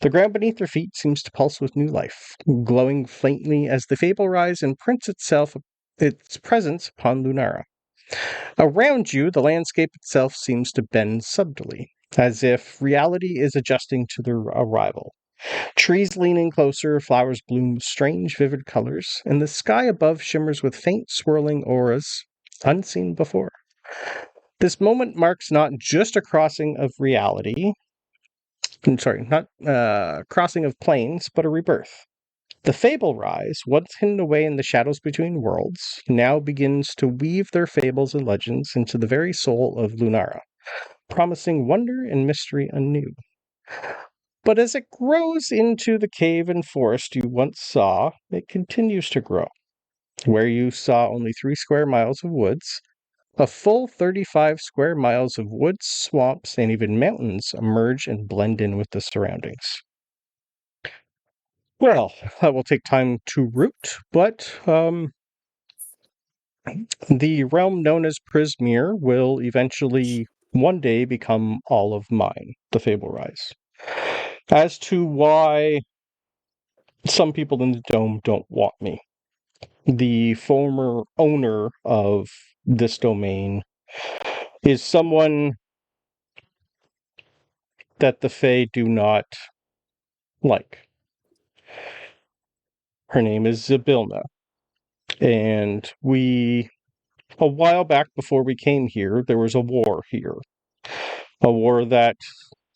The ground beneath their feet seems to pulse with new life, glowing faintly as the Fable Rise imprints its presence upon Lunara. Around you, the landscape itself seems to bend subtly, as if reality is adjusting to their arrival. Trees leaning closer, flowers bloom strange, vivid colors, and the sky above shimmers with faint, swirling auras unseen before. This moment marks not just a crossing of reality, not crossing of planes, but a rebirth. The Fable Rise, once hidden away in the shadows between worlds, now begins to weave their fables and legends into the very soul of Lunara, promising wonder and mystery anew. But as it grows into the cave and forest you once saw, it continues to grow. Where you saw only 3 square miles of woods, a full 35 square miles of woods, swamps, and even mountains emerge and blend in with the surroundings. Well, that will take time to root, but the realm known as Prismere will eventually one day become all of mine, the Fable Rise. As to why some people in the Dome don't want me, the former owner of this domain is someone that the Fae do not like. Her name is Zybilna. And a while back before we came here, there was a war here. A war that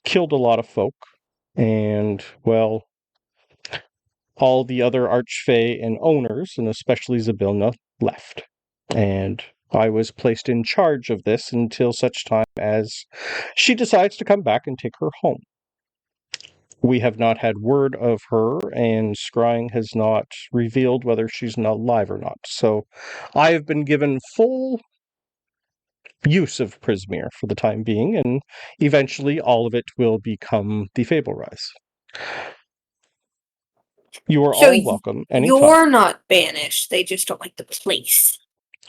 killed a lot of folk. And, well, all the other Archfey and owners, and especially Zybilna, left. And I was placed in charge of this until such time as she decides to come back and take her home. We have not had word of her, and Scrying has not revealed whether she's not alive or not. So I have been given full use of Prismere for the time being, and eventually all of it will become the Fable Rise. You are all welcome anytime. You're not banished. They just don't like the place.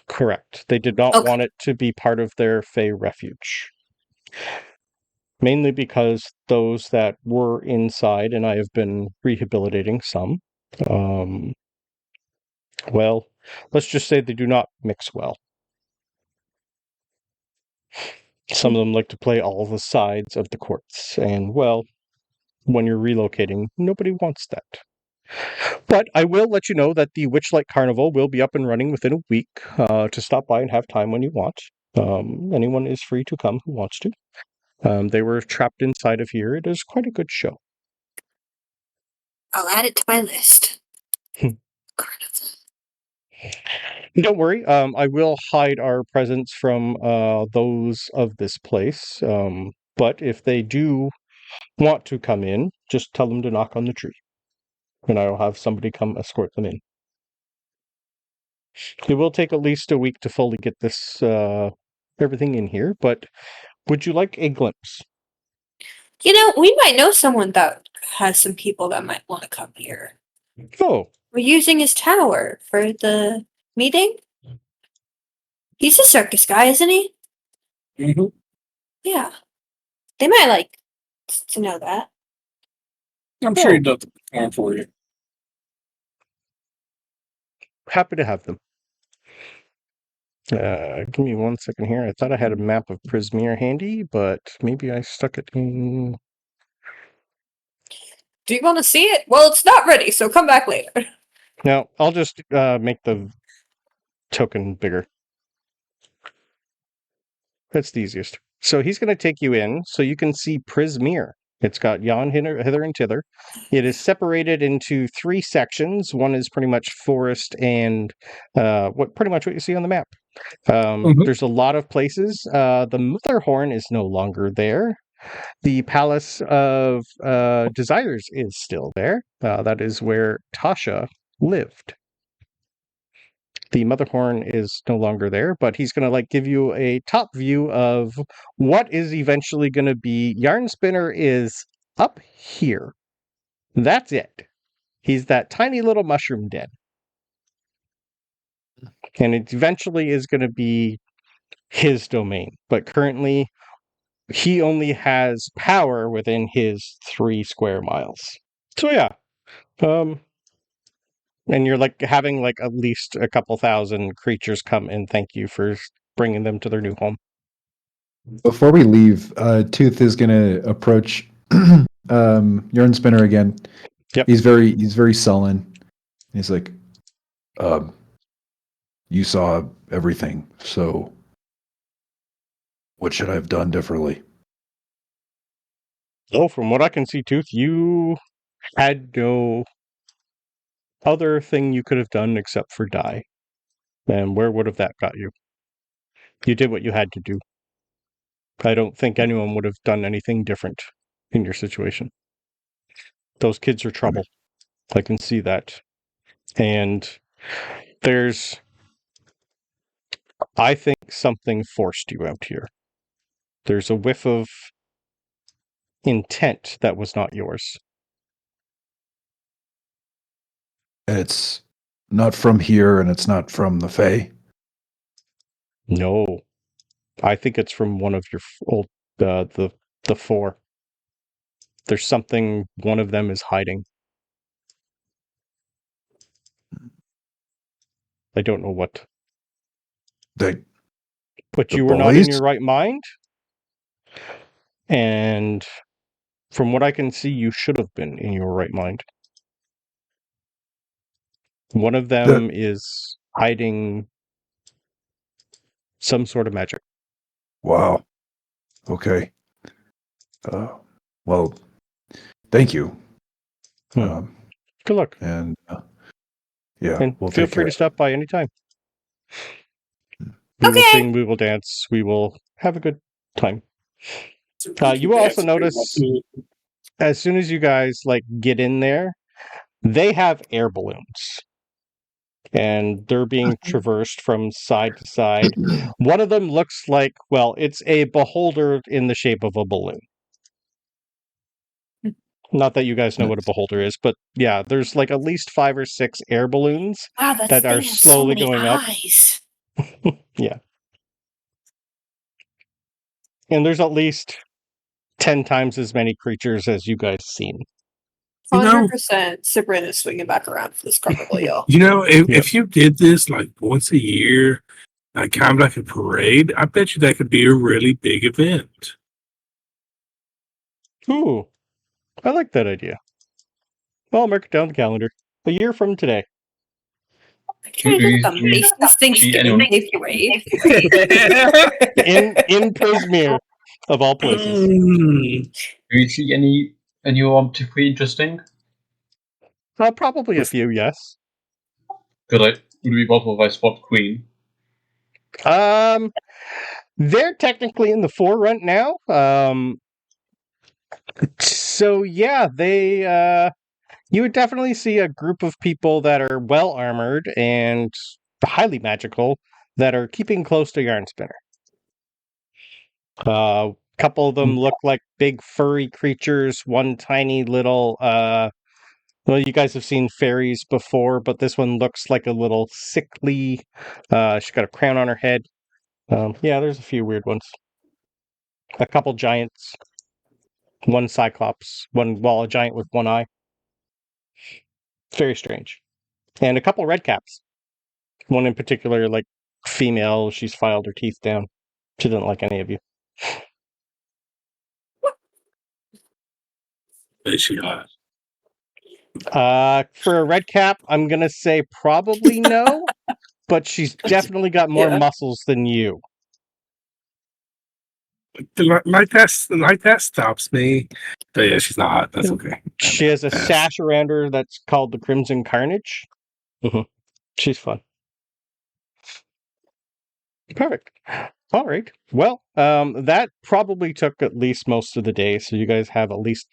Correct. They did not want it to be part of their Fey refuge. Mainly because those that were inside, and I have been rehabilitating some, well, let's just say they do not mix well. Some of them like to play all the sides of the courts, and, well, when you're relocating, nobody wants that. But I will let you know that the Witchlight Carnival will be up and running within a week to stop by and have time when you want. Anyone is free to come who wants to. They were trapped inside of here. It is quite a good show. I'll add it to my list. Don't worry, I will hide our presence from those of this place. But if they do want to come in, just tell them to knock on the tree. And I will have somebody come escort them in. It will take at least a week to fully get this everything in here, but would you like a glimpse? You know, we might know someone that has some people that might want to come here. Oh. We're using his tower for the meeting. He's a circus guy, isn't he? Mm-hmm. Yeah. They might like to know that. I'm sure he'd love to perform for you. Happy to have them. Give me 1 second here. I thought I had a map of Prismere handy, but maybe I stuck it in... Do you want to see it? Well, it's not ready, so come back later. No, I'll just make the token bigger. That's the easiest. So he's going to take you in so you can see Prismere. It's got yon hither and thither. It is separated into 3 sections. One is pretty much forest and pretty much what you see on the map. There's a lot of places. The Motherhorn is no longer there. The Palace of Desires is still there. That is where Tasha lived. The Motherhorn is no longer there, but he's going to give you a top view of what is eventually going to be. Yarnspinner is up here. That's it. He's that tiny little mushroom den. And it eventually is going to be his domain. But currently, he only has power within his 3 square miles. So yeah. And you're having at least a couple thousand creatures come and thank you for bringing them to their new home. Before we leave, Tooth is going to approach Yarnspinner again. Yep. He's very sullen. He's like, you saw everything, so what should I have done differently? Oh, from what I can see, Tooth, you had no other thing you could have done except for die. And where would have that got you? You did what you had to do. I don't think anyone would have done anything different in your situation. Those kids are trouble. I can see that. And I think something forced you out here. There's a whiff of intent that was not yours. And it's not from here, and it's not from the Fae. No. I think it's from one of your old, the four. There's something one of them is hiding. I don't know what. But the you were not in boys? your right mind. And from what I can see, you should have been in your right mind. One of them is hiding some sort of magic. Wow. Okay. Well, thank you. Good luck. And yeah, And we'll feel take free care. to stop by anytime. We will sing, we will dance, we will have a good time. You will also notice, as soon as you guys get in there, they have air balloons. And they're being traversed from side to side. One of them looks like, well, it's a beholder in the shape of a balloon. Not that you guys know what a beholder is, but yeah, there's at least 5 or 6 air balloons Wow, that are slowly going eyes. up. Yeah. And there's at least 10 times as many creatures as you guys seen. 100% Sabryn is swinging back around for this carnival, y'all. If you did this once a year, kind of like a parade, I bet you that could be a really big event. Ooh, I like that idea. Well, I'll mark it down the calendar. A year from today. Kind of like a Mason's Thanksgiving Day parade. in Prismere, of all places. Do you see anyone particularly interesting? Probably a few, yes. Would it be possible if I spot Queen? They're technically in the forefront now. So yeah, you would definitely see a group of people that are well armored and highly magical that are keeping close to Yarnspinner. A couple of them look like big furry creatures. One tiny little, well, you guys have seen fairies before, but this one looks like a little sickly. She's got a crown on her head. Yeah, there's a few weird ones. A couple giants. One cyclops. A giant with one eye. Very strange. And a couple red caps. One in particular, female, she's filed her teeth down. She doesn't like any of you. Is she hot? For a red cap, I'm gonna say probably no, but she's definitely got more muscles than you. Like that stops me. But yeah, she's not hot. That's okay. She has a sash around her that's called the Crimson Carnage. She's fun. Perfect. All right. Well, that probably took at least most of the day, so you guys have at least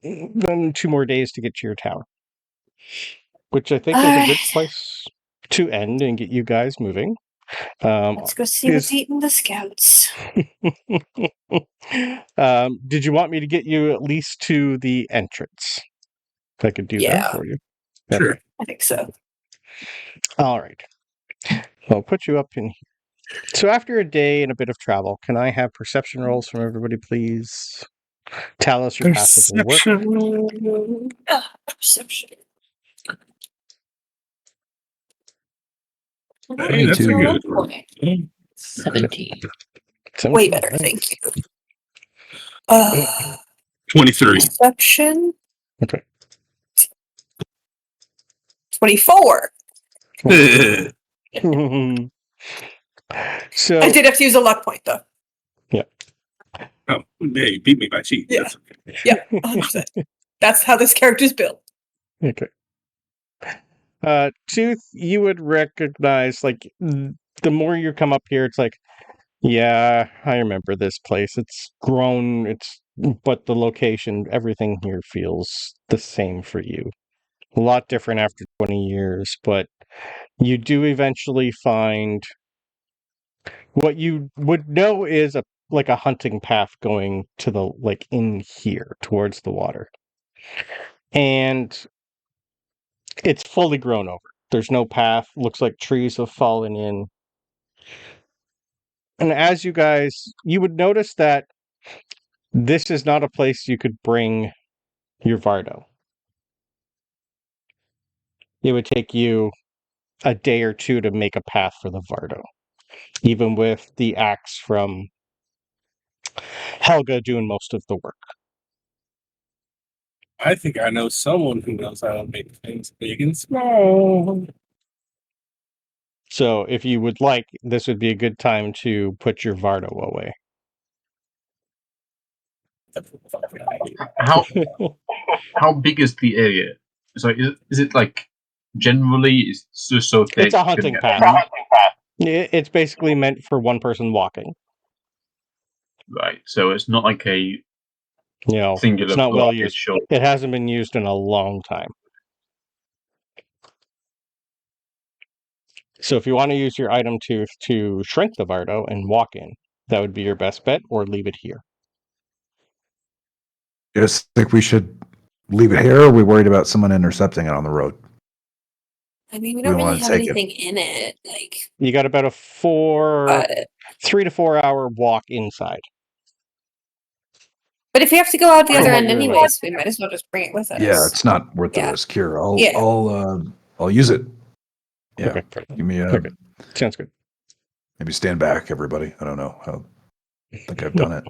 2 more days to get to your tower, which I think is a good place to end and get you guys moving. Let's go see what's eating the scouts. Did you want me to get you at least to the entrance? If I could do that for you. Sure. Okay. I think so. All right. I'll put you up in here. So after a day and a bit of travel, can I have perception rolls from everybody, please? Talos, your passive will work. Perception. Hey, that's a good one. 17. Way better, thank you. 23. Perception. Okay. 24. So I did have to use a luck point, though. Oh, yeah, you beat me by cheat. Yeah. Yeah, 100%. That's how this character's built. okay. Tooth, you would recognize, like, the more you come up here, it's like, yeah, I remember this place. It's grown, but the location, everything here feels the same for you. A lot different after 20 years, but you do eventually find what you would know is like a hunting path going to the, like, in here towards the water. And it's fully grown over. There's no path. Looks like trees have fallen in. And as you would notice that this is not a place you could bring your Vardo. It would take you a day or two to make a path for the Vardo, even with the axe from Helga doing most of the work. I think I know someone who knows how to make things big and small. So if you would like, this would be a good time to put your Vardo away. How big is the area? So is it like generally it's just so It's a hunting path. It's basically meant for one person walking. Right. So it's not like a singular. It's not well used. Short. It hasn't been used in a long time. So if you want to use your item to shrink the Vardo and walk in, that would be your best bet, or leave it here. You just think we should leave it here, or are we worried about someone intercepting it on the road? I mean, we We don't wanna really have take it. anything in it. Like, You got about a 3 to 4 hour walk inside. but if we have to go out the From other what end you're anyways, we might as well just bring it with us. Yeah, it's not worth the Yeah. risk here. Yeah. I'll use it. Yeah. Okay. Give me a Okay. Sounds good. maybe stand back, everybody. I don't know. I think I've done it.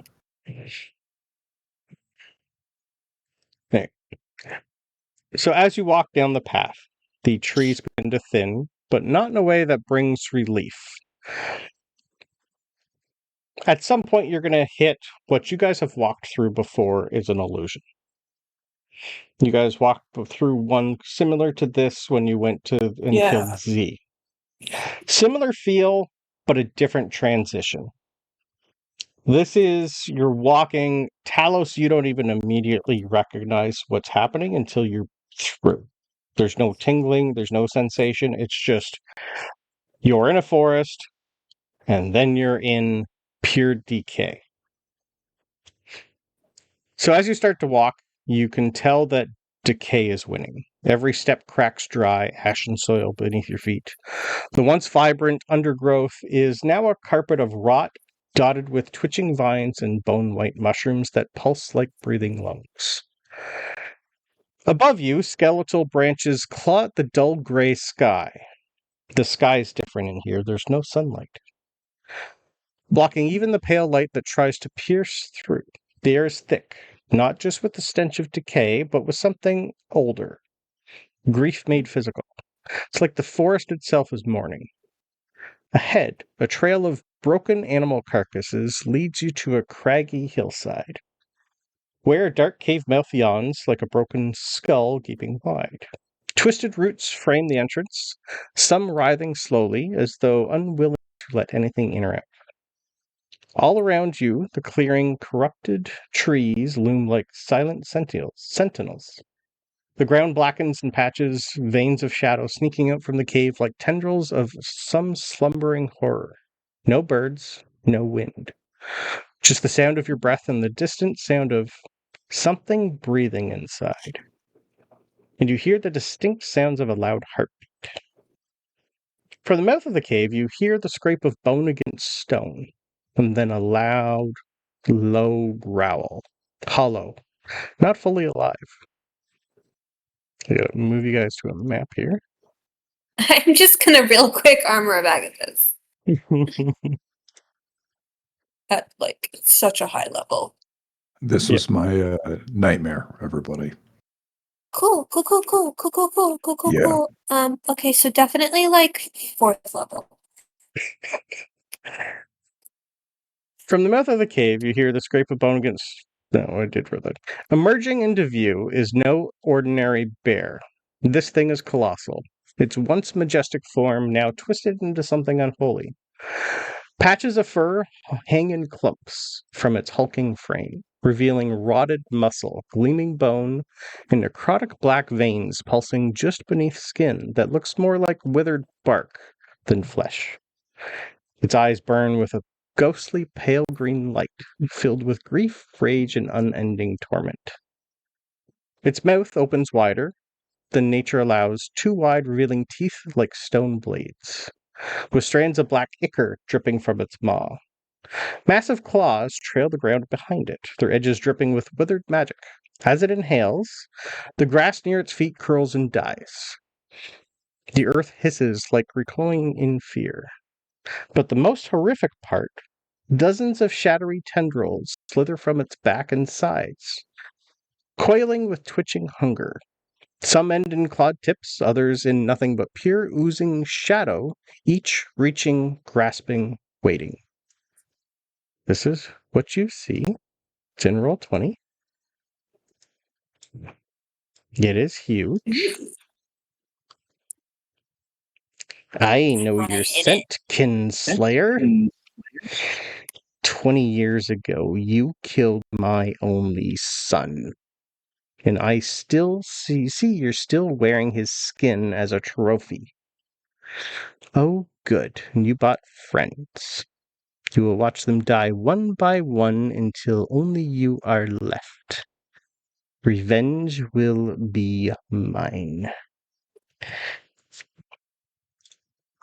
Okay. So as you walk down the path, the trees begin to thin, but not in a way that brings relief. At some point, you're going to hit what you guys have walked through before is an illusion. You guys walked through one similar to this when you went to and killed Z. Similar feel, but a different transition. This is, you're walking, Talos, you don't even immediately recognize what's happening until you're through. There's no tingling, there's no sensation, it's just, you're in a forest, and then you're in pure decay. So as you start to walk, you can tell that decay is winning. Every step cracks dry, ashen soil beneath your feet. The once vibrant undergrowth is now a carpet of rot, dotted with twitching vines and bone-white mushrooms that pulse like breathing lungs. Above you, skeletal branches claw at the dull gray sky. The sky is different in here. There's no sunlight, blocking even the pale light that tries to pierce through. The air is thick, not just with the stench of decay, but with something older. Grief made physical. It's like the forest itself is mourning. Ahead, a trail of broken animal carcasses leads you to a craggy hillside, where a dark cave mouth yawns like a broken skull gaping wide. Twisted roots frame the entrance, some writhing slowly as though unwilling to let anything in or out. All around you, the clearing, corrupted trees loom like silent sentinels. The ground blackens in patches, veins of shadow sneaking out from the cave like tendrils of some slumbering horror. No birds, no wind. Just the sound of your breath and the distant sound of something breathing inside. And you hear the distinct sounds of a loud heartbeat. From the mouth of the cave, you hear the scrape of bone against stone, and then a loud, low growl. Hollow, not fully alive. I'm going to move you guys to a map here. I'm just gonna real quick armor a bag of this. at like such a high level. This was my nightmare, everybody. Cool. Yeah. Okay, so definitely like 4th level. From the mouth of the cave, you hear the scrape of bone against... No, I did read that. Emerging into view is no ordinary bear. This thing is colossal. Its once majestic form now twisted into something unholy. Patches of fur hang in clumps from its hulking frame, revealing rotted muscle, gleaming bone, and necrotic black veins pulsing just beneath skin that looks more like withered bark than flesh. Its eyes burn with a ghostly pale green light, filled with grief, rage, and unending torment. Its mouth opens wider than nature allows, 2 wide, revealing teeth like stone blades, with strands of black ichor dripping from its maw. Massive claws trail the ground behind it, their edges dripping with withered magic. As it inhales, the grass near its feet curls and dies. The earth hisses like recoiling in fear. But the most horrific part, dozens of shadowy tendrils slither from its back and sides, coiling with twitching hunger. Some end in clawed tips, others in nothing but pure oozing shadow, each reaching, grasping, waiting. This is what you see. It's in Roll20. It is huge. I know your scent, Kinslayer. 20 years ago, you killed my only son. And I still see you're still wearing his skin as a trophy. Oh, good. And you bought friends. You will watch them die one by one until only you are left. Revenge will be mine.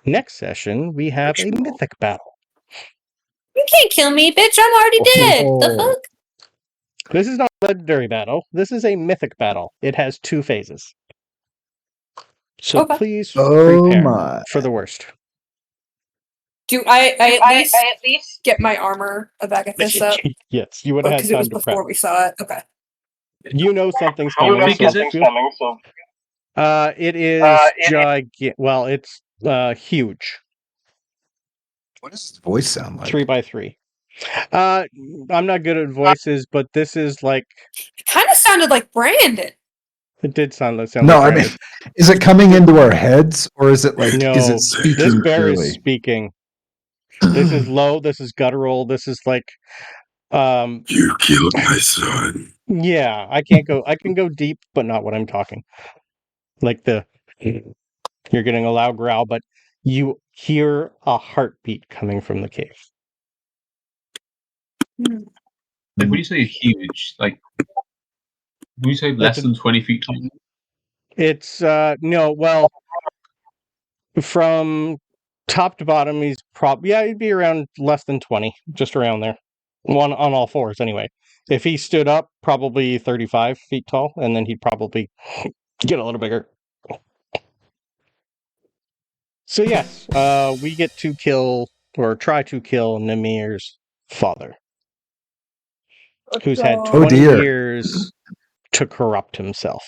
Next session, we have a mythic battle. You can't kill me, bitch. I'm already dead. The fuck? This is not a legendary battle. This is a mythic battle. It has 2 phases. So please prepare for the worst. Do I at least get my armor of Agathis up? Yes, you would have had time to prep. Because it was before we saw it. Okay. You know something's coming. How big is it? It is gigantic. Well, it's huge. What does his voice sound like? 3x3. I'm not good at voices, but this is like... It kind of sounded like Brandon. It did sound like No, Brandon. I mean, is it coming into our heads, or is it like, no, is it speaking this bear clearly? is speaking. This is low, this is guttural, this is like... You killed my son. Yeah, I can go deep, but not when I'm talking. Like you're getting a loud growl, but you hear a heartbeat coming from the cave. Like, when you say huge, like, when you say less than 20 feet tall? It's, no, well, from top to bottom, he's he'd be around less than 20, just around there. On all fours, anyway. If he stood up, probably 35 feet tall, and then he'd probably get a little bigger. So yes, we get to kill, or try to kill, Namir's father. Who's had 20 years to corrupt himself.